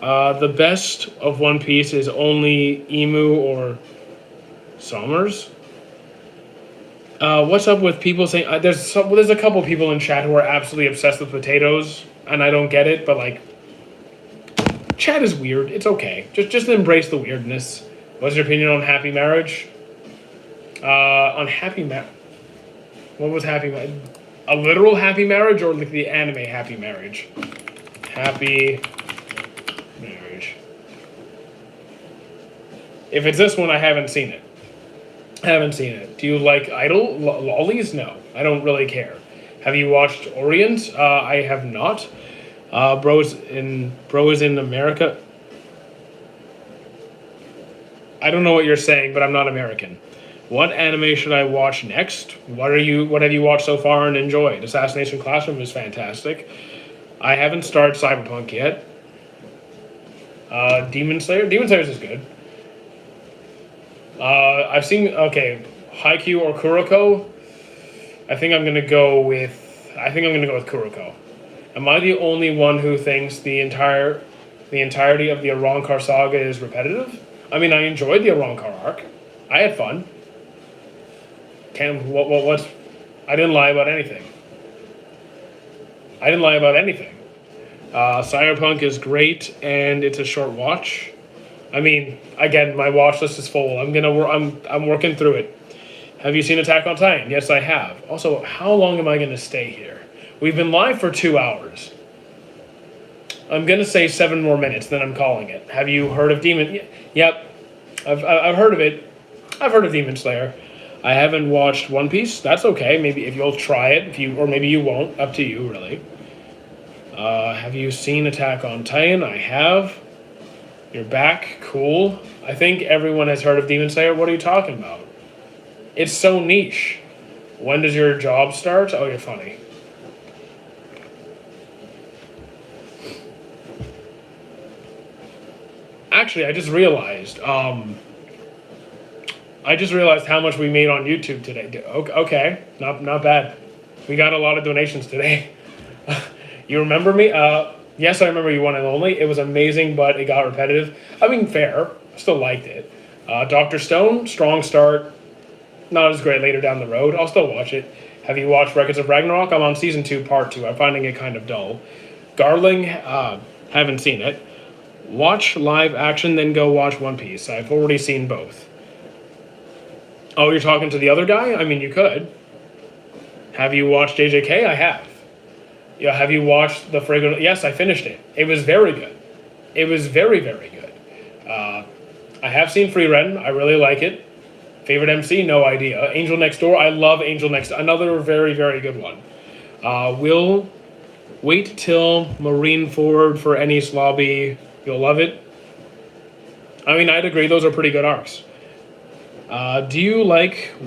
The best of One Piece is only Emu or Summers. What's up with people saying... there's a couple people in chat who are absolutely obsessed with potatoes, and I don't get it, but like... Chat is weird. It's okay. Just embrace the weirdness. What's your opinion on Happy Marriage? On Happy Marriage... What was Happy Marriage? A literal Happy Marriage or like the anime Happy Marriage? Happy Marriage. If it's this one, I haven't seen it. Do you like Idol? Lollies? No. I don't really care. Have you watched Orient? I have not. Bro is in America. I don't know what you're saying, but I'm not American. What anime should I watch next? What have you watched so far and enjoyed? Assassination Classroom is fantastic. I haven't started Cyberpunk yet. Demon Slayer? Demon Slayer is good. I've seen... Okay, Haikyuu or Kuroko? I think I'm gonna go with Kuroko. Am I the only one who thinks the entirety of the Arrancar saga is repetitive? I mean, I enjoyed the Arrancar arc. I had fun. I didn't lie about anything. Cyberpunk is great, and it's a short watch. I mean, again, my watch list is full. I'm working through it. Have you seen Attack on Titan? Yes, I have. Also, how long am I going to stay here? We've been live for 2 hours. I'm going to say 7 more minutes, then I'm calling it. Have you heard of Demon... Yep. I've heard of it. I've heard of Demon Slayer. I haven't watched One Piece. That's okay. Maybe if you'll try it, or maybe you won't. Up to you, really. Have you seen Attack on Titan? I have. You're back. Cool. I think everyone has heard of Demon Slayer. What are you talking about? It's so niche. When does your job start? Oh, you're funny. Actually, I just realized how much we made on YouTube today. Okay, not bad. We got a lot of donations today. You remember me? Yes, I remember You One and Only. It was amazing, but it got repetitive. I mean, fair. I still liked it. Dr. Stone, strong start. Not as great later down the road. I'll still watch it. Have you watched Records of Ragnarok? I'm on Season 2, Part 2. I'm finding it kind of dull. Garling, haven't seen it. Watch live action, then go watch One Piece. I've already seen both. Oh, you're talking to the other guy? I mean, you could. Have you watched JJK? I have. Yeah, have you watched The Fragrant? Yes, I finished it. It was very good. It was very, very good. I have seen Free Ren. I really like it. Favorite MC? No idea. Angel Next Door? I love Angel Next Door. Another very, very good one. Will wait till Marineford for Enies Lobby. You'll love it. I mean, I'd agree. Those are pretty good arcs. Do you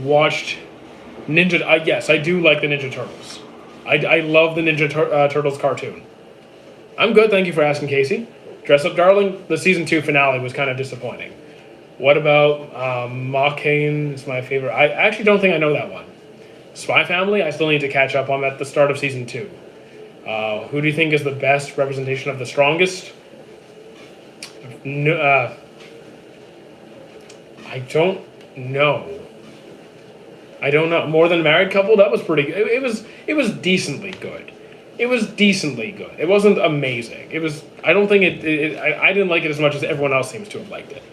watched Ninja? Yes, I do like the Ninja Turtles. I love the Ninja Turtles cartoon. I'm good. Thank you for asking, Casey. Dress Up Darling? The season 2 finale was kind of disappointing. What about Mocane? It's my favorite. I actually don't think I know that one. Spy Family? I still need to catch up on at the start of season 2. Who do you think is the best representation of the strongest? No, I don't know. I don't know. More Than Married Couple? That was pretty good. It was decently good. It was decently good. It wasn't amazing. It was. I don't think I didn't like it as much as everyone else seems to have liked it.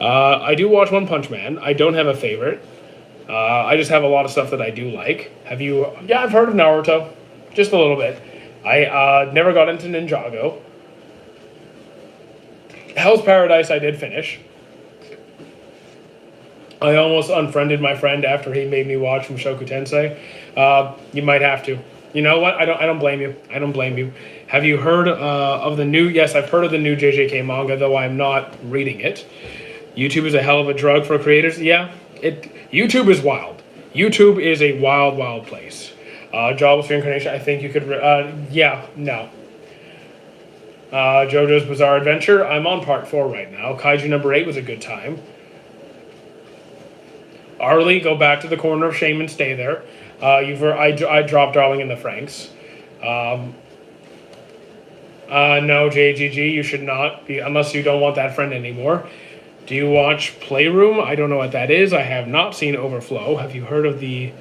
I do watch One Punch Man. I don't have a favorite. I just have a lot of stuff that I do like. Have you? Yeah, I've heard of Naruto. Just a little bit. I never got into Ninjago. Hell's Paradise I did finish. I almost unfriended my friend after he made me watch Mushoku Tensei. You might have to. You know what? I don't blame you. I don't blame you. Have you heard of the new? Yes, I've heard of the new JJK manga, though I'm not reading it. YouTube is a hell of a drug for creators. Yeah, YouTube is wild. YouTube is a wild, wild place. Jobless Reincarnation. I think you could. Yeah, no. JoJo's Bizarre Adventure. I'm on part 4 right now. Kaiju number 8 was a good time. Arlie, go back to the corner of shame and stay there. I dropped Darling in the Franxx. No, JGG, you should not be, unless you don't want that friend anymore. Do you watch Playroom? I don't know what that is. I have not seen Overflow. Have you heard of the...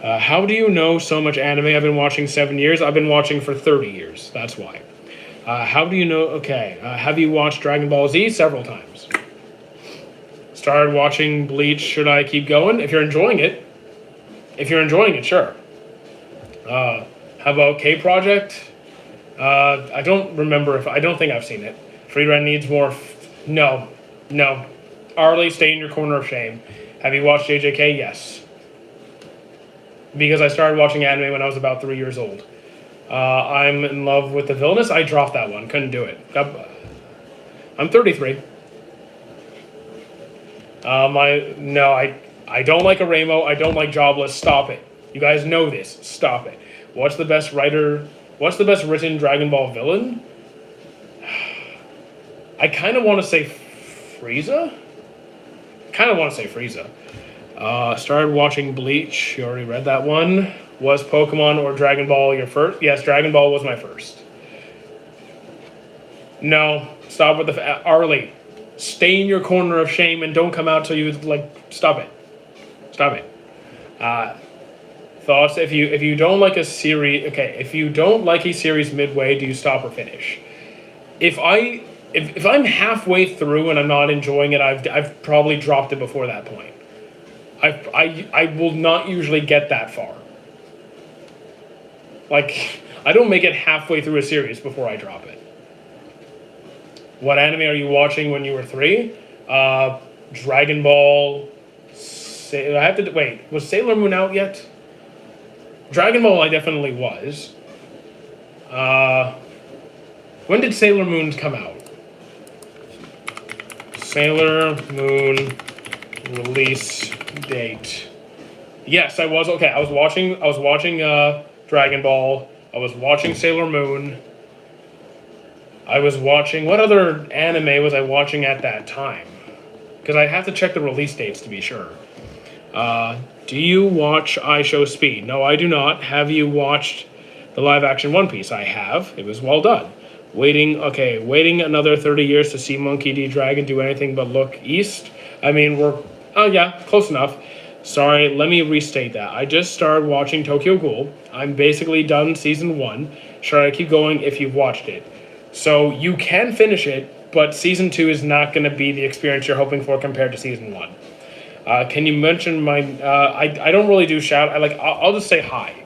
how do you know so much anime? I've been watching 7 years. I've been watching for 30 years. That's why. How do you know... Okay. Have you watched Dragon Ball Z? Several times. Started watching Bleach. Should I keep going? If you're enjoying it. If you're enjoying it, sure. How about K-Project? I don't remember if... I don't think I've seen it. Free Ren needs more... No. Arlie, stay in your corner of shame. Have you watched JJK? Yes. Because I started watching anime when I was about 3 years old. I'm in love with the villainous. I dropped that one. Couldn't do it. I'm 33. I don't like Aramo. I don't like Jobless. Stop it. You guys know this. Stop it. What's the best written Dragon Ball villain? I kind of want to say Frieza. Started watching Bleach. You already read that one. Was Pokemon or Dragon Ball your first? Yes, Dragon Ball was my first. No, stop with the... Arlie, stay in your corner of shame and don't come out till you, stop it. Stop it. Thoughts? If you don't like a series... Okay, if you don't like a series midway, do you stop or finish? If I'm halfway through and I'm not enjoying it, I've probably dropped it before that point. I will not usually get that far. I don't make it halfway through a series before I drop it. What anime are you watching when you were 3? Dragon Ball... Wait, was Sailor Moon out yet? Dragon Ball I definitely was. When did Sailor Moon come out? Sailor Moon release date. Yes, I was. Okay, I was watching Dragon Ball. I was watching Sailor Moon. I was watching... What other anime was I watching at that time? Because I have to check the release dates to be sure. Do you watch I Show Speed? No, I do not. Have you watched the live-action One Piece? I have. It was well done. Waiting another 30 years to see Monkey D. Dragon do anything but look east? I mean, yeah, close enough. Sorry, let me restate that. I just started watching Tokyo Ghoul. I'm basically done season 1. Should I keep going if you've watched it? So you can finish it but season 2 is not going to be the experience you're hoping for compared to season 1. Can you mention my? I don't really do shout. I'll just say hi.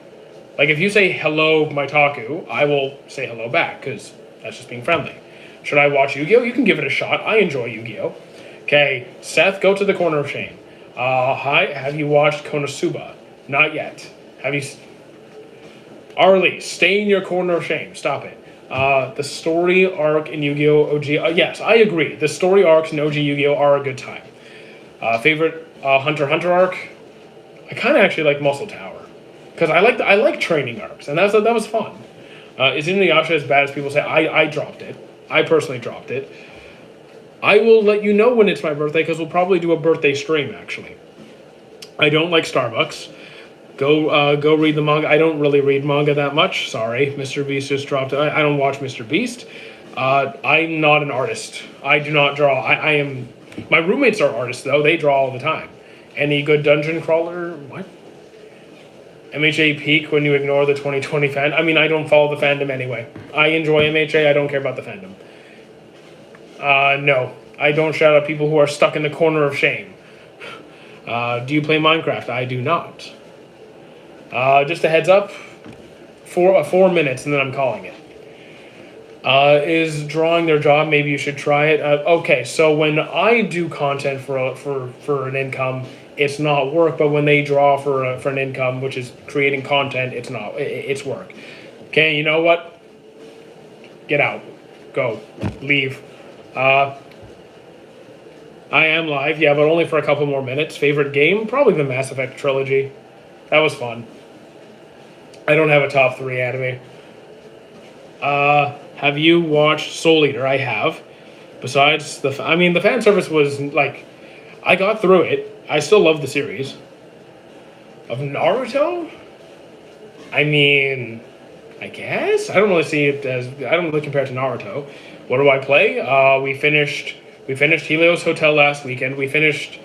Like if you say hello, my Taku, I will say hello back because that's just being friendly. Should I watch Yu-Gi-Oh? You can give it a shot. I enjoy Yu-Gi-Oh. Okay, Seth, go to the corner of shame. Hi, have you watched Konosuba? Not yet. Have you? Arlie, stay in your corner of shame. Stop it. The story arc in Yu-Gi-Oh! OG. Yes, I agree. The story arcs in OG Yu-Gi-Oh! Are a good time. Favorite Hunter x Hunter arc? I kind of actually like Muscle Tower because I like training arcs, and that was fun. Is Inuyasha as bad as people say? I dropped it. I personally dropped it. I will let you know when it's my birthday because we'll probably do a birthday stream. Actually, I don't like Starbucks. Go read the manga. I don't really read manga that much. Sorry, Mr. Beast just dropped it. I don't watch Mr. Beast. I'm not an artist. I do not draw. I am. My roommates are artists though. They draw all the time. Any good dungeon crawler? What? MHA peak when you ignore the 2020 fan. I mean, I don't follow the fandom anyway. I enjoy MHA. I don't care about the fandom. No, I don't shout out people who are stuck in the corner of shame. Do you play Minecraft? I do not. Just a heads up, 4 minutes and then I'm calling it. Is drawing their job? Maybe you should try it. Okay, so when I do content for an income, it's not work. But when they draw for an income, which is creating content, it's not. It's work. Okay, you know what? Get out. Go. Leave. I am live, yeah, but only for a couple more minutes. Favorite game? Probably the Mass Effect trilogy. That was fun. I don't have a top 3 anime. Have you watched Soul Eater? I have. Besides the fan service was like, I got through it. I still love the series. Of Naruto? I mean, I guess I don't really see it as. I don't really compare it to Naruto. What do I play? We finished Helios Hotel last weekend. We finished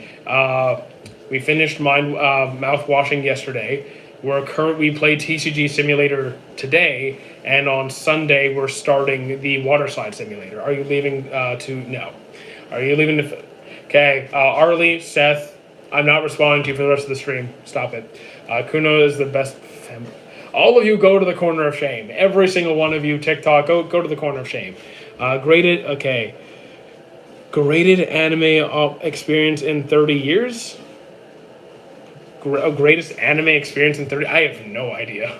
Mind Mouth Washing yesterday. We played TCG Simulator today, and on Sunday we're starting the Water Slide Simulator. Are you leaving No. Are you leaving to? Okay, Arlie, Seth, I'm not responding to you for the rest of the stream. Stop it. Kuno is the best. All of you go to the corner of shame. Every single one of you, TikTok, go to the corner of shame. Graded anime experience in 30 years? Greatest anime experience in 30? I have no idea.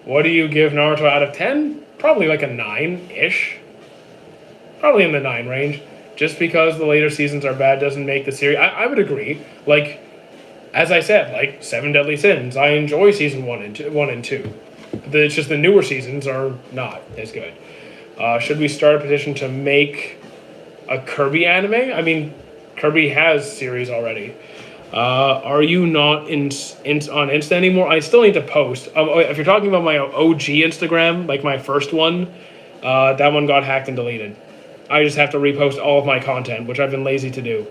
What do you give Naruto out of 10? Probably like a 9-ish. Probably in the 9 range. Just because the later seasons are bad doesn't make the series. I would agree. Like, as I said, like 7 Deadly Sins, I enjoy season 1 and 2. It's just the newer seasons are not as good. Should we start a petition to make a Kirby anime? I mean, Kirby has series already. Are you not on Insta anymore? I still need to post. If you're talking about my OG Instagram, like my first one, that one got hacked and deleted. I just have to repost all of my content, which I've been lazy to do.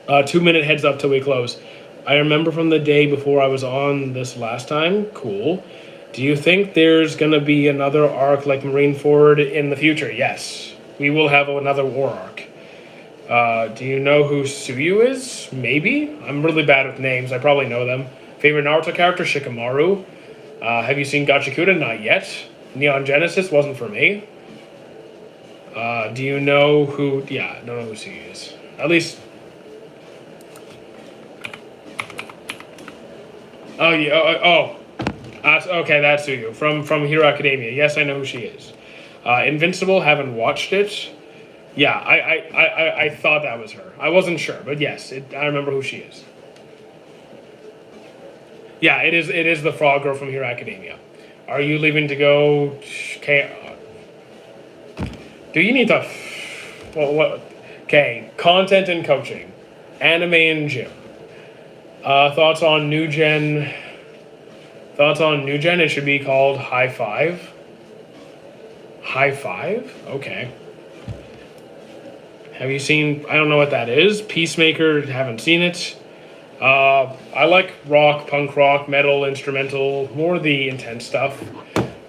2-minute heads up till we close. I remember from the day before I was on this last time. Cool. Do you think there's going to be another arc like Marineford in the future? Yes. We will have another war arc. Do you know who Suyu is? Maybe. I'm really bad with names. I probably know them. Favorite Naruto character? Shikamaru. Have you seen Gachakuda? Not yet. Neon Genesis wasn't for me. Do you know who... Yeah, I don't know who Suyu is. At least... Oh, yeah. Okay, that's Suyu. From Hero Academia. Yes, I know who she is. Invincible, haven't watched it. Yeah, I thought that was her. I wasn't sure, but yes, I remember who she is. Yeah, it is the frog girl from Hero Academia. Are you leaving to go? Okay. Do you need to? Well, what? Okay, content and coaching, anime and gym. Thoughts on new gen? It should be called High Five. High Five? Okay. Have you seen... I don't know what that is. Peacemaker, haven't seen it. I like rock, punk rock, metal, instrumental, more the intense stuff.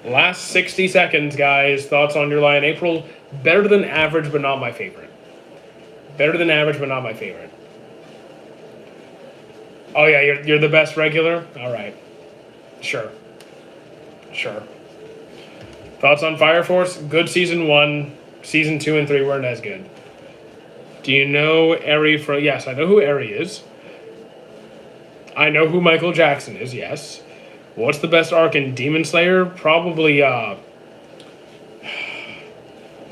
Last 60 seconds, guys. Thoughts on your lie in April? Better than average, but not my favorite. Better than average, but not my favorite. Oh yeah, you're the best regular? Alright. Sure. Thoughts on Fire Force? Good season 1. Season 2 and 3 weren't as good. Do you know Eri from... Yes, I know who Eri is. I know who Michael Jackson is, yes. What's the best arc in Demon Slayer? Probably, I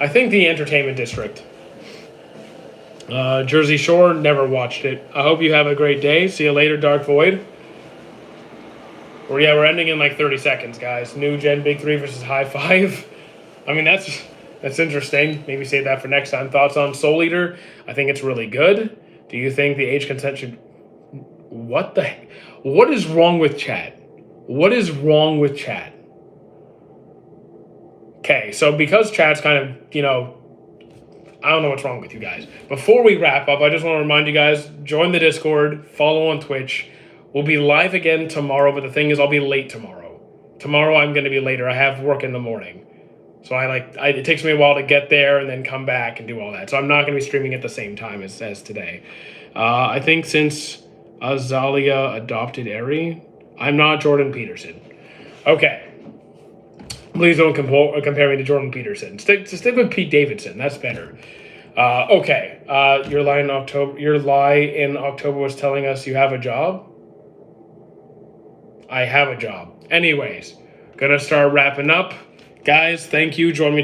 think the Entertainment District. Jersey Shore, never watched it. I hope you have a great day. See you later, Dark Void. We're ending in like 30 seconds, guys. New Gen Big 3 versus High 5. I mean, that's interesting. Maybe save that for next time. Thoughts on Soul Eater? I think it's really good. Do you think the age consent should... What the heck? What is wrong with chat? What is wrong with chat? Okay, so because chat's kind of, I don't know what's wrong with you guys. Before we wrap up, I just want to remind you guys, join the Discord, follow on Twitch. We'll be live again tomorrow, but the thing is I'll be late tomorrow. Tomorrow I'm going to be later. I have work in the morning. So it takes me a while to get there and then come back and do all that. So I'm not going to be streaming at the same time as today. I think since Azalea adopted Eri, I'm not Jordan Peterson. Okay. Please don't compare me to Jordan Peterson. Stick with Pete Davidson. That's better. Okay. Your lie in October was telling us you have a job. I have a job. Anyways, gonna start wrapping up. Guys, thank you. Join me tomorrow.